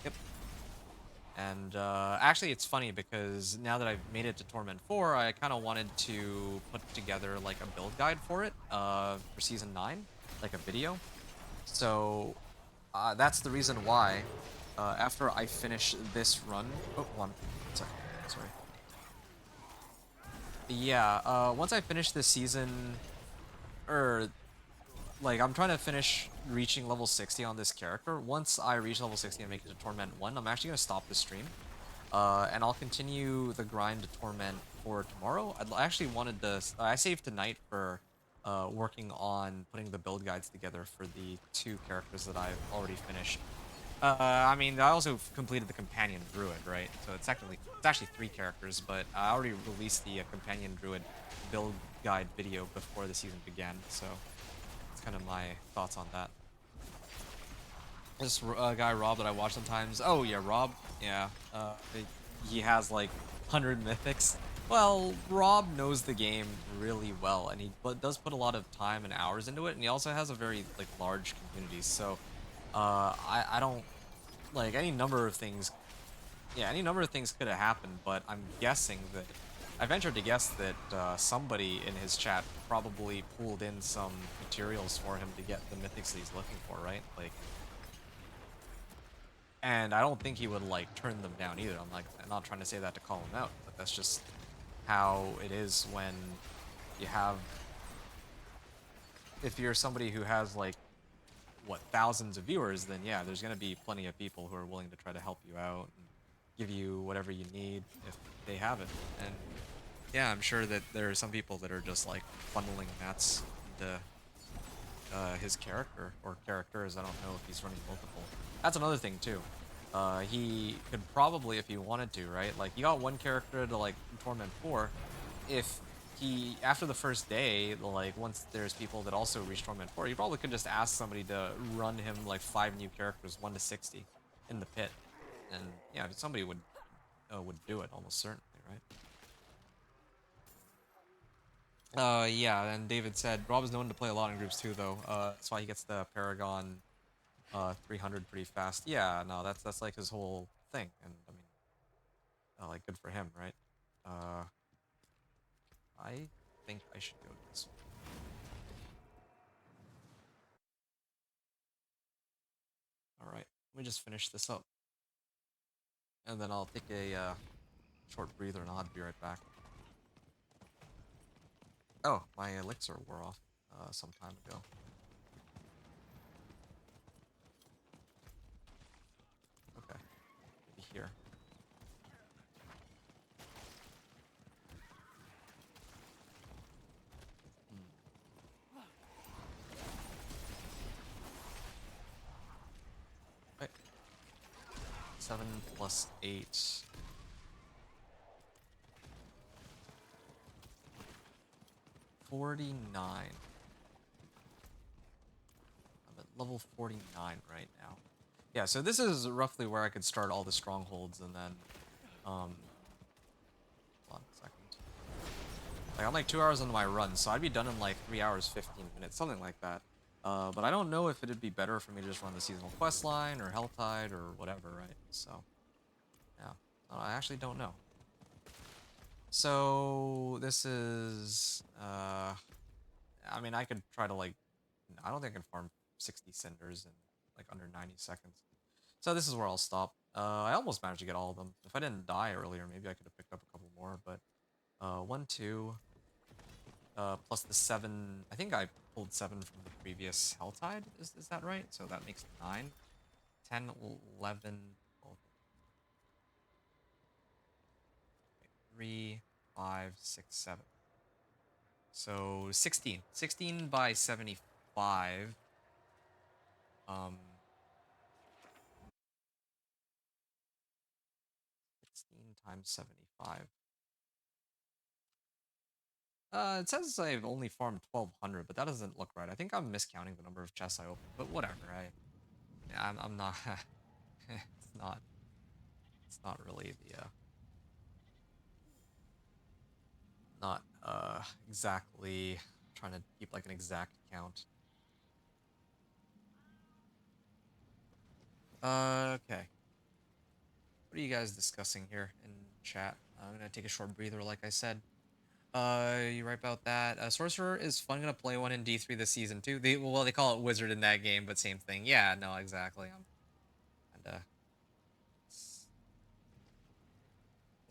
Yep. And actually, it's funny because now that I've made it to Torment 4, I kind of wanted to put together like a build guide for it for Season 9, like a video. So that's the reason why after I finish this run... Oh, hold on. Sorry. Yeah, once I finish this season... Like, I'm trying to finish reaching level 60 on this character. Once I reach level 60 and make it to Torment 1, I'm actually going to stop the stream. And I'll continue the grind to Torment for tomorrow. I actually wanted to... I saved tonight for working on putting the build guides together for the 2 characters that I've already finished. I mean, I also completed the Companion Druid, right? So it's actually 3 characters, but I already released the Companion Druid build guide video before the season began, so... kind of my thoughts on that. This guy Rob that I watch sometimes. Oh yeah, Rob. Yeah, he has like 100 mythics. Well, Rob knows the game really well, and he does put a lot of time and hours into it, and he also has a very like large community. So, I don't like any number of things. Yeah, any number of things could have happened, but I'm guessing that. I ventured to guess that somebody in his chat probably pulled in some materials for him to get the mythics that he's looking for, right? Like, and I don't think he would like turn them down either. I'm not trying to say that to call him out, but that's just how it is when you have. If you're somebody who has like, what, thousands of viewers, then yeah, there's gonna be plenty of people who are willing to try to help you out and give you whatever you need if they have it. And yeah, I'm sure that there are some people that are just like funneling mats into his character or characters. I don't know if he's running multiple. That's another thing too. He could probably, if he wanted to, right? Like, you got one character to, like, Torment 4. If he, after the first day, like, once there's people that also reach Torment 4, he probably could just ask somebody to run him, like, 5 new characters, 1 to 60, in the pit. And, yeah, somebody would do it, almost certainly, right? Yeah, and David said, Rob is known to play a lot in groups too, though. That's why he gets the Paragon 300 pretty fast. Yeah, no, that's like his whole thing, and I mean, like, good for him, right? Uh, I think I should go to this one. All right, let me just finish this up, and then I'll take a short breather, and I'll have to be right back. Oh, my elixir wore off some time ago. Okay, maybe here. Wait, 7 plus 8. 49. I'm at level 49 right now. Yeah, so this is roughly where I could start all the strongholds, and then, hold on a second. Like, I'm like 2 hours into my run, so I'd be done in like 3 hours, 15 minutes, something like that. But I don't know if it'd be better for me to just run the seasonal quest line or Helltide or whatever, right? So, yeah, I actually don't know. So this is, I mean, I could try to, like, I don't think I can farm 60 cinders in like under 90 seconds. So this is where I'll stop. I almost managed to get all of them. If I didn't die earlier, maybe I could have picked up a couple more, but 1, 2, plus the 7. I think I pulled 7 from the previous Helltide. Is that right? So that makes 9, 10, 11, 12, 3, 5, 6, 7. So 16. 16 by 75. Um, 16 times 75. It says I've only farmed 1200, but that doesn't look right. I think I'm miscounting the number of chests I opened, but whatever. I'm not. it's not. It's not really the not exactly trying to keep like an exact count. Okay. What are you guys discussing here in chat? I'm gonna take a short breather, like I said. You right about that. Sorcerer is fun. Gonna play one in D3 this season too. They call it Wizard in that game, but same thing. Yeah, no, exactly. And that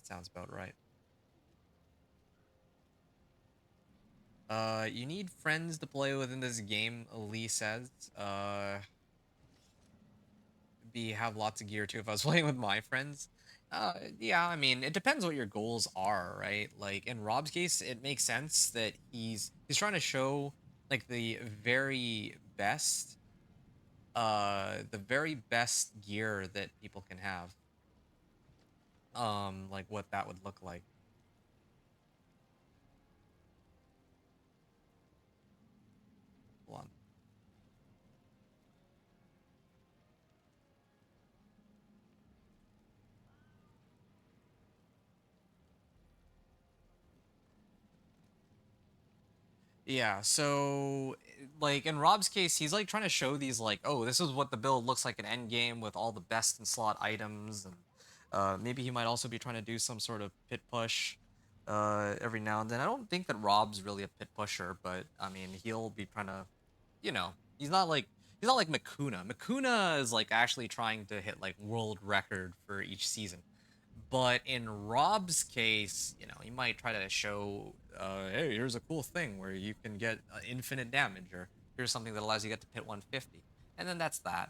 sounds about right. You need friends to play with in this game, Lee says. Have lots of gear too if I was playing with my friends. Yeah, I mean, it depends what your goals are, right? Like in Rob's case, it makes sense that he's trying to show like the very best gear that people can have. Like what that would look like. Hold on. Yeah, so like in Rob's case, he's like trying to show these like, oh, this is what the build looks like in endgame with all the best in slot items, and maybe he might also be trying to do some sort of pit push every now and then. I don't think that Rob's really a pit pusher, but I mean, he'll be trying to, he's not like Makuna. Makuna is like actually trying to hit like world record for each season. But in Rob's case, he might try to show, hey, here's a cool thing where you can get infinite damage, or here's something that allows you to get to pit 150, and then that's that.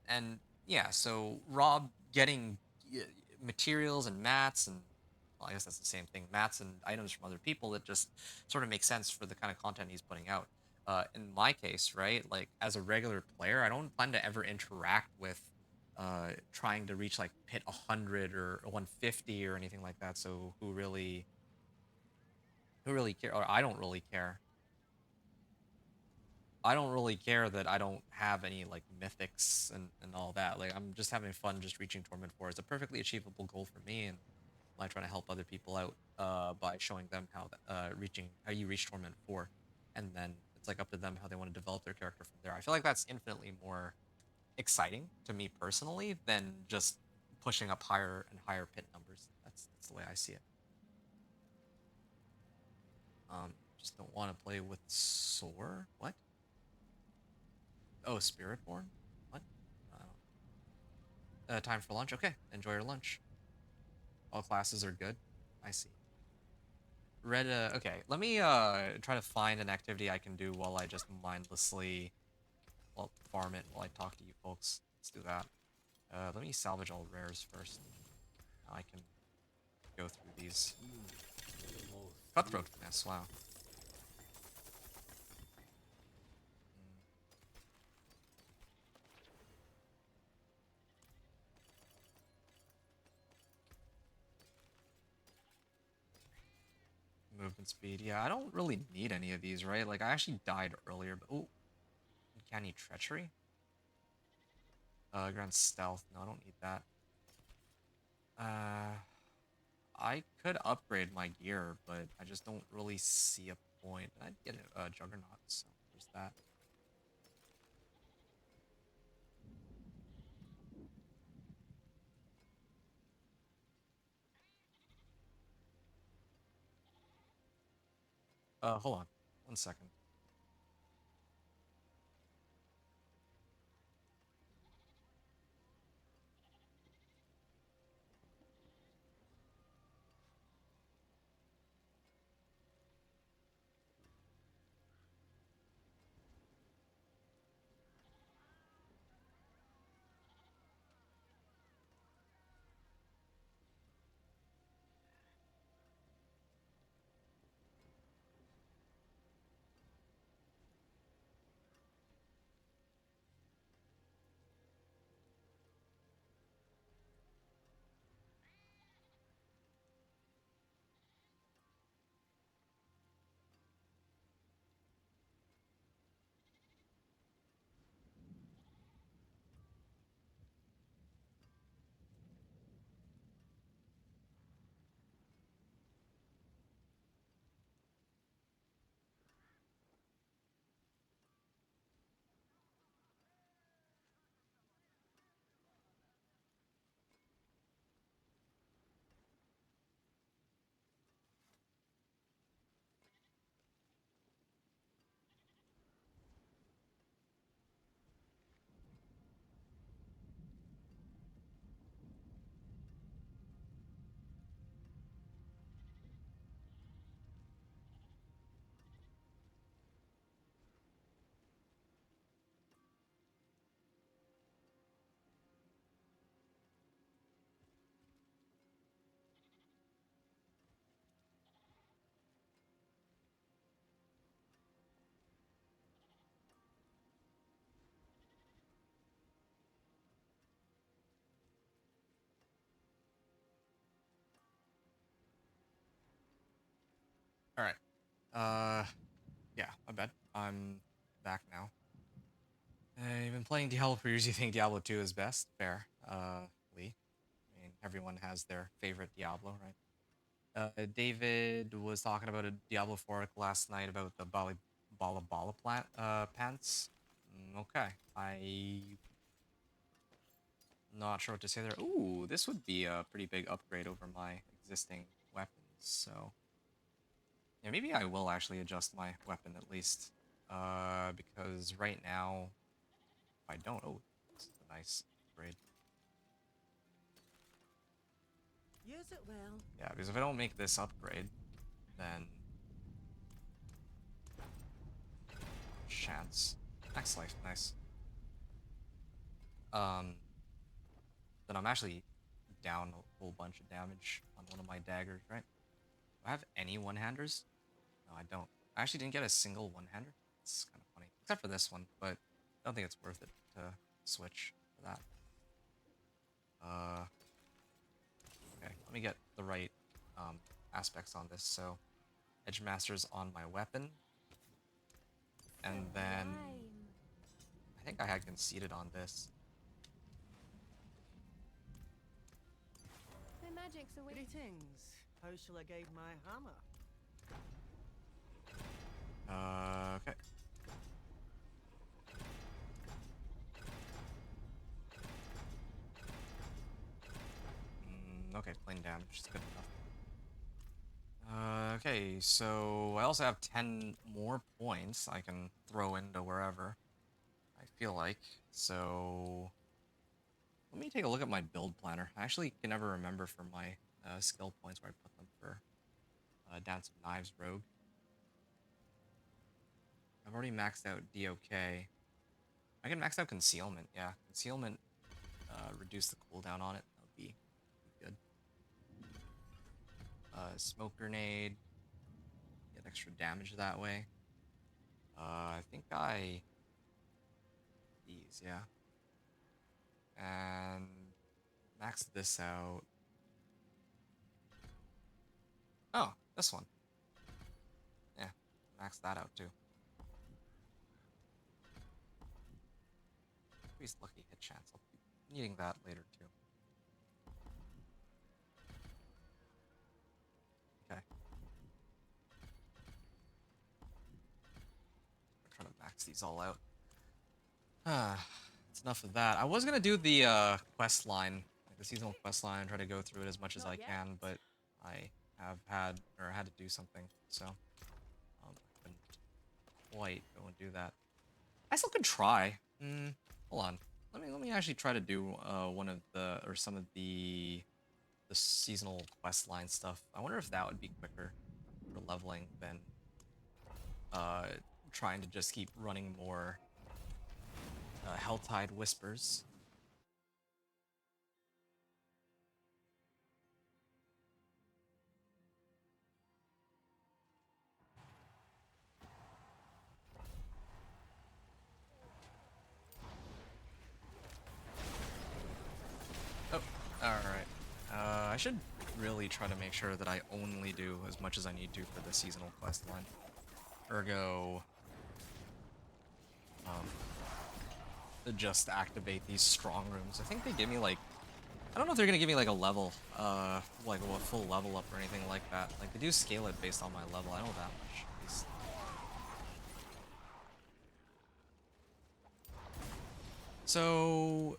And yeah, so Rob getting materials and mats and, well, I guess that's the same thing, mats and items from other people that just sort of make sense for the kind of content he's putting out. In my case, right, like as a regular player, I don't plan to ever interact with trying to reach like pit 100 or 150 or anything like that. So who really care? Or I don't really care. I don't really care that I don't have any like mythics and all that. Like I'm just having fun just reaching Torment 4. It's a perfectly achievable goal for me, and I'm trying to help other people out by showing them how you reach Torment 4, and then it's like up to them how they want to develop their character from there. I feel like that's infinitely more exciting to me personally than just pushing up higher and higher pit numbers. That's the way I see it. Just don't want to play with Soar. What? Oh, Spiritborn? What? Time for lunch. Okay, enjoy your lunch. All classes are good. I see. Red. Okay, let me try to find an activity I can do while I just mindlessly farm it while I talk to you folks. Let's do that. Let me salvage all rares first. I can go through these. Cutthroat finesse. Wow. Movement speed. Yeah, I don't really need any of these, right? Like, I actually died earlier, but... Oh, Uncanny Treachery? Grand Stealth. No, I don't need that. I could upgrade my gear, but I just don't really see a point. I'd get a Juggernaut, so there's that. Hold on. 1 second. Alright. Yeah, my bad. I'm back now. You've been playing Diablo for years. You think Diablo 2 is best? Fair. Lee. I mean, everyone has their favorite Diablo, right? David was talking about a Diablo 4 last night about the Bala pants. Okay. I'm not sure what to say there. Ooh, this would be a pretty big upgrade over my existing weapons, so... Yeah, maybe I will actually adjust my weapon at least. Because right now, if I don't... Oh, this is a nice upgrade. Use it well. Yeah, because if I don't make this upgrade, then... Chance. Max life, nice. Um, then I'm actually down a whole bunch of damage on one of my daggers, right? Do I have any one-handers? No, I don't. I actually didn't get a single one-hander. It's kind of funny. Except for this one, but I don't think it's worth it to switch for that. Okay, let me get the right aspects on this. So, Edge Master's on my weapon. And then I think I had conceded on this. My magic's away. Greetings. How shall I guide my hammer? Okay. Okay, plain damage is good enough. Okay, so I also have 10 more points I can throw into wherever I feel like. So let me take a look at my build planner. I actually can never remember for my skill points where I put them for Dance of Knives Rogue. I've already maxed out DOK. I can max out Concealment, yeah. Concealment, reduce the cooldown on it. That would be good. Smoke Grenade. Get extra damage that way. I think these, yeah. And max this out. Oh, this one. Yeah, max that out too. Increased lucky hit chance. I'll be needing that later too. Okay. I'm trying to max these all out. That's enough of that. I was gonna do the quest line, like the seasonal quest line, and try to go through it as much as I can, but I have had to do something, so I couldn't quite go and do that. I still could try. Hold on. Let me actually try to do one of the some of the seasonal quest line stuff. I wonder if that would be quicker for leveling than trying to just keep running more Helltide Whispers. Oh, alright. I should really try to make sure that I only do as much as I need to for the seasonal quest line. Ergo, just activate these strong rooms. I think they give me like, I don't know if they're gonna give me like a level, like a full level up or anything like that. Like they do scale it based on my level. I know that much. At least. So,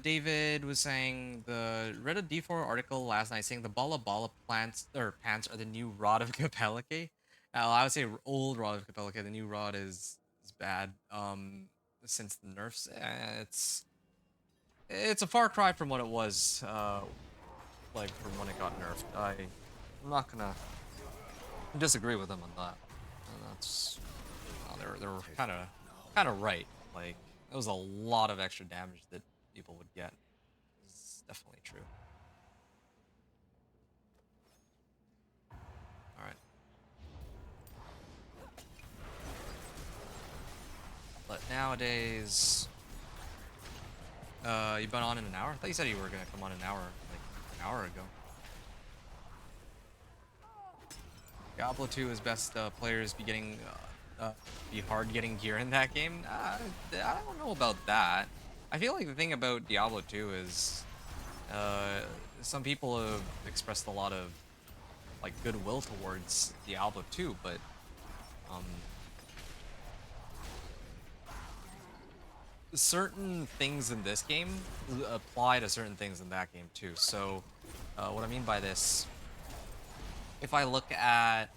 David was saying read a D4 article last night saying the Bala Bala plants or pants are the new rod of Capellica. I would say old rod of Capellica. The new rod is bad. Since the nerfs, it's a far cry from what it was. Like from when it got nerfed. I'm not gonna disagree with them on that. And that's they were kind of right. Like it was a lot of extra damage that people would get. It's definitely true. All right. But nowadays, you've been on in an hour? I thought you said you were gonna come on an hour ago. Diablo 2 is best players be hard getting gear in that game. I don't know about that. I feel like the thing about Diablo 2 is some people have expressed a lot of like goodwill towards Diablo 2, but certain things in this game apply to certain things in that game too. So what I mean by this, if I look at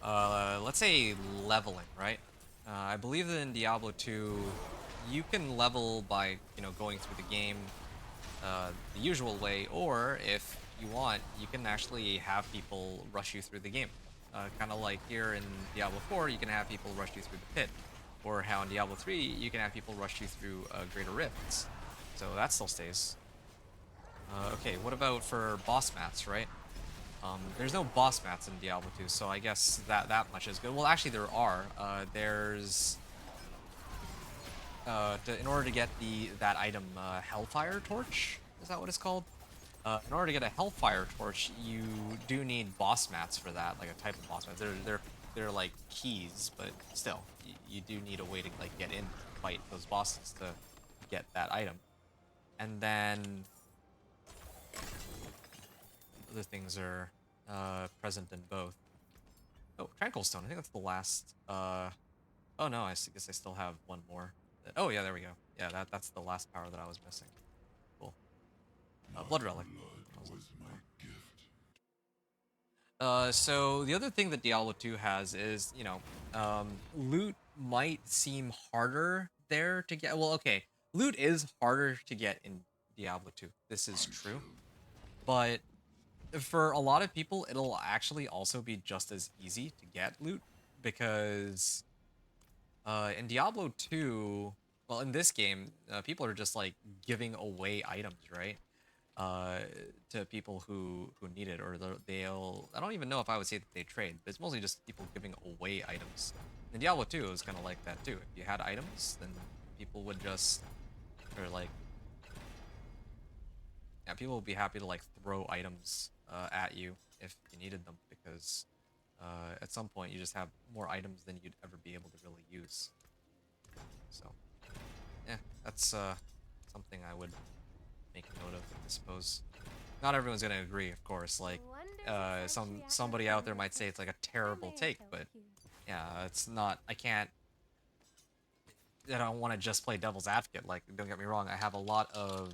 let's say leveling, right? I believe that in Diablo 2 you can level by going through the game the usual way, or if you want, you can actually have people rush you through the game. Kind of like here in Diablo 4, you can have people rush you through the pit, or how in Diablo 3 you can have people rush you through Greater Rifts. So that still stays. Okay, what about for boss mats, right? There's no boss mats in Diablo 2, so I guess that much is good. Well, actually there are. There's in order to get that item, Hellfire Torch, is that what it's called? In order to get a Hellfire Torch, you do need boss mats for that, like a type of boss mats. They're like keys, but still, you do need a way to like get in to fight those bosses to get that item. And then other things are present in both. Oh, Tranquil Stone. I think that's the last. Oh no, guess I still have one more. Oh yeah, there we go. Yeah, that's the last power that I was missing. Cool. Blood Relic. So the other thing that Diablo 2 has is, loot might seem harder there to get. Well, okay, loot is harder to get in Diablo 2. This is true. But for a lot of people, it'll actually also be just as easy to get loot because in Diablo 2, well, in this game, people are just like giving away items, right? To people who need it, or they'll. I don't even know if I would say that they trade, but it's mostly just people giving away items. In Diablo 2, it was kind of like that too. If you had items, then people would just, or like, yeah, people would be happy to like throw items at you if you needed them because at some point you just have more items than you'd ever be able to really use. So, yeah, that's something I would make a note of, I suppose. Not everyone's gonna agree, of course. Like, somebody out there might say it's like a terrible take, but yeah, it's not. I don't want to just play devil's advocate. Like, don't get me wrong. I have a lot of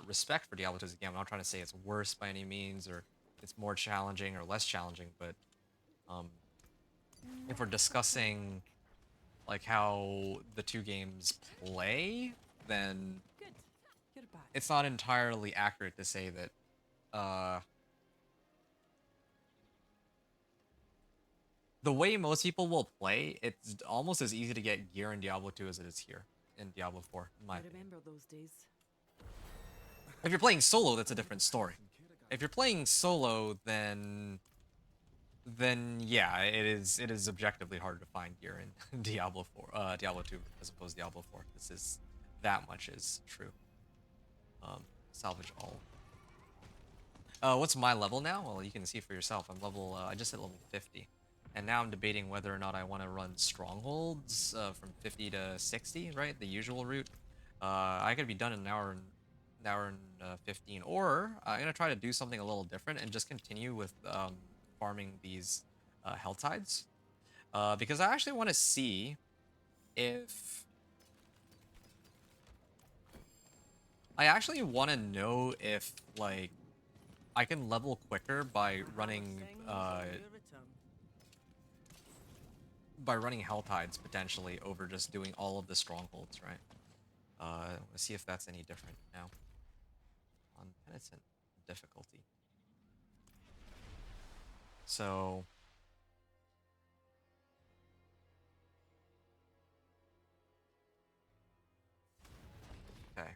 respect for Diablo 2 as a game. I'm not trying to say it's worse by any means, or it's more challenging or less challenging. But if we're discussing like how the two games play, then Good. Goodbye. it's not entirely accurate to say that the way most people will play, it's almost as easy to get gear in Diablo 2 as it is here in Diablo 4, in my I opinion. remember those days. If you're playing solo, that's a different story. If you're playing solo, then yeah, it is objectively harder to find gear in Diablo 4, Diablo 2 as opposed to Diablo 4. This is that much is true. Salvage all. What's my level now? Well, you can see for yourself. I'm level. I just hit level 50, and now I'm debating whether or not I want to run strongholds from 50 to 60, right? The usual route. I could be done in an hour and 15, or I'm gonna try to do something a little different and just continue with farming these Helltides, because I actually want to see if I actually want to know if like I can level quicker by running Helltides potentially over just doing all of the strongholds, right? Let's see if that's any different now. On penitent difficulty. So okay,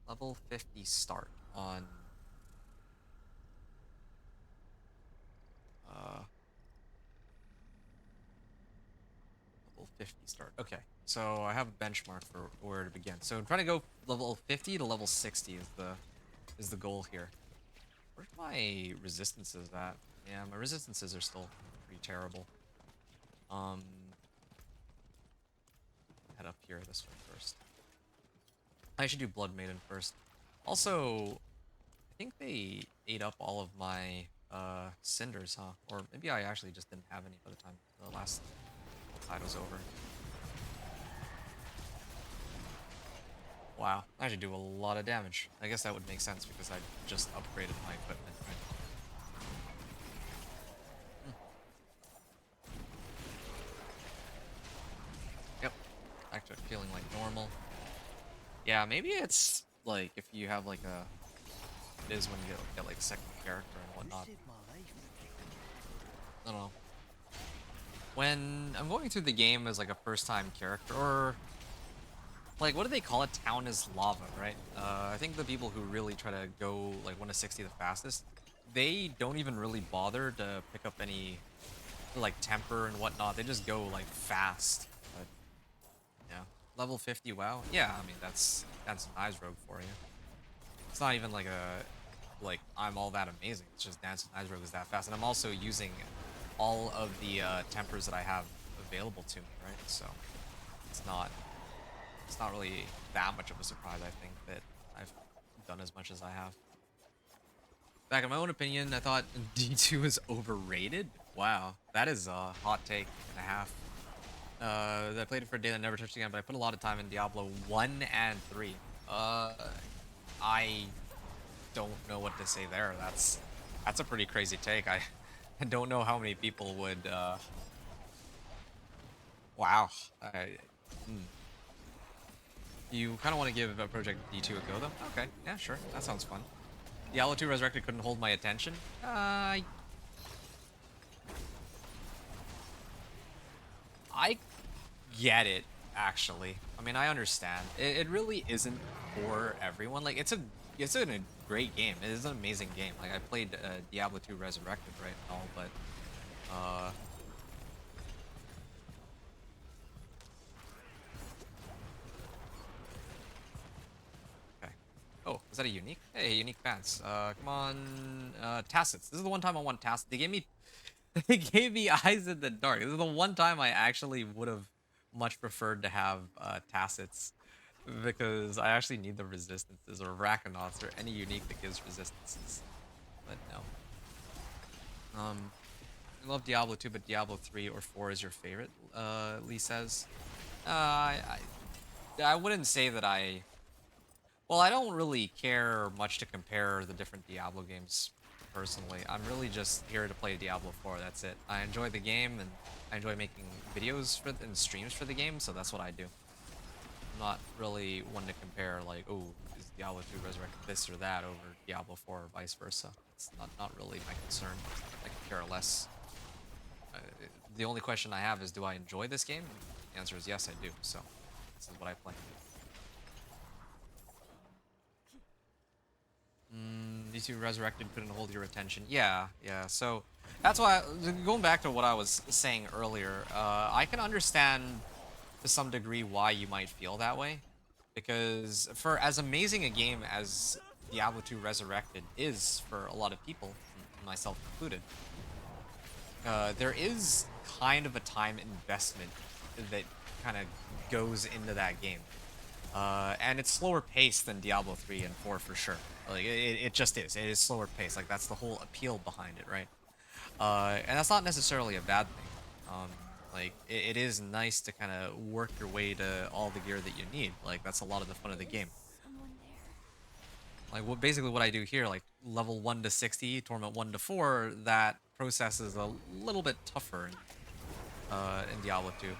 level 50 start on level 50 start. Okay, so I have a benchmark for where to begin. So I'm trying to go level 50 to level 60 is the goal here. Where's my resistances at? Yeah, my resistances are still pretty terrible. Head up here this way first. I should do Blood Maiden first. Also, I think they ate up all of my cinders, huh? Or maybe I actually just didn't have any by the time the last tide was over. Wow, I should do a lot of damage. I guess that would make sense because I just upgraded my equipment, right? Yep, back to it feeling like normal. Yeah, maybe it's like if you have like a... It is when you get like a second character and whatnot. I don't know. When I'm going through the game as like a first-time character, or like, what do they call it? Town is lava, right? I think the people who really try to go like 1 to 60 the fastest, they don't even really bother to pick up any like temper and whatnot. They just go like fast. But yeah, Level 50 WoW? Yeah, I mean that's Knives Rogue for you. It's not even like I'm all that amazing. It's just Dance with Knives Rogue is that fast, and I'm also using all of the tempers that I have available to me, right? So it's not really that much of a surprise. I think that I've done as much as I have. Back in my own opinion, I thought D2 is overrated. Wow, that is a hot take and a half. I played it for a day and never touched it again, but I put a lot of time in Diablo 1 and 3. I don't know what to say there. That's a pretty crazy take. I don't know how many people would wow. Hmm. You kind of want to give Project D2 a go though? Okay, yeah, sure. That sounds fun. Diablo 2 Resurrected couldn't hold my attention. I get it, actually. I mean, I understand. It really isn't for everyone. Like, it's a great game. It is an amazing game. Like, I played Diablo 2 Resurrected, right, and all, but okay. Oh, is that a unique? Hey, unique fans. Come on, Tacits. This is the one time I want Tacits. They gave me they gave me Eyes in the Dark. This is the one time I actually would have much preferred to have Tacits because I actually need the resistances or Rakanauts or any unique that gives resistances. But no. I love Diablo 2, but Diablo 3 or 4 is your favorite, Lee says. I wouldn't say that well, I don't really care much to compare the different Diablo games personally. I'm really just here to play Diablo 4, that's it. I enjoy the game and I enjoy making videos and streams for the game, so that's what I do. I'm not really one to compare like, oh, is Diablo 2 Resurrected this or that over Diablo 4 or vice versa. It's not really my concern. I could care less. The only question I have is, do I enjoy this game? The answer is yes, I do, so this is what I play. These two Resurrected couldn't hold your attention. Yeah. So that's why, going back to what I was saying earlier, I can understand to some degree why you might feel that way, because for as amazing a game as Diablo 2 Resurrected is for a lot of people, myself included, there is kind of a time investment that kind of goes into that game. And it's slower paced than Diablo 3 and 4 for sure. Like, it just is. It is slower paced. Like, that's the whole appeal behind it, right? And that's not necessarily a bad thing. Like, it is nice to kind of work your way to all the gear that you need. Like, that's a lot of the fun of the game. Like, basically what I do here, like, level 1 to 60, Torment 1 to 4, that process is a little bit tougher in Diablo 2.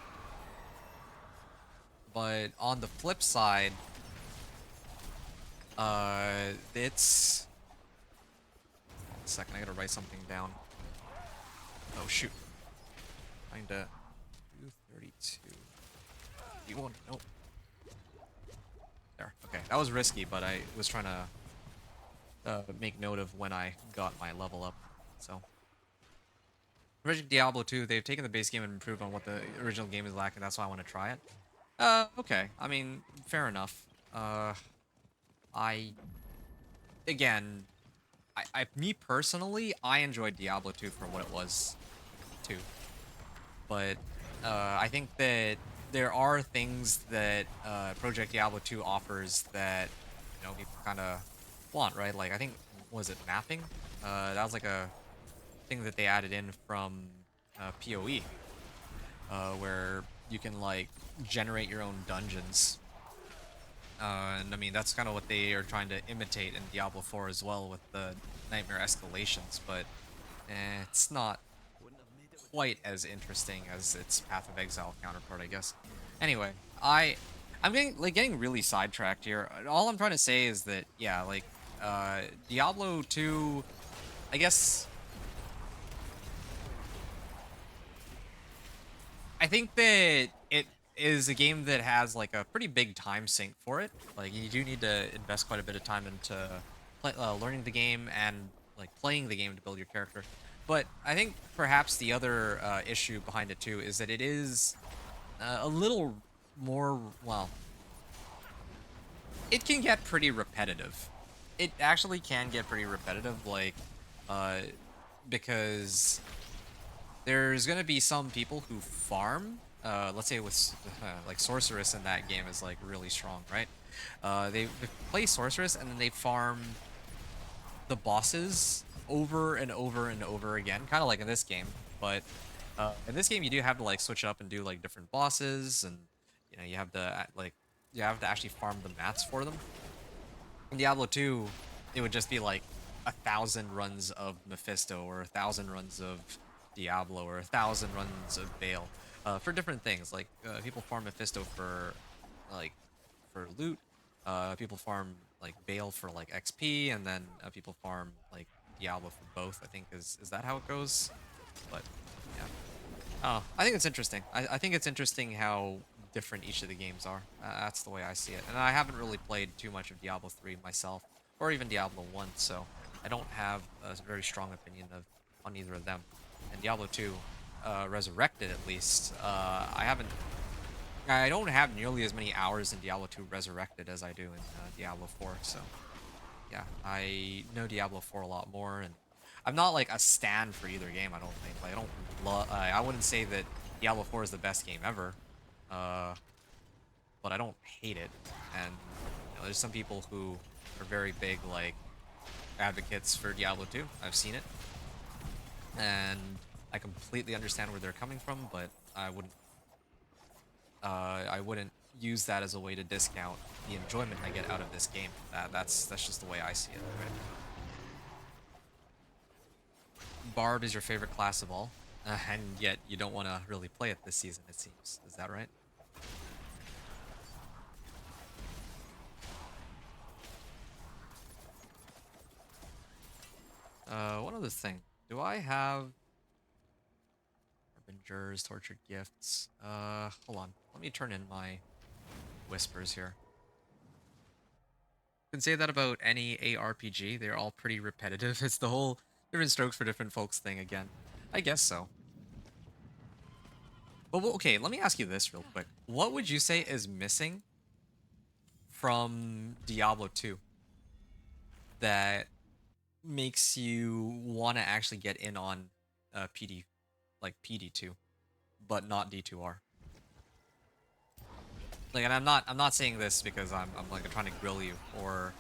But on the flip side, it's... Hold on a second, I gotta write something down. Oh, shoot. Kinda... 232... You want to know? There, okay. That was risky, but I was trying to make note of when I got my level up, so... Original Diablo 2, they've taken the base game and improved on what the original game is lacking, that's why I want to try it. Okay. I mean, fair enough. Again, me personally, I enjoyed Diablo 2 for what it was, too. But, I think that there are things that, Project Diablo 2 offers that, you know, people kind of want, right? Like, I think, was it mapping? That was like a thing that they added in from, PoE. Where you can, like, generate your own dungeons. And I mean, that's kind of what they are trying to imitate in Diablo 4 as well with the Nightmare escalations, but it's not quite as interesting as its Path of Exile counterpart, I guess. Anyway, I'm getting really sidetracked here. All I'm trying to say is that, yeah, like, Diablo 2, I guess... I think that it is a game that has like a pretty big time sink for it. Like, you do need to invest quite a bit of time into learning the game and like playing the game to build your character. But I think perhaps the other issue behind it too is that it is a little more, well, it can get pretty repetitive. It actually can get pretty repetitive, like, uh, because there's gonna be some people who farm. Let's say with like sorceress in that game is like really strong, right? They play sorceress and then they farm the bosses over and over and over again, kind of like in this game. But in this game, you do have to like switch up and do like different bosses, and you know you have to like you have to actually farm the mats for them. In Diablo 2, it would just be like 1,000 runs of Mephisto or 1,000 runs of Diablo or 1,000 runs of Baal for different things. Like people farm Mephisto like for loot. People farm like Baal for like XP, and then people farm like Diablo for both. I think is that how it goes? But yeah. Oh, I think it's interesting. I think it's interesting how different each of the games are. That's the way I see it. And I haven't really played too much of Diablo 3 myself, or even Diablo 1, so I don't have a very strong opinion of on either of them. And Diablo 2, Resurrected at least, I don't have nearly as many hours in Diablo 2 Resurrected as I do in Diablo 4, so yeah, I know Diablo 4 a lot more, and I'm not like a stan for either game. I don't think. Like, I don't love. I wouldn't say that Diablo 4 is the best game ever, uh, but I don't hate it. And you know, there's some people who are very big like advocates for Diablo 2. I've seen it, and I completely understand where they're coming from, but I wouldn't use that as a way to discount the enjoyment I get out of this game. That's just the way I see it. Right? Barb is your favorite class of all, and yet you don't want to really play it this season, it seems. Is that right? One other thing. Do I have Harbingers, Tortured Gifts? Hold on. Let me turn in my whispers here. You can say that about any ARPG. They're all pretty repetitive. It's the whole different strokes for different folks thing again. I guess so. But okay, let me ask you this real quick. What would you say is missing from Diablo 2 that makes you want to actually get in on PD, like PD2, but not D2R? Like, and I'm not saying this because I'm like trying to grill you or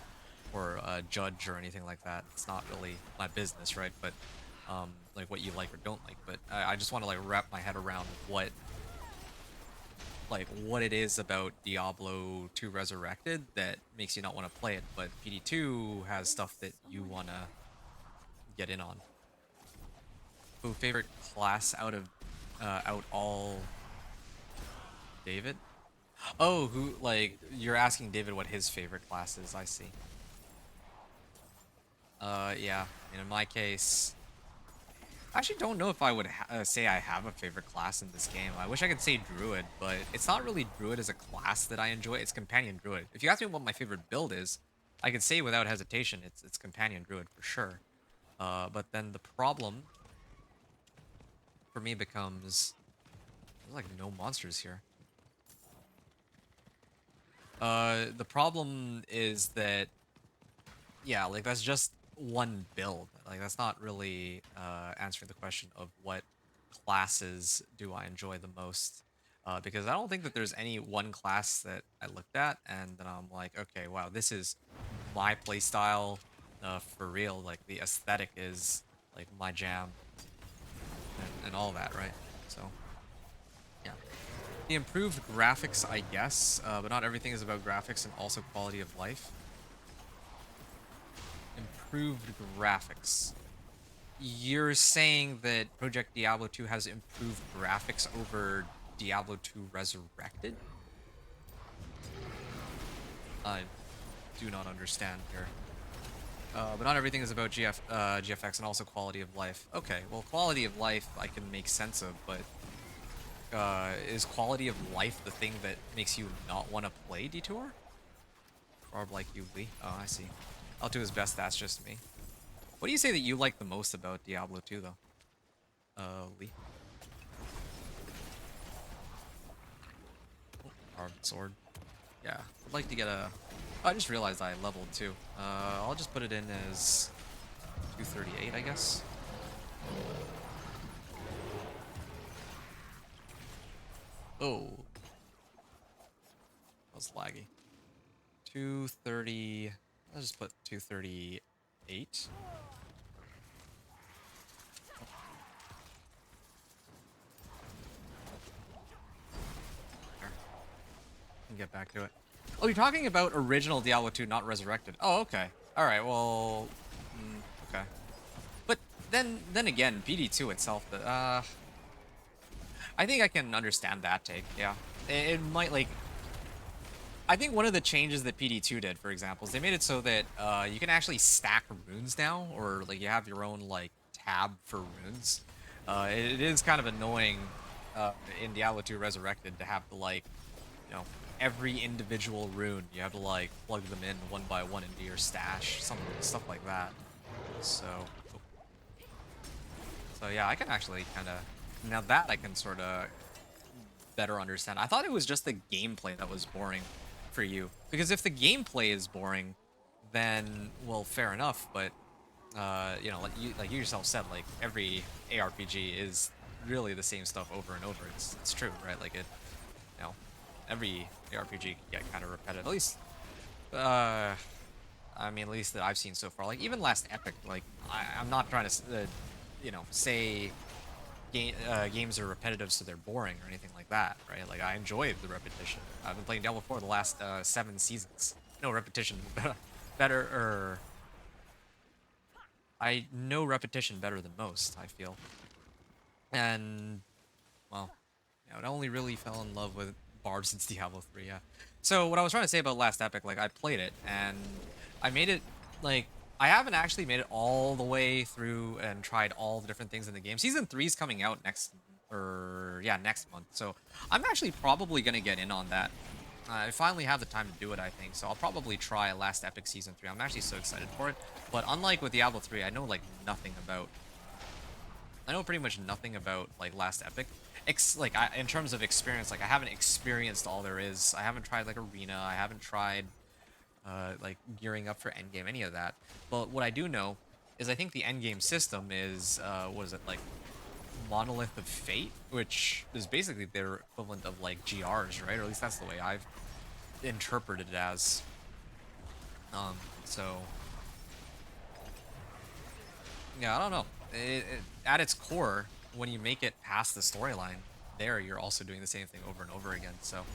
judge or anything like that. It's not really my business, right? But like what you like or don't like. But I just want to like wrap my head around what it is about Diablo 2 Resurrected that makes you not want to play it, but PD2 has stuff that you want to get in on. Who favorite class out all David? Oh, who like you're asking David what his favorite class is, I see. Yeah, and in my case, I actually don't know if I would say I have a favorite class in this game. I wish I could say Druid, but it's not really Druid as a class that I enjoy. It's Companion Druid. If you ask me what my favorite build is, I could say without hesitation it's Companion Druid for sure. But then the problem for me becomes there's like no monsters here. The problem is that yeah, like that's just one build. Like that's not really answering the question of what classes do I enjoy the most. Because I don't think that there's any one class that I looked at and then I'm like, okay, wow, this is my playstyle for real. Like the aesthetic is like my jam and all that, right? So yeah. The improved graphics, I guess, but not everything is about graphics and also quality of life. Improved graphics. You're saying that Project Diablo 2 has improved graphics over Diablo 2 Resurrected? I do not understand here. But not everything is about GFX and also quality of life. Okay, well, quality of life I can make sense of, but is quality of life the thing that makes you not want to play Detour? Barb like you, Lee. Oh, I see. I'll do his best, that's just me. What do you say that you like the most about Diablo 2, though? Lee? Carved sword. Yeah, I'd like to get a... Oh, I just realized I leveled too. I'll just put it in as 238, I guess. Oh. That was laggy. 230... I'll just put 238. There. Can get back to it. Oh, you're talking about original Diablo 2, not resurrected. Oh, okay. Alright, well... okay. But then again, PD2 itself, I think I can understand that take, yeah. It might, like... I think one of the changes that PD2 did, for example, is they made it so that you can actually stack runes now, or like you have your own like tab for runes. It is kind of annoying in Diablo 2 Resurrected to have to like, you know, every individual rune you have to like plug them in one by one into your stash, some stuff like that. So yeah, I can actually kind of now that I can sort of better understand. I thought it was just the gameplay that was boring for you. Because if the gameplay is boring, then, well, fair enough, but, you know, like you yourself said, like, every ARPG is really the same stuff over and over. It's true, right? Like, you know, every ARPG can get kind of repetitive. At least, I mean, at least that I've seen so far. Like, even Last Epic, like, I'm not trying to, you know, say games are repetitive so they're boring or anything like that, right? Like, I enjoy the repetition. I've been playing Diablo 4 the last 7 seasons. No repetition better, or I know repetition better than most, I feel. And, well, yeah, I only really fell in love with Barb since Diablo 3, yeah. So what I was trying to say about Last Epic, like, I played it, and I made it, like, I haven't actually made it all the way through and tried all the different things in the game. Season 3 is coming out next month. So I'm actually probably going to get in on that. I finally have the time to do it, I think. So I'll probably try Last Epic Season 3. I'm actually so excited for it. But unlike with Diablo 3, I know, like, nothing about... I know pretty much nothing about, like, Last Epic. In terms of experience, like, I haven't experienced all there is. I haven't tried, like, Arena. I haven't tried... like gearing up for endgame, any of that. But what I do know is I think the endgame system is, what is it, like Monolith of Fate, which is basically their equivalent of like GRs, right? Or at least that's the way I've interpreted it as. So yeah, I don't know. At its core, when you make it past the storyline, there you're also doing the same thing over and over again. So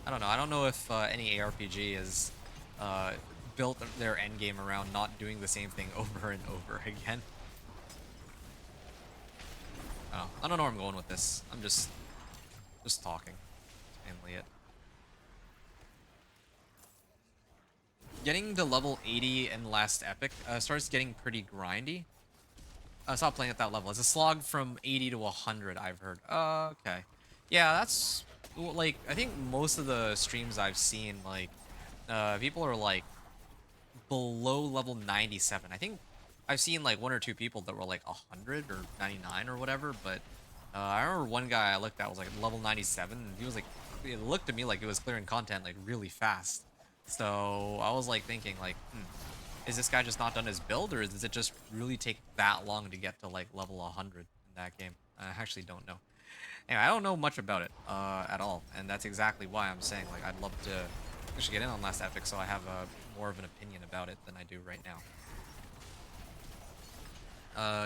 I don't know. I don't know if any ARPG is built their endgame around not doing the same thing over and over again. Oh, I don't know where I'm going with this. I'm just talking. That's mainly it. Getting to level 80 in Last Epic starts getting pretty grindy. Stop playing at that level. It's a slog from 80 to 100, I've heard. Okay. Yeah, that's... Like, I think most of the streams I've seen, like, people are, like, below level 97. I think I've seen like one or two people that were like 100 or 99 or whatever, but I remember one guy I looked at was like level 97, and he was like, it looked to me like it was clearing content like really fast. So I was like thinking like, is this guy just not done his build, or does it just really take that long to get to like level 100 in that game? I actually don't know. Anyway, I don't know much about it at all, and that's exactly why I'm saying like I'd love to actually get in on Last Epic so I have more of an opinion about it than I do right now.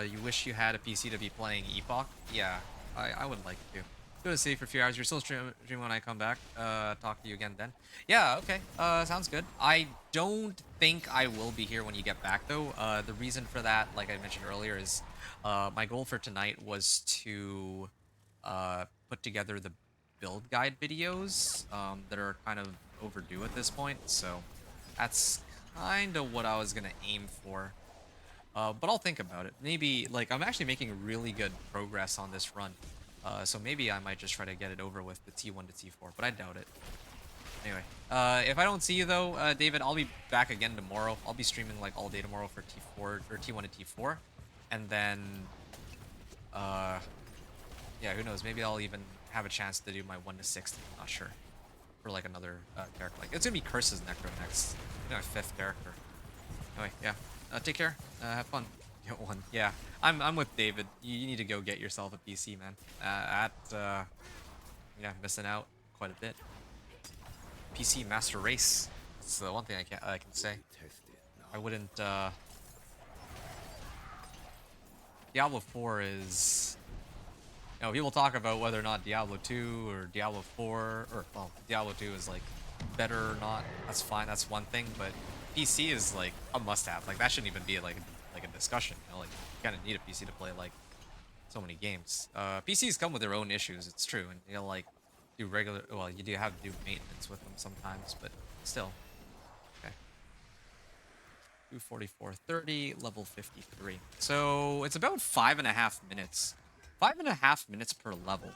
You wish you had a PC to be playing Epoch? Yeah, I would like to. Go to sleep for a few hours. You're still streaming when I come back. Talk to you again then. Yeah, okay. Sounds good. I don't think I will be here when you get back, though. The reason for that, like I mentioned earlier, is my goal for tonight was to put together the build guide videos that are kind of overdue at this point. So that's kind of what I was going to aim for. But I'll think about it. Maybe, like, I'm actually making really good progress on this run. So maybe I might just try to get it over with the T1 to T4, but I doubt it. Anyway, if I don't see you, though, David, I'll be back again tomorrow. I'll be streaming, like, all day tomorrow for T4, or T1 to T4. And then, yeah, who knows? Maybe I'll even have a chance to do my 1 to 60. I'm not sure. for like another character. Like it's gonna be Curse's Necro next. My 5th character. Anyway, yeah. Take care. Have fun. Get one. Yeah, I'm with David. You need to go get yourself a PC, man. Yeah, missing out quite a bit. PC Master Race. That's the one thing I can say. I wouldn't. Diablo 4 is. You know, people talk about whether or not Diablo 2 or Diablo 4 or well, Diablo 2 is like better or not. That's fine. That's one thing, but PC is like a must-have. Like that shouldn't even be like a discussion. You know, like you kind of need a PC to play like so many games. PCs come with their own issues. It's true, and you know, like do regular. Well, you do have to do maintenance with them sometimes, but still. Okay. 244.30, level 53. So it's about 5.5 minutes. 5.5 minutes per level.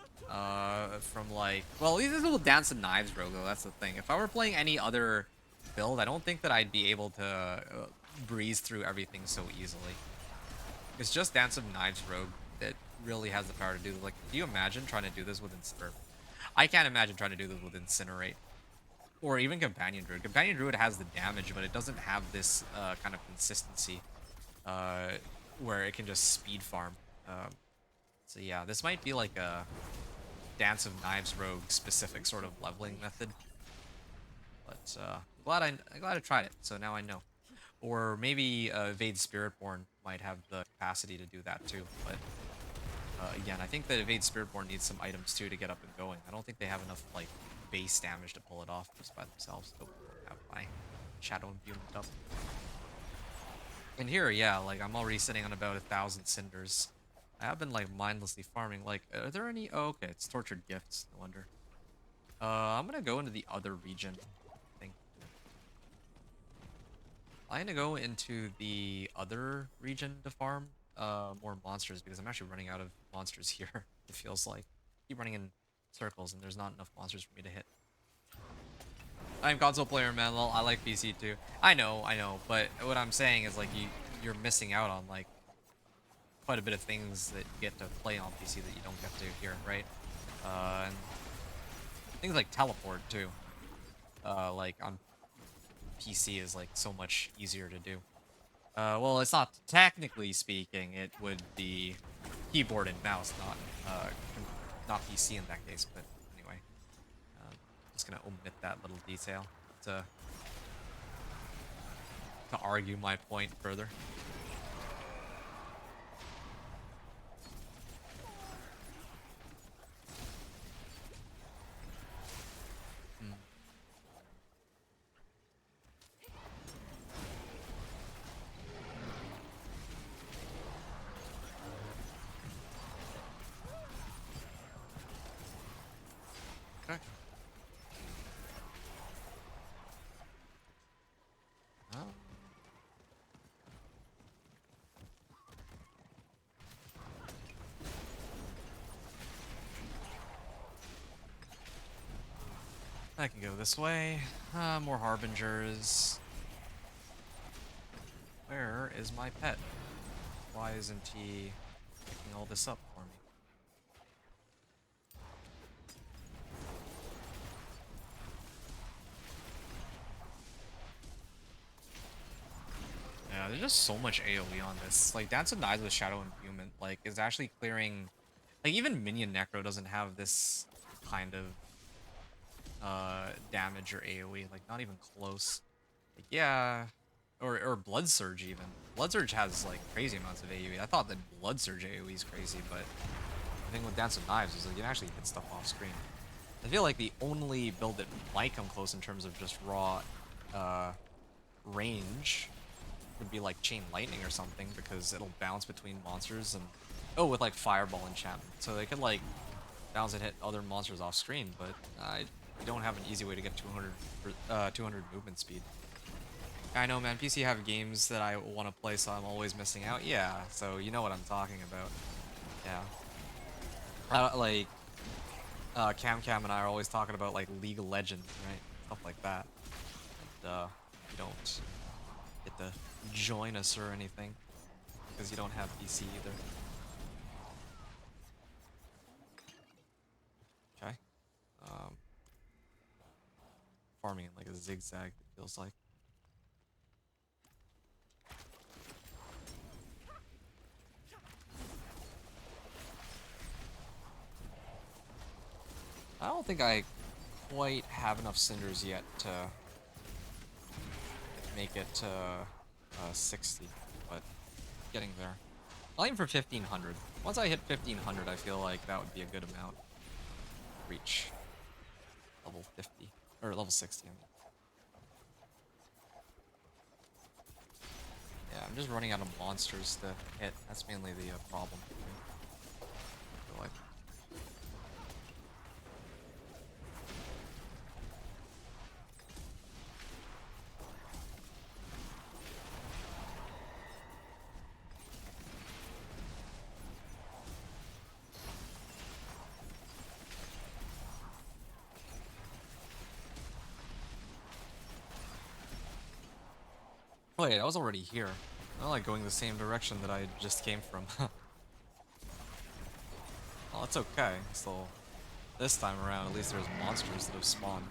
From like, well, these little Dance and Knives rogue though. That's the thing. If I were playing any other build, I don't think that I'd be able to breeze through everything so easily. It's just Dance of Knives rogue that really has the power to do this. Like, can you imagine trying to do this with Incinerate? I can't imagine trying to do this with Incinerate. Or even Companion Druid. Companion Druid has the damage, but it doesn't have this kind of consistency where it can just speed farm. So yeah, this might be like a Dance of Knives rogue specific sort of leveling method. But I'm glad I tried it, so now I know. Or maybe Evade Spiritborn might have the capacity to do that too. But again, I think that Evade Spiritborn needs some items too to get up and going. I don't think they have enough like base damage to pull it off just by themselves. Oh, I have my Shadow Imbuement up. And here, yeah, like I'm already sitting on about 1,000 cinders. I have been like mindlessly farming. Like, are there any? Oh, okay, it's Tortured Gifts. No wonder. I'm gonna go into the other region. I think. I'm gonna go into the other region to farm more monsters because I'm actually running out of monsters here. It feels like keep running in circles and there's not enough monsters for me to hit. I'm console player, man. Well, I like PC too. I know, but what I'm saying is like you're missing out on like quite a bit of things that you get to play on PC that you don't get to here, right? And things like teleport too. Like on PC is like so much easier to do. Well, it's not technically speaking. It would be keyboard and mouse, not PC in that case. But anyway, just gonna omit that little detail to argue my point further. Okay. Oh. I can go this way. More harbingers. Where is my pet? Why isn't he picking all this up for me? Yeah, there's just so much AoE on this. Like, Dance of Knives with Shadow Imbuement, like, is actually clearing... Like, even Minion Necro doesn't have this kind of damage or AoE. Like, not even close. Like, yeah... Or Blood Surge, even. Blood Surge has, like, crazy amounts of AoE. I thought that Blood Surge AoE is crazy, but... The thing with Dance of Knives is, like, you can actually hit stuff off screen. I feel like the only build that might come close in terms of just raw range would be like Chain Lightning or something, because it'll bounce between monsters and... Oh, with like Fireball enchantment. So they could like bounce and hit other monsters off screen, but I don't have an easy way to get 200 movement speed. I know, man, PC have games that I want to play, so I'm always missing out. Yeah, so you know what I'm talking about. Yeah. Like, Cam and I are always talking about like League of Legends, right? Stuff like that. And, you don't get to join us or anything because you don't have PC either. Okay. farming in like a zigzag, it feels like. I don't think I quite have enough cinders yet to make it to 60, but getting there. I'll aim for 1500. Once I hit 1500, I feel like that would be a good amount. Reach level 50, or level 60, I mean. Yeah, I'm just running out of monsters to hit. That's mainly the problem for me. I feel like. Wait, I was already here. I like going the same direction that I just came from. Well, it's okay. So this time around, at least there's monsters that have spawned.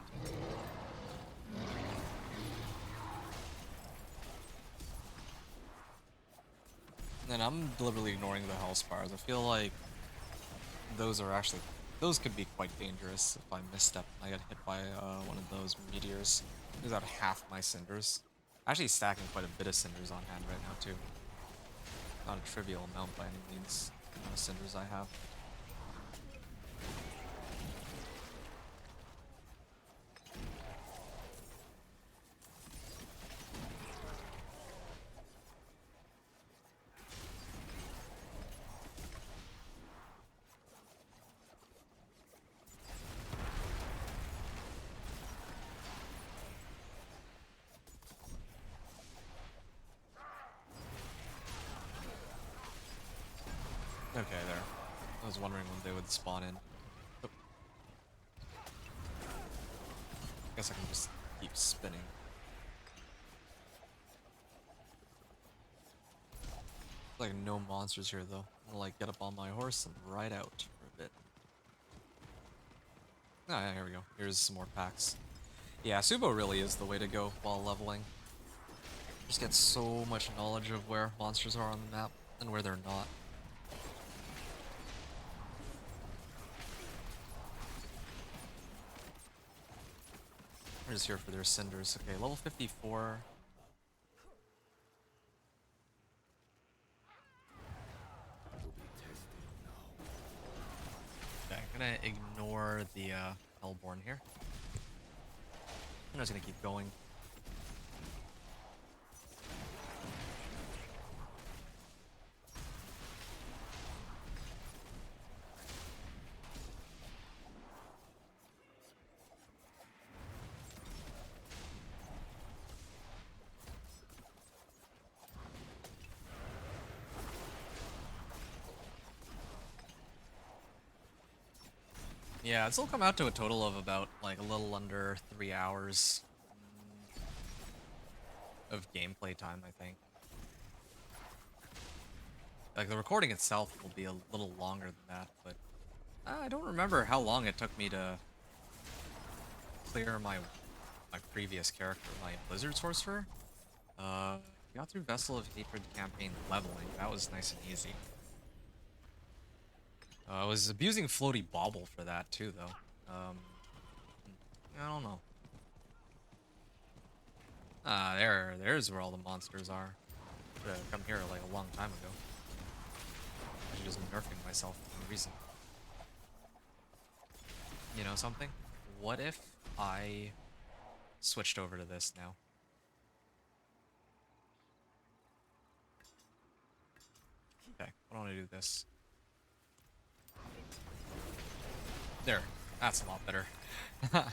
And I'm deliberately ignoring the Hell Spires. I feel like those could be quite dangerous if I misstep and I get hit by one of those meteors. Lose out half my cinders. Actually stacking quite a bit of cinders on hand right now too. Not a trivial amount by any means, the amount of cinders I have. Okay, there. I was wondering when they would spawn in. Oh. Guess I can just keep spinning. Like no monsters here though. I'm gonna like get up on my horse and ride out for a bit. Ah, yeah, here we go. Here's some more packs. Yeah, Subo really is the way to go while leveling. Just get so much knowledge of where monsters are on the map and where they're not. We're just here for their cinders. Okay, level 54. Okay, I'm gonna ignore the Hellborn here. I'm just gonna keep going. Yeah, this will come out to a total of about like a little under 3 hours of gameplay time, I think. Like the recording itself will be a little longer than that, but I don't remember how long it took me to clear my previous character, my Blizzard Sorcerer. Got through Vessel of Hatred campaign leveling. That was nice and easy. I was abusing Floaty Bauble for that too, though. I don't know. There's where all the monsters are. Should've come here like a long time ago. I should just nerfing myself for no reason. You know something? What if I switched over to this now? Okay, why don't I do this? There, that's a lot better. A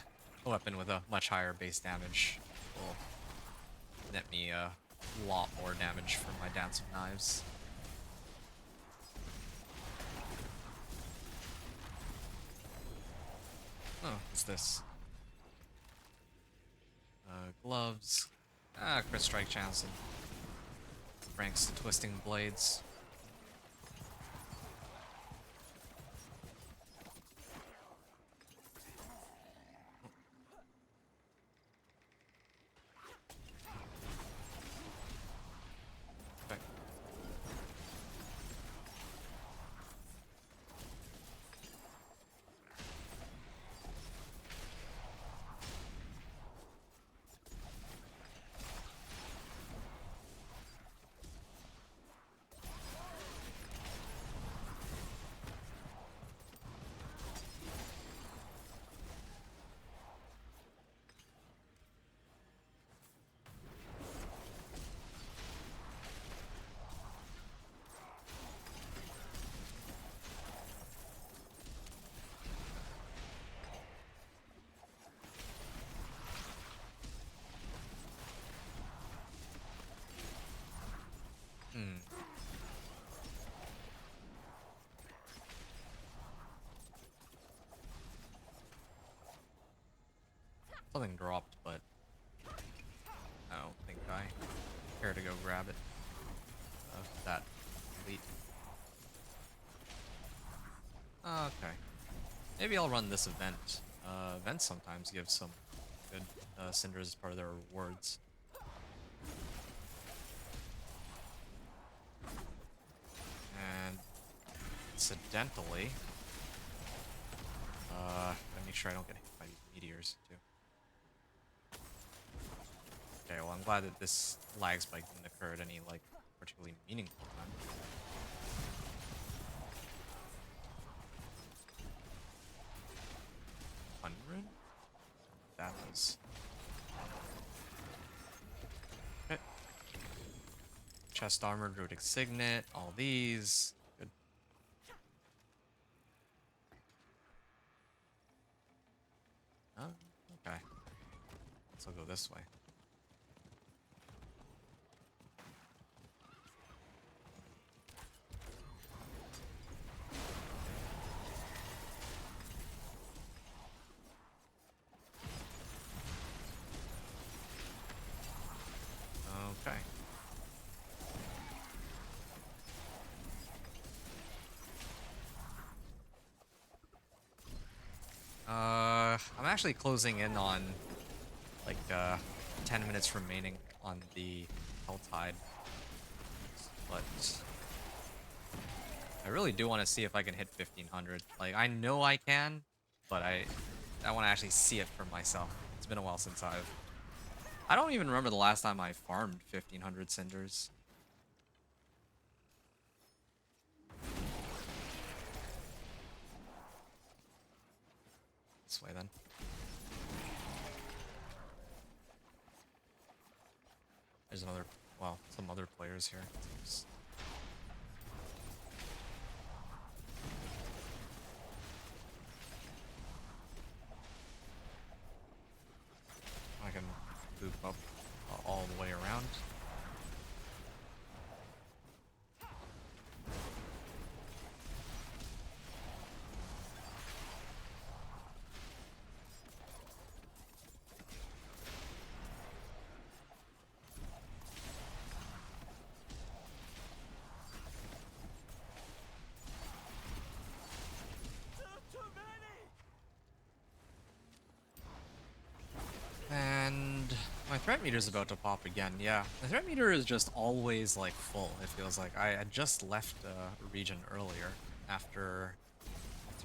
weapon with a much higher base damage will net me a lot more damage from my Dance of Knives. Oh, what's this? Gloves. Crit strike chance and ranks to twisting blades. Something dropped, but I don't think I care to go grab it. That elite. Okay. Maybe I'll run this event. Events sometimes give some good cinders as part of their rewards. And incidentally, I make sure I don't get hit by these meteors too. Okay, well I'm glad that this lag spike didn't occur at any like particularly meaningful time. Hundred? That was. Okay. Chest armor, druidic signet, all these. Good. Oh, okay. Let's go this way. Okay. I'm actually closing in on like 10 minutes remaining on the Helltide, but I really do want to see if I can hit 1500. Like I know I can, but I want to actually see it for myself. It's been a while since I don't even remember the last time I farmed 1500 cinders. This way then. There's another, well, some other players here. I can loop up all the way around. And my threat meter is about to pop again. Yeah, the threat meter is just always like full. It feels like I had just left a region earlier after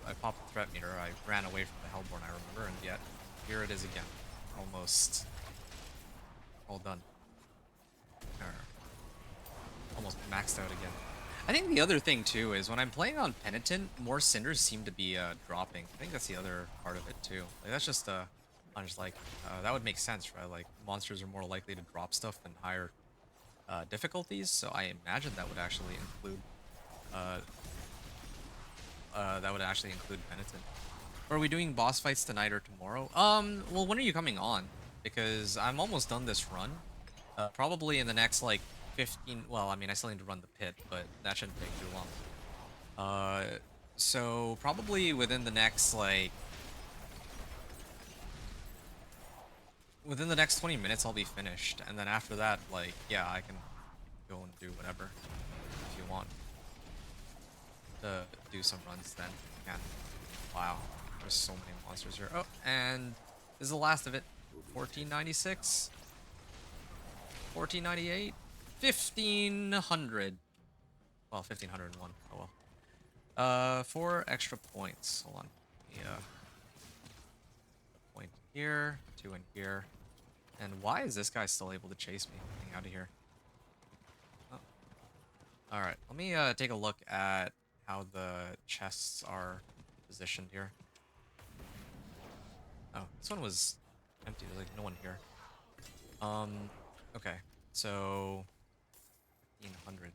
I popped the threat meter. I ran away from the Hellborn, I remember, and yet here it is again, almost all done. Or almost maxed out again. I think the other thing too is when I'm playing on Penitent, more cinders seem to be dropping. I think that's the other part of it too. Like that's just I'm just like that would make sense, right? Like monsters are more likely to drop stuff than higher difficulties, so I imagine that would actually include Penitent. Are we doing boss fights tonight or tomorrow? Well, when are you coming on? Because I'm almost done this run. Probably in the next like 15. Well, I mean, I still need to run the pit, but that shouldn't take too long. So probably within the next like within the next 20 minutes, I'll be finished, and then after that, like, yeah, I can go and do whatever if you want to do some runs. Then you can. Wow, there's so many monsters here. Oh, and this is the last of it. 1496, 1498, 1500. Well, 1501. Oh well. 4 extra points. Hold on. Yeah. Point here, 2 in here. And why is this guy still able to chase me? Getting out of here. Oh. Alright, let me take a look at how the chests are positioned here. Oh, this one was empty. There's like no one here. Okay. So 1500.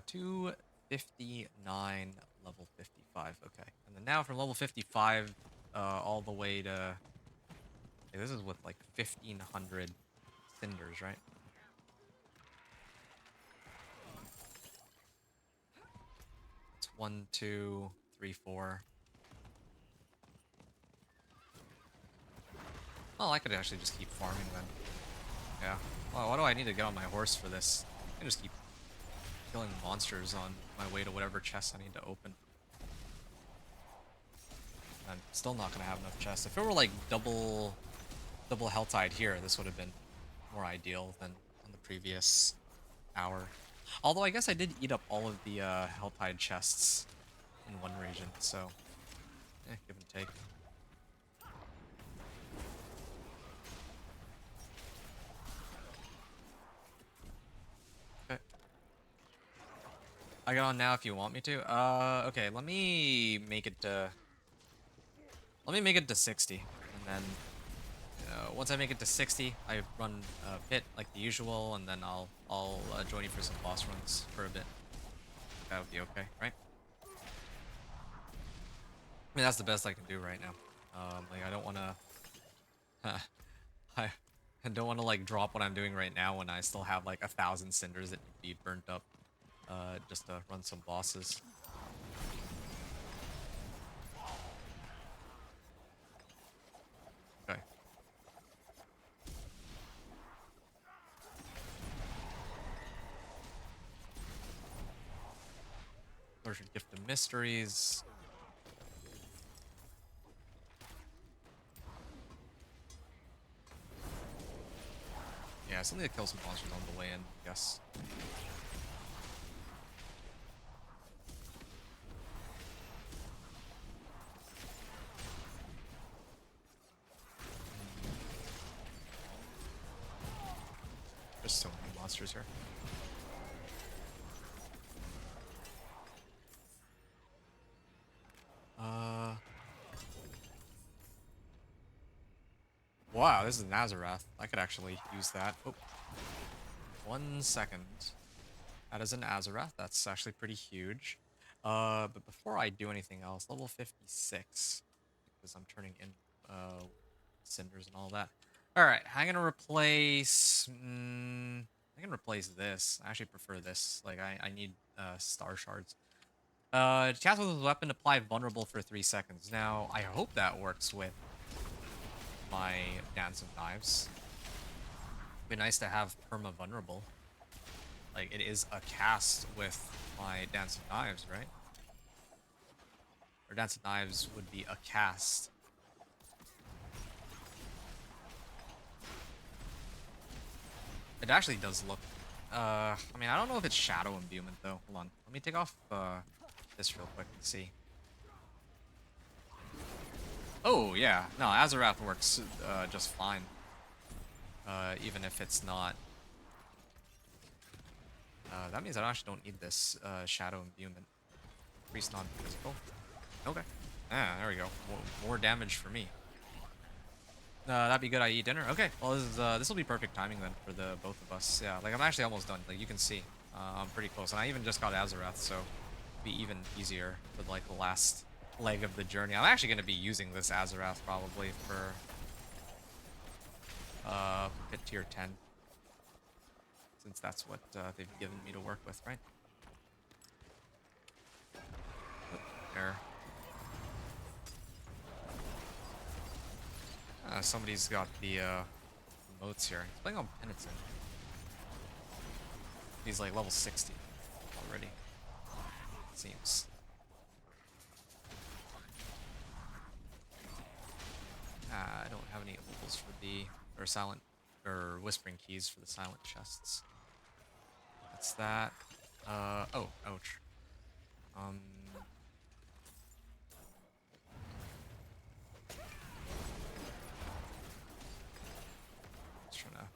259 level 55. Okay. And then now from level 55 all the way to okay, this is with like 1500 cinders, right? It's 1, 2, 3, 4. Well, I could actually just keep farming then. Yeah. Well, why do I need to get on my horse for this? I can just keep killing monsters on my way to whatever chest I need to open. I'm still not gonna have enough chests. If it were like double Helltide here, this would have been more ideal than on the previous hour. Although I guess I did eat up all of the Helltide chests in one region, so give and take. Okay. I got on now if you want me to. Okay, let me make it to 60, and then once I make it to 60, I run a bit like the usual, and then I'll join you for some boss runs for a bit. That would be okay, right? I mean, that's the best I can do right now. Like I don't want to, I don't want to like drop what I'm doing right now when I still have like 1,000 cinders that need to be burnt up, just to run some bosses. Okay. Tortured Gift of Mysteries. Yeah, something to kill some monsters on the way in, I guess. There's so many monsters here. Wow, this is Nazarath. I could actually use that. Oh, 1 second. That is an Azarath. That's actually pretty huge. But before I do anything else, level 56, because I'm turning in cinders and all that. All right, I'm gonna replace. I can replace this. I actually prefer this. Like I need star shards. Cast with a weapon, apply vulnerable for 3 seconds. Now I hope that works with my Dance of Knives. It'd be nice to have perma vulnerable. Like it is a cast with my Dance of Knives, right? Or Dance of Knives would be a cast. It actually does look. I mean, I don't know if it's Shadow Imbuement though. Hold on, let me take off this real quick and see. Oh yeah, no, Azarath works just fine. Even if it's not. That means I actually don't need this Shadow Imbuement. Increase non-physical. Okay. Ah, there we go. More damage for me. That'd be good. I eat dinner. Okay. Well, this will be perfect timing then for the both of us. Yeah. Like I'm actually almost done. Like you can see, I'm pretty close, and I even just got Azarath, so it'll be even easier for like the last leg of the journey. I'm actually gonna be using this Azarath probably for pit tier 10, since that's what they've given me to work with, right? Oop, there. Somebody's got the moats here. He's playing on Penitent. He's like level 60 already, it seems. I don't have any opals for the silent or whispering keys for the silent chests. That's that. Oh, ouch. Just trying to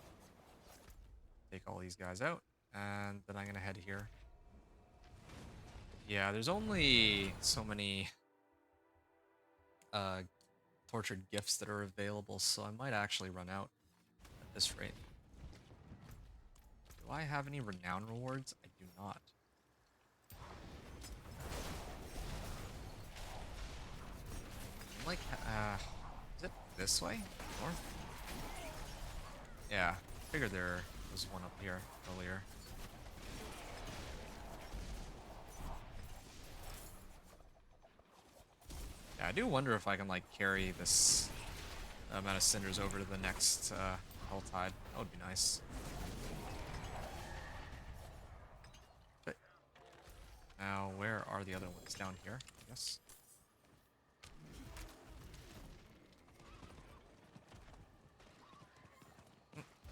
take all these guys out, and then I'm gonna head here. Yeah, there's only so many tortured gifts that are available, so I might actually run out at this rate. Do I have any renown rewards? I do not. Like, is it this way? North? Yeah, I figured there was one up here earlier. Yeah, I do wonder if I can, like, carry this amount of cinders over to the next Helltide. That would be nice. But now, where are the other ones? Down here, I guess.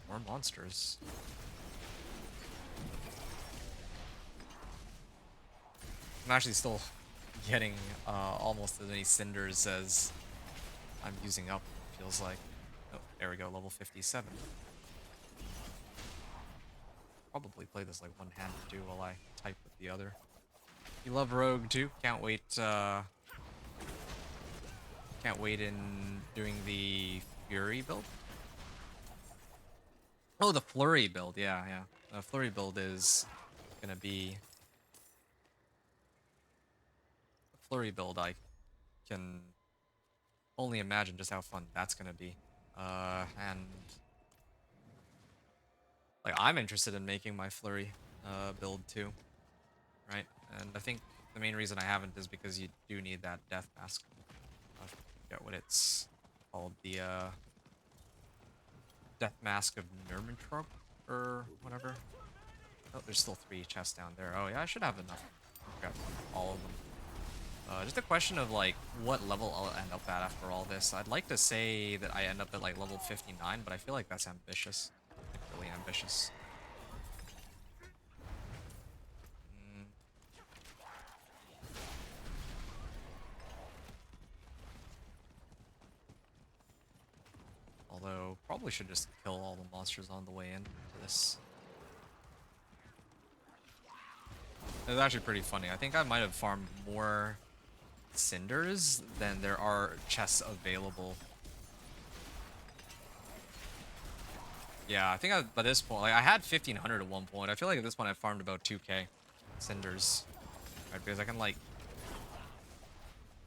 More monsters. I'm actually still getting almost as many cinders as I'm using up, feels like. Oh, there we go, level 57. Probably play this like one-handed too while I type with the other. You love Rogue too? Can't wait in doing the Fury build. Oh, the Flurry build, yeah. The Flurry build is gonna be the Flurry build. I can only imagine just how fun that's gonna be. And like I'm interested in making my Flurry build too, right? And I think the main reason I haven't is because you do need that death mask. I forget what it's called, the death mask of Nurmentrop or whatever. Oh, there's still 3 chests down there. Oh yeah, I should have enough. Grab all of them. Just a question of like what level I'll end up at after all this. I'd like to say that I end up at like level 59, but I feel like that's ambitious. Like really ambitious. Although, probably should just kill all the monsters on the way in to this. It's actually pretty funny. I think I might have farmed more cinders than there are chests available. Yeah, I think by this point, like I had 1500 at one point. I feel like at this point I farmed about 2k cinders. Right, because I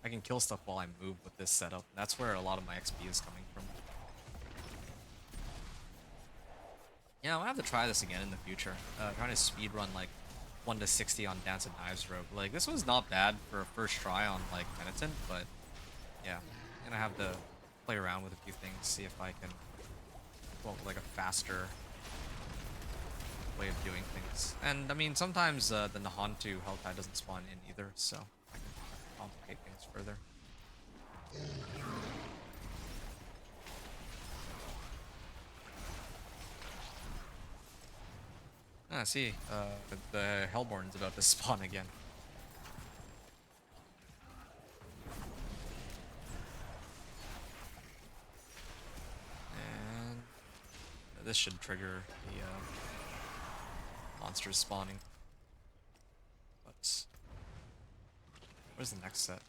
can kill stuff while I move with this setup. That's where a lot of my XP is coming from. Yeah, I'll have to try this again in the future. Trying to speedrun like 1 to 60 on Dance of Knives Rogue. Like this was not bad for a first try on like Penitent, but yeah, I'm gonna have to play around with a few things, see if I can come up with like a faster way of doing things. And I mean, sometimes the Nahantu Helltide doesn't spawn in either, so I can complicate things further. Ah, I see. The Hellborn's about to spawn again. And this should trigger the monsters spawning. But where's the next set?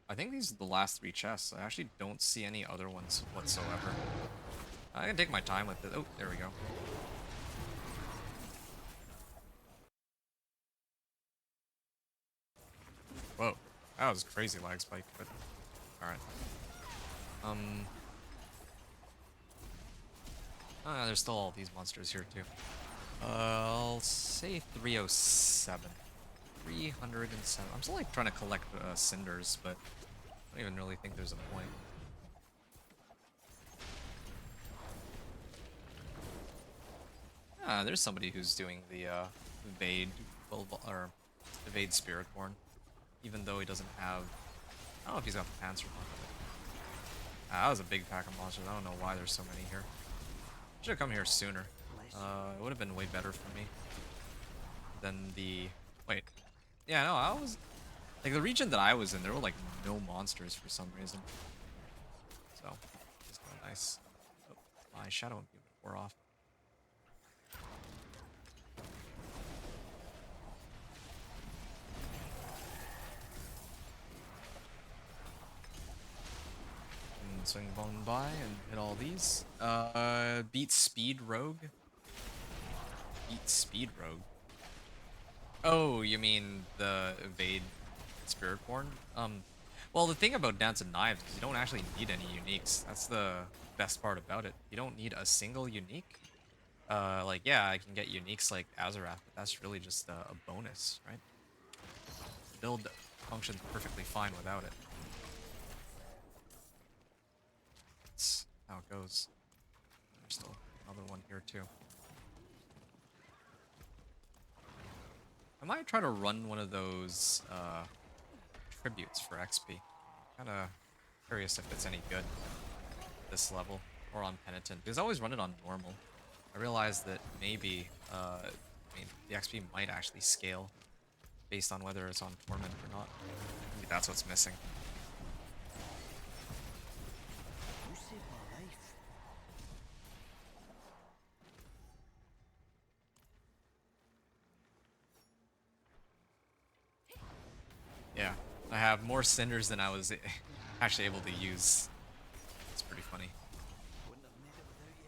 I think these are the last 3 chests. I actually don't see any other ones whatsoever. I can take my time with it. Oh, there we go. Whoa, that was a crazy lag spike, but alright. There's still all these monsters here too. I'll say 307. 307. I'm still like trying to collect cinders, but I don't even really think there's a point. There's somebody who's doing the evade evade Spiritborn, even though he doesn't have. I don't know if he's got the pants or not. That was a big pack of monsters. I don't know why there's so many here. Should have come here sooner. It would have been way better for me than the. Wait. Yeah, no, I was like the region that I was in. There were like no monsters for some reason. So it's kind of nice. Oh, my Shadow Imbuement wore off. And swing bone by and hit all these. Beat Speed Rogue. Beat Speed Rogue. Oh, you mean the evade Spiritborn? Well, the thing about Dance of Knives is you don't actually need any uniques. That's the best part about it. You don't need a single unique. Like, yeah, I can get uniques like Azarath, but that's really just a bonus, right? build functions perfectly fine without it. That's how it goes. There's still another one here too. I might try to run one of those tributes for XP. Kinda curious if it's any good at this level or on Penitent, because I always run it on normal. I realized that maybe I mean the XP might actually scale based on whether it's on Torment or not. Maybe that's what's missing. You saved my life. Yeah, I have more cinders than I was actually able to use. It's pretty funny. Wouldn't have made it without you.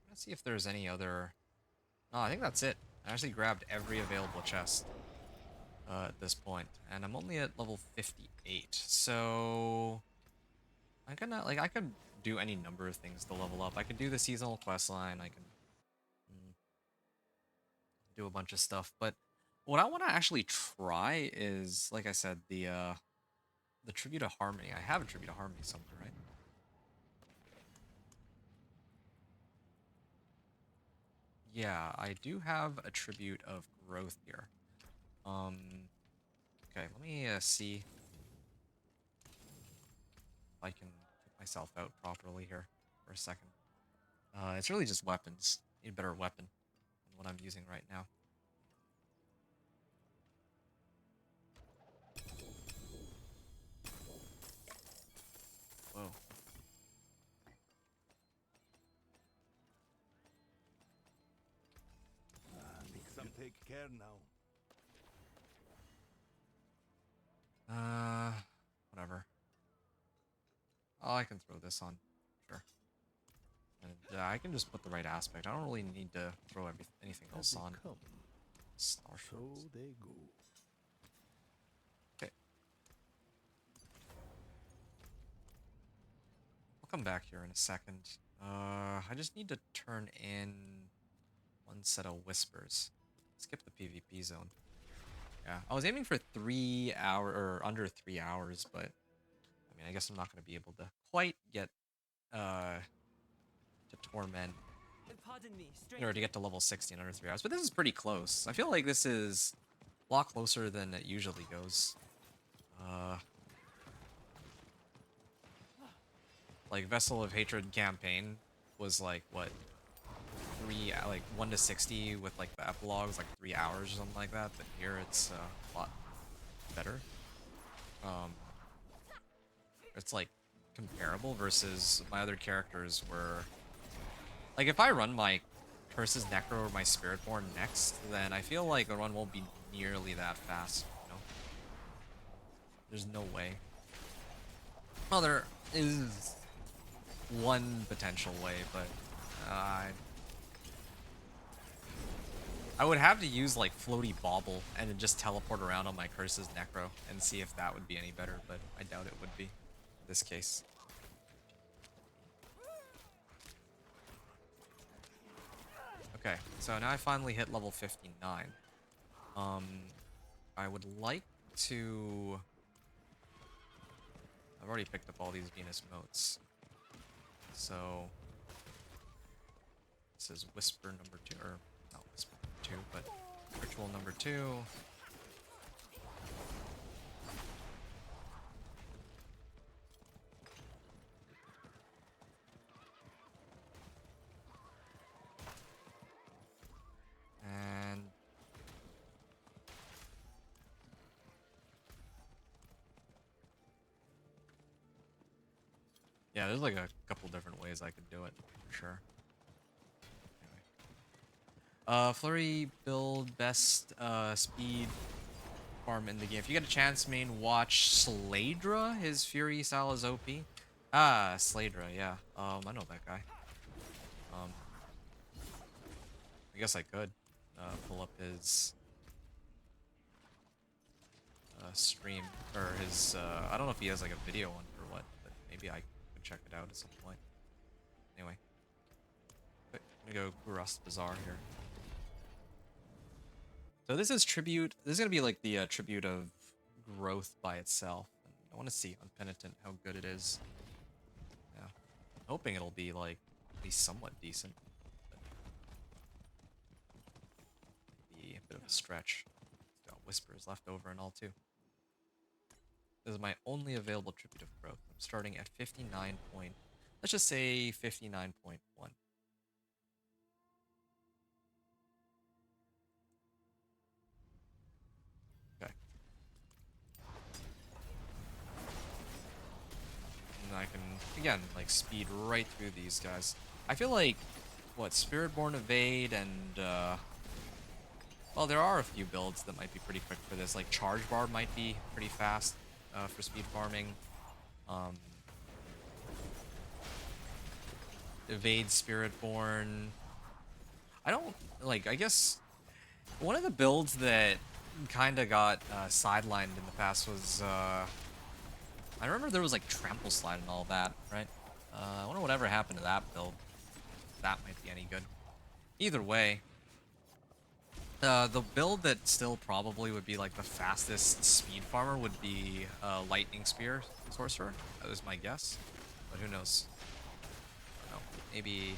Let's see if there's any other... No, I think that's it. I actually grabbed every available chest at this point, and I'm only at level 58. So I could do any number of things to level up. I could do the seasonal quest line. I can do a bunch of stuff, but what I want to actually try is, like I said, the tribute to Harmony. I have a tribute to Harmony somewhere, right? Yeah, I do have a tribute of growth here. Okay, let me see if I can put myself out properly here for a second. It's really just weapons. Need a better weapon than what I'm using right now. Whoa. Need some take care now. Whatever. Oh, I can throw this on. Sure. And I can just put the right aspect. I don't really need to throw anything else on. Star So Shards. they go. Okay. I'll come back here in a second. I just need to turn in one set of whispers. Skip the PvP zone. Yeah, I was aiming for 3 hour or under 3 hours, but I mean, I guess I'm not going to be able to quite get to Torment Pardon me, in stranger. order to get to level 60 in under 3 hours. But this is pretty close. I feel like this is a lot closer than it usually goes. Like Vessel of Hatred campaign was like what, 1 to 60 with like the epilogues like 3 hours or something like that. But here it's a lot better. It's like comparable versus my other characters were like, if I run my Curses Necro or my Spiritborn next, then I feel like the run won't be nearly that fast, you know? There's no way. Well, there is one potential way, but I would have to use like Floaty Bauble and then just teleport around on my Curses Necro and see if that would be any better, but I doubt it would be in this case. Okay, so now I finally hit level 59. I would like to... I've already picked up all these Venus motes. So... This is Whisper number 2, or not Whisper number 2, but Ritual number 2. And... yeah, there's like a couple different ways I could do it, for sure. Anyway. Flurry build best speed farm in the game. If you get a chance, main, watch Sladra. His Fury style is OP. Ah, Sladra, yeah. I know that guy. I guess I could pull up his stream or his. I don't know if he has like a video on or what, but maybe I could check it out at some point. Anyway, but I'm gonna go Kurast Bazaar here. So this is tribute. This is gonna be like the tribute of growth by itself. And I want to see Unpenitent how good it is. Yeah, I'm hoping it'll be like at least somewhat decent. But be a bit of a stretch. It's got Whispers left over and all too. This is my only available tribute of growth. I'm starting at 59 point. Let's just say 59.1. Okay. And I can, again, like, speed right through these guys. I feel like, what, Spiritborn Evade and, well, there are a few builds that might be pretty quick for this. Like, Charge Bar might be pretty fast for speed farming. Evade Spiritborn. I don't, like, I guess one of the builds that kind of got sidelined in the past was, I remember there was like Trample Slide and all that, right? I wonder whatever happened to that build. That might be any good. Either way, the build that still probably would be like the fastest speed farmer would be Lightning Spear Sorcerer. That was my guess, but who knows? I don't know. Maybe.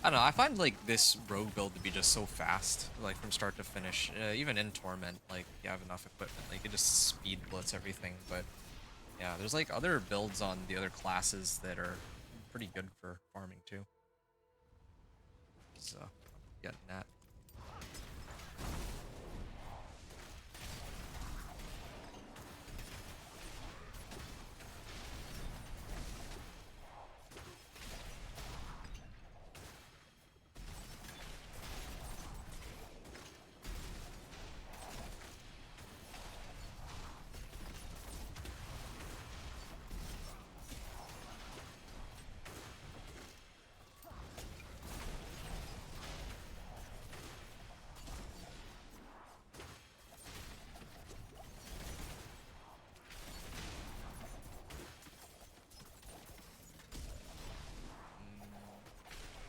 I don't know, I find like this rogue build to be just so fast, like from start to finish. Even in Torment, like you have enough equipment, like you can just speed blitz everything. But yeah, there's like other builds on the other classes that are pretty good for farming too. So getting that.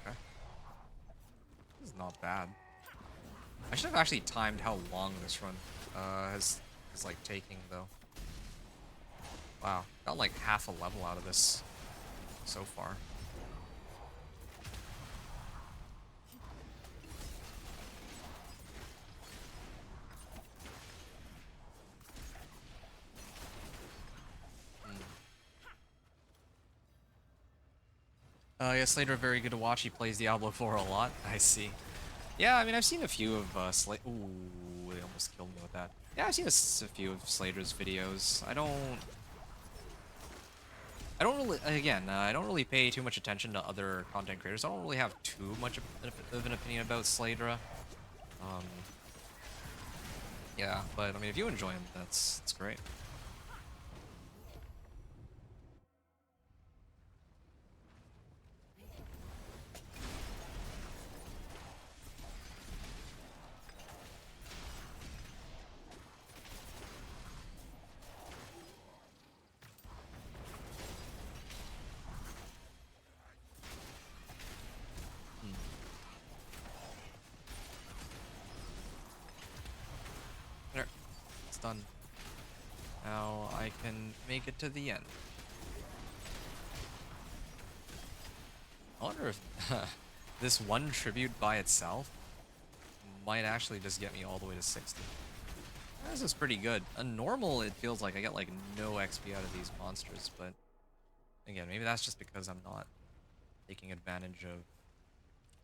Okay. This is not bad. I should have actually timed how long this run is like taking though. Wow, got like half a level out of this so far. Yeah, Slater, very good to watch. He plays Diablo 4 a lot. I see. Yeah, I mean, I've seen a few of Slater. Ooh, they almost killed me with that. Yeah, I've seen a few of Slater's videos. I don't really, again, I don't really pay too much attention to other content creators. I don't really have too much of an opinion about Slater. Yeah, but I mean, if you enjoy him, that's great. There, it's done. Now I can make it to the end. I wonder if this one tribute by itself might actually just get me all the way to 60. This is pretty good. A normal, it feels like I get like no XP out of these monsters, but again, maybe that's just because I'm not taking advantage of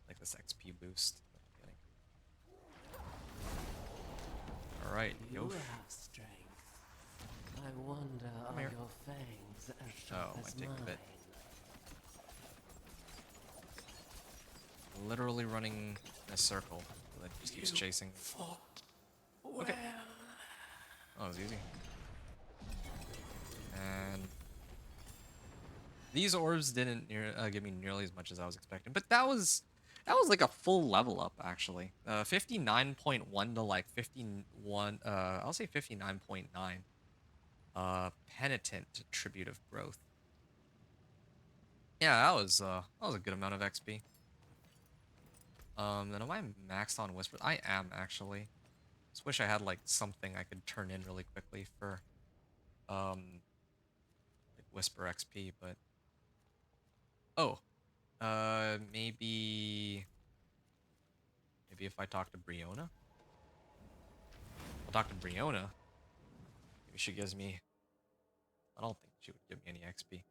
like this XP boost that I'm getting. Alright, You go. have strength. I wonder, are here. your fangs as Oh, sharp might as take a mine? bit. Literally running in a circle that just keeps chasing. Okay. Oh, it was easy. And These orbs didn't give me nearly as much as I was expecting, but that was like a full level up actually. 59.1 to like 51. I'll say 59.9. Penitent tribute of growth. Yeah, that was a good amount of XP. Then am I maxed on Whisper? I am actually. Just wish I had like something I could turn in really quickly for like Whisper XP, but oh, maybe if I talk to Briona, I'll talk to Briona. Maybe she gives me. I don't think she would give me any XP.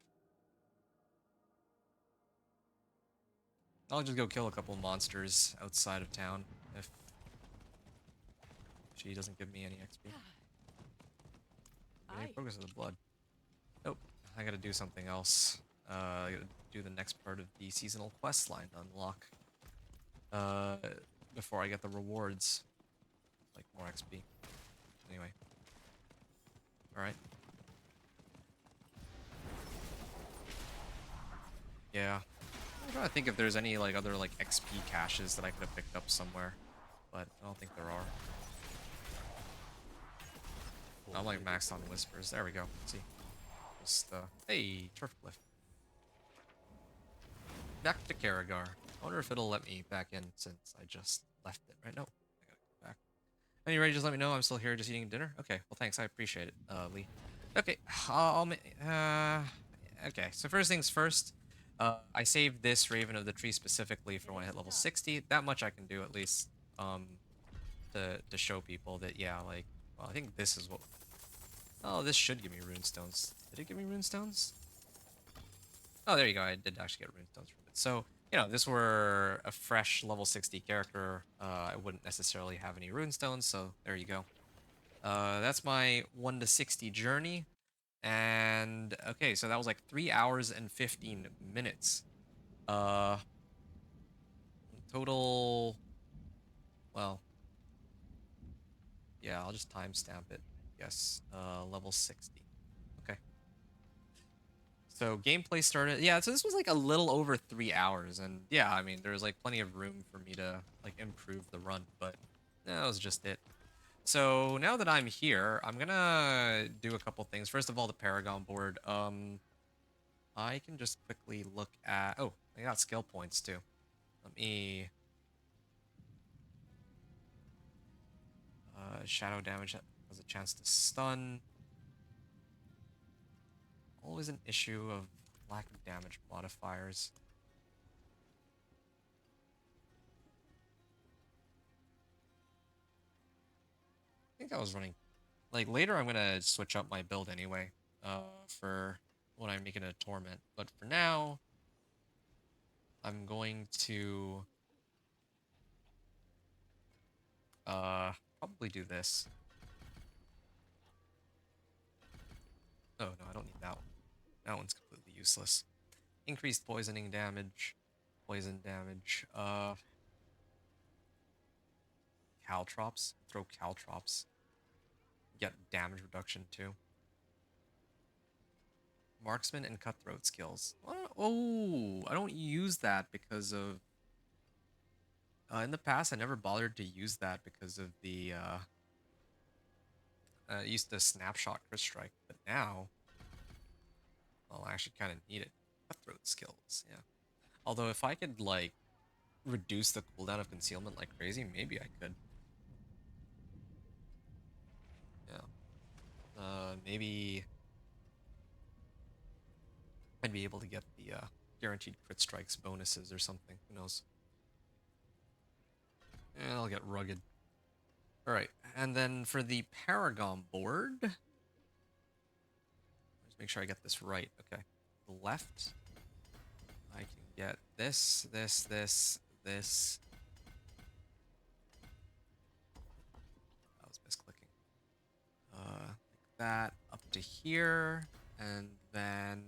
I'll just go kill a couple monsters outside of town if she doesn't give me any XP. Any Aye. progress of the blood. Nope. I gotta do something else. I gotta do the next part of the seasonal quest line to unlock. Before I get the rewards. Like more XP. Anyway. Alright. Yeah. I'm trying to think if there's any like other like XP caches that I could have picked up somewhere. But I don't think there are. I'm like maxed on whispers. There we go. Let's see. Just hey, turf cliff. Back to Karagar. I wonder if it'll let me back in since I just left it. Right? No. I gotta go back. Anyway, just let me know. I'm still here just eating dinner. Okay. Well, thanks. I appreciate it, Lee. Okay. Okay. So first things first. I saved this Raven of the Tree specifically for when I hit level 60. That much I can do at least. To show people that yeah, like, well, I think this is what. Oh, this should give me runestones. Did it give me runestones? Oh, there you go. I did actually get runestones from it. So, you know, if this were a fresh level 60 character, I wouldn't necessarily have any runestones, so there you go. That's my 1 to 60 journey. And, okay, so that was like 3 hours and 15 minutes. Total, well, yeah, I'll just timestamp it. Yes, level 60. Okay. So gameplay started, yeah, so this was like a little over 3 hours, and yeah, I mean, there's like plenty of room for me to like improve the run, but that was just it. So now that I'm here, I'm gonna do a couple things. First of all, the Paragon board. I can just quickly look at, oh, I got skill points too. Let me, shadow damage that has a chance to stun. Always an issue of lack of damage modifiers. I think I was running, like later I'm gonna switch up my build anyway, for when I'm making a Torment. But for now, I'm going to, probably do this. Oh no, I don't need that one. That one's completely useless. Increased poisoning damage, poison damage, caltrops. Throw caltrops. Get damage reduction too. Marksman and cutthroat skills. Oh, I don't use that because of. In the past, I never bothered to use that because of the. I used to snapshot crit strike, but now. Well, I actually kind of need it. Cutthroat skills, yeah. Although if I could like reduce the cooldown of concealment like crazy, maybe I could. Yeah. Maybe I'd be able to get the guaranteed crit strikes bonuses or something. Who knows? And I'll get rugged. All right, and then for the Paragon board, let's make sure I get this right. Okay, the left, I can get this. That was misclicking. Like that up to here, and then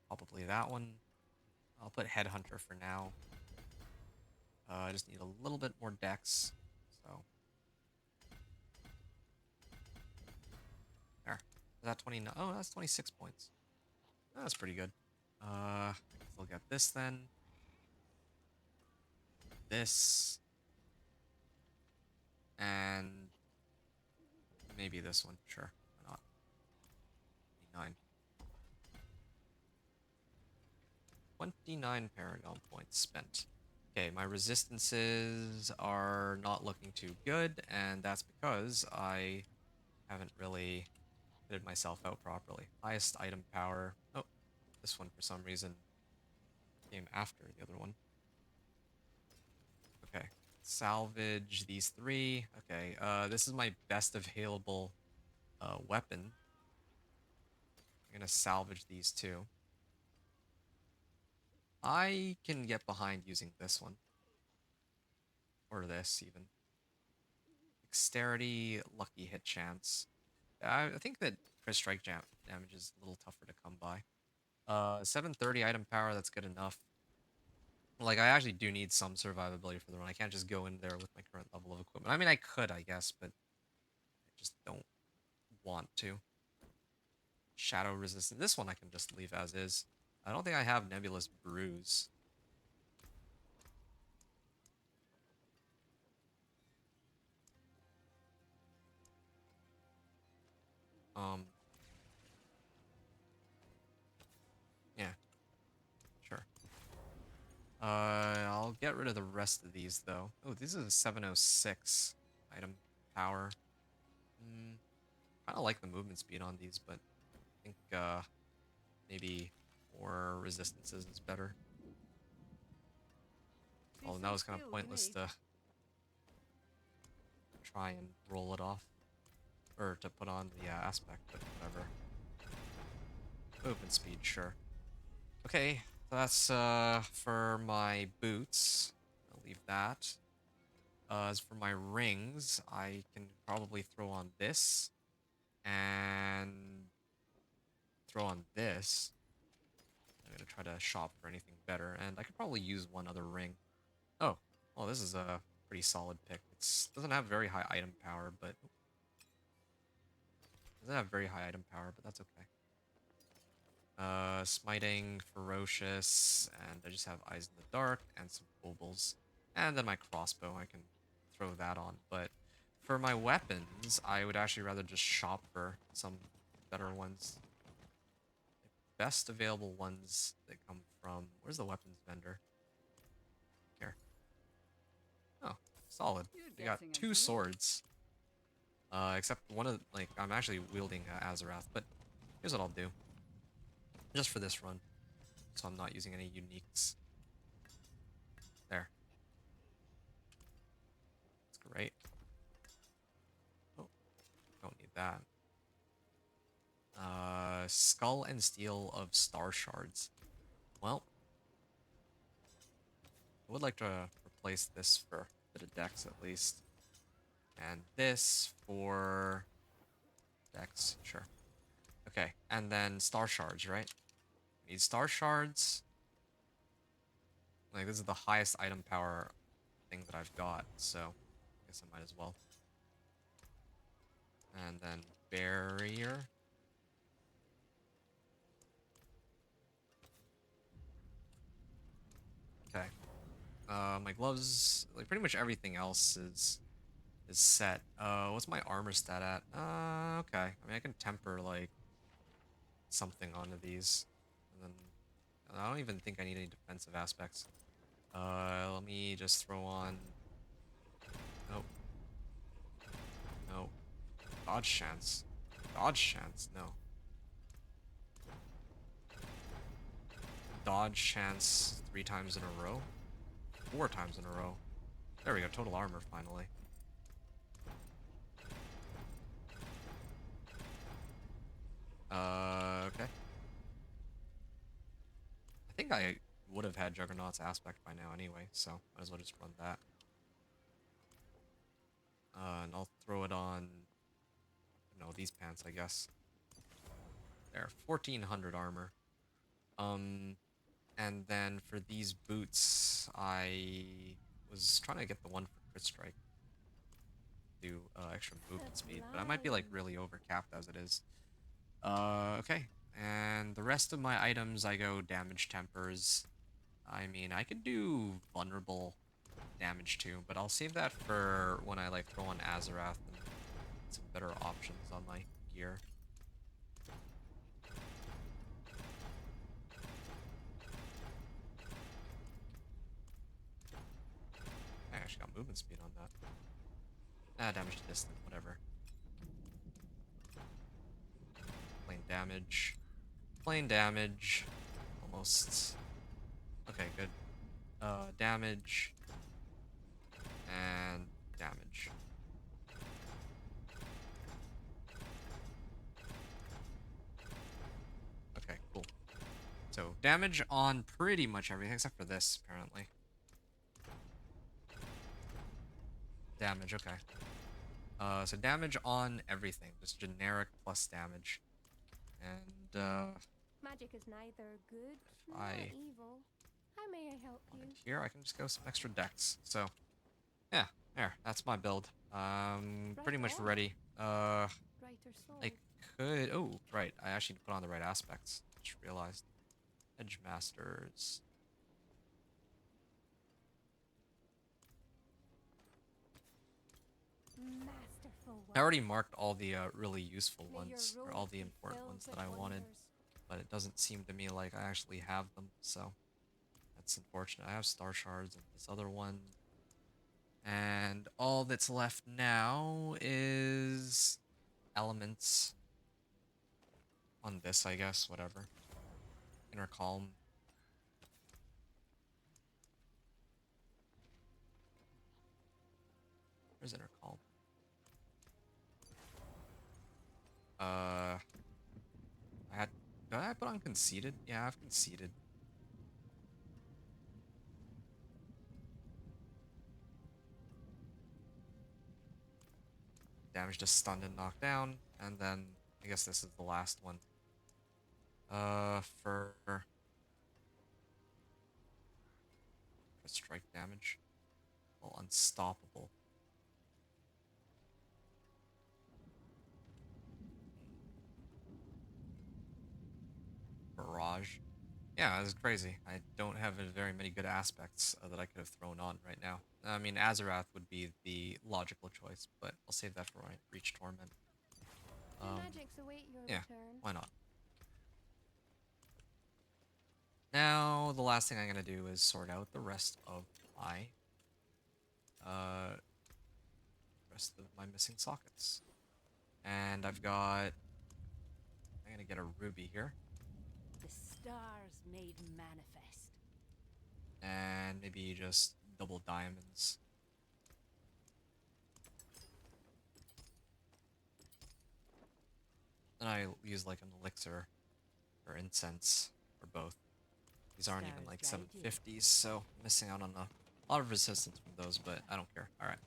probably that one. I'll put Headhunter for now. I just need a little bit more dex, so. There. Is that 29? Oh, that's 26 points. That's pretty good. We'll get this then. This. And maybe this one. Sure. Why not? 29. 29 Paragon points spent. Okay, my resistances are not looking too good, and that's because I haven't really fitted myself out properly. Highest item power. Oh, this one for some reason came after the other one. Okay, salvage these three. Okay, this is my best available weapon. I'm gonna salvage these two. I can get behind using this one. Or this, even. Dexterity, lucky hit chance. I think that crit strike damage is a little tougher to come by. 730 item power, that's good enough. Like, I actually do need some survivability for the run. I can't just go in there with my current level of equipment. I mean, I could, I guess, but I just don't want to. Shadow resistant. This one I can just leave as is. I don't think I have Nebulous Bruise. Um, yeah, sure. I'll get rid of the rest of these, though. Oh, this is a 706 item power. Kind of like the movement speed on these, but I think, maybe more resistances is better. Oh, and that was kind of pointless to try and roll it off. Or to put on the aspect, but whatever. Movement speed, sure. Okay, that's for my boots. I'll leave that. As for my rings, I can probably throw on this. And throw on this. I'm gonna try to shop for anything better, and I could probably use one other ring. Oh, well, this is a pretty solid pick. It doesn't have very high item power, but doesn't have very high item power, but that's okay. Smiting, ferocious, and I just have eyes in the dark and some baubles, and then my crossbow. I can throw that on, but for my weapons, I would actually rather just shop for some better ones. Best available ones that come from... Where's the weapons vendor? Here. Oh, solid. We got 2 swords. Except one of... Like, I'm actually wielding Azarath, but here's what I'll do. Just for this run. So I'm not using any uniques. There. That's great. Oh, don't need that. Skull and Steel of Star Shards. Well, I would like to replace this for a bit of dex at least. And this for dex, sure. Okay, and then Star Shards, right? Need Star Shards. Like, this is the highest item power thing that I've got, so I guess I might as well. And then Barrier. Okay. My gloves, like pretty much everything else is set. What's my armor stat at? Okay. I mean, I can temper like something onto these, and then I don't even think I need any defensive aspects. Let me just throw on. Nope. No. Dodge chance. Dodge chance. No. Dodge chance 3 times in a row. 4 times in a row. There we go. Total armor finally. Okay. I think I would have had Juggernaut's aspect by now anyway, so might as well just run that. And I'll throw it on, these pants, I guess. There, 1400 armor. And then for these boots, I was trying to get the one for crit strike. Do extra movement speed, but I might be like really overcapped as it is. Okay. And the rest of my items, I go damage tempers. I mean, I could do vulnerable damage too, but I'll save that for when I like throw on Azarath and some better options on my gear. I actually got movement speed on that. Ah, damage to distant, whatever. Plain damage. Plain damage. Almost. Okay, good. Damage. And damage. Okay, cool. So, damage on pretty much everything except for this, apparently. Damage, okay. So damage on everything. Just generic plus damage. And, Magic is neither good if nor I evil. How may I help you? wanted here, I can just go some extra dex. So, yeah, there. That's my build. Pretty much on. ready. Right or so? I could... Oh, right. I actually need to put on the right aspects. Just realized. Edge Masters. Masterful I work. already marked all the really useful May your ones, or road all the be important filled ones with that I wanted, wonders. but it doesn't seem to me like I actually have them, so that's unfortunate. I have Star Shards and this other one, and all that's left now is elements on this, I guess, whatever. Inner Calm. Where's Inner Calm? I had... Did I put on Conceited? Yeah, I've Conceited. Damage to stunned and knocked down, and then I guess this is the last one. For strike damage. Well, unstoppable. Barrage. Yeah, it's crazy. I don't have very many good aspects that I could have thrown on right now. I mean, Azarath would be the logical choice, but I'll save that for when I reach Torment. The magics await your Yeah, return. why not? Now, the last thing I'm going to do is sort out the rest of uh, my missing sockets. And I've got... I'm going to get a ruby here. The stars made manifest. And maybe just double diamonds. Then I use like an elixir or incense or both. These aren't even like 750s, so I'm missing out on a lot of resistance from those, but I don't care. Alright,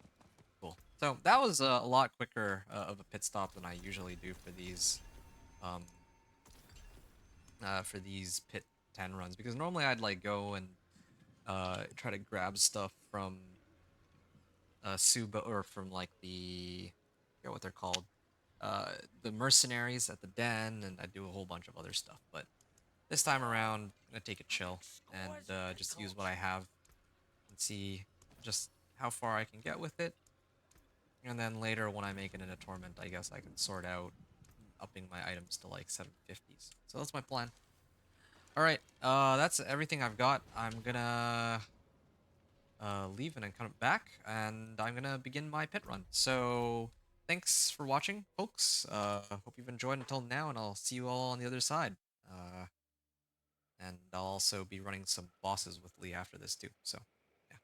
cool. So that was a lot quicker of a pit stop than I usually do for these pit 10 runs, because normally I'd like go and try to grab stuff from Suba, or from like I forget what they're called, the mercenaries at the den, and I do a whole bunch of other stuff. But this time around, I'm gonna take it chill and just use what I have and see just how far I can get with it. And then later, when I make it into Torment, I guess I can sort out upping my items to like 750s. So that's my plan. All right, that's everything I've got. I'm gonna leave and then come back, and I'm gonna begin my pit run. So thanks for watching, folks. Hope you've enjoyed until now, and I'll see you all on the other side. And I'll also be running some bosses with Lee after this too. So yeah,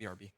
BRB.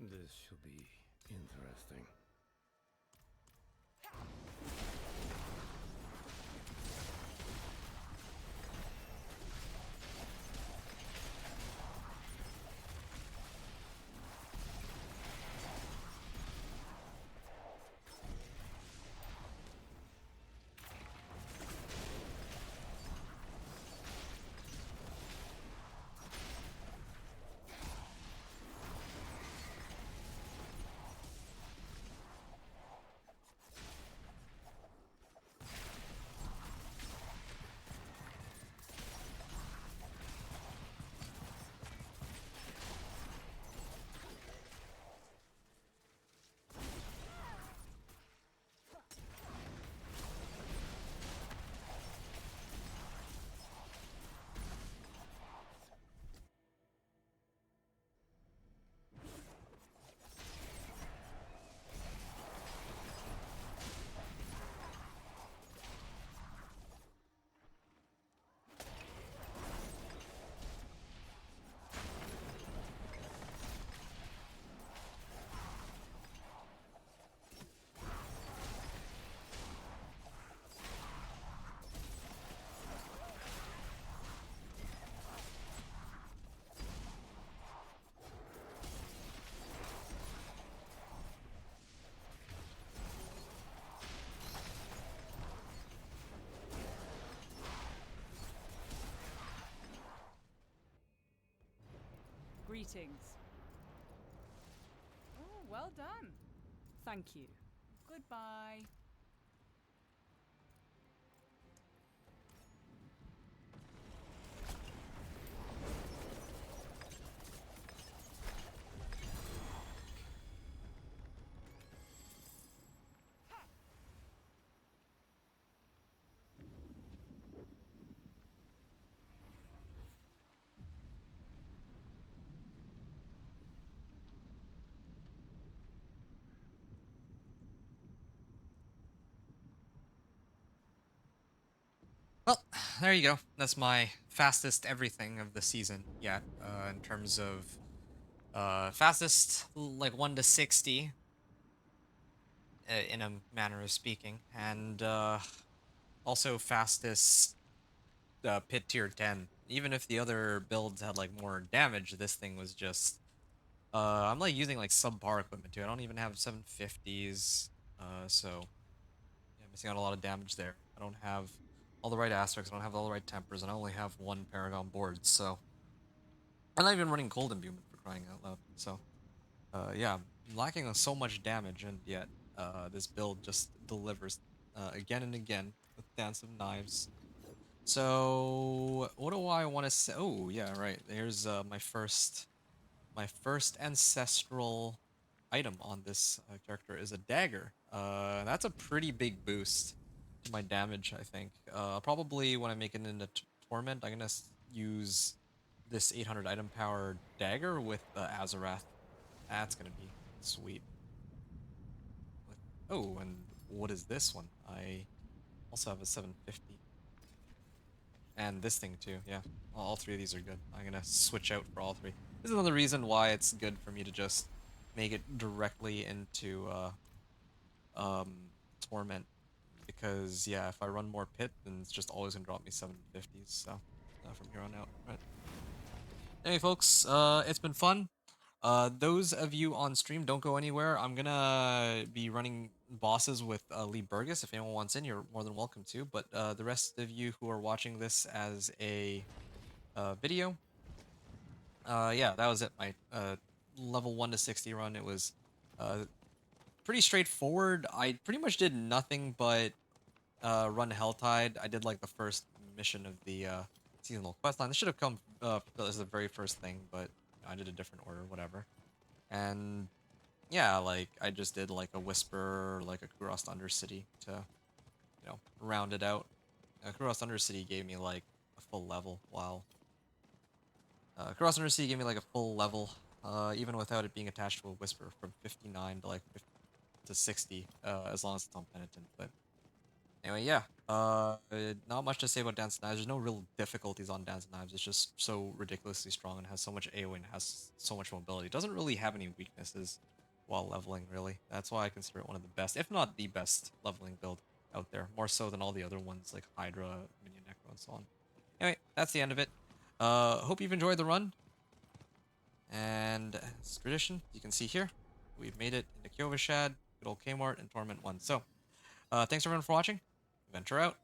This should be interesting. Greetings. Oh, well done. Thank you. Goodbye. Well, there you go. That's my fastest everything of the season yet, in terms of fastest like 1 to 60 in a manner of speaking, and also fastest pit tier 10. Even if the other builds had like more damage, this thing was just I'm like using like subpar equipment too. I don't even have 750s, so yeah, missing out a lot of damage there. I don't have all the right aspects. I don't have all the right tempers, and I only have one Paragon board, so I'm not even running Cold Imbuement for crying out loud. So yeah, I'm lacking on so much damage, and yet this build just delivers again and again with Dance of Knives. So what do I want to say? Oh yeah, right. Here's my first ancestral item on this character is a dagger. That's a pretty big boost to my damage, I think. Probably when I make it into Torment, I'm gonna use this 800 item power dagger with Azarath. That's gonna be sweet. With oh, and what is this one? I also have a 750. And this thing too, yeah. All three of these are good. I'm gonna switch out for all three. This is another reason why it's good for me to just make it directly into um Torment. Because yeah, if I run more pit, then it's just always gonna drop me 750s, so from here on out. Right. Anyway folks, it's been fun. Those of you on stream, don't go anywhere. I'm gonna be running bosses with Lee Burgess. If anyone wants in, you're more than welcome to. But the rest of you who are watching this as a video, yeah, that was it. My level 1 to 60 run. It was pretty straightforward. I pretty much did nothing but run Helltide. I did like the first mission of the seasonal questline. This should have come as the very first thing, but I did a different order, whatever. And yeah, like I just did like a Whisper, like a Kuros Undercity to, round it out. Kuros Undercity gave me like a full level, while Kuros Undercity gave me like a full level, even without it being attached to a Whisper, from 59 to like 50 to 60, as long as it's on Penitent. But Anyway, yeah. Not much to say about Dance of Knives. There's no real difficulties on Dance of Knives. It's just so ridiculously strong and has so much AoE and has so much mobility. It doesn't really have any weaknesses while leveling, really. That's why I consider it one of the best, if not the best, leveling build out there. More so than all the other ones like Hydra, Minion Necro, and so on. Anyway, that's the end of it. Hope you've enjoyed the run. And as tradition, you can see here, we've made it into Kyovashad, good old Kmart, and Torment 1. So, thanks everyone for watching. Venture out.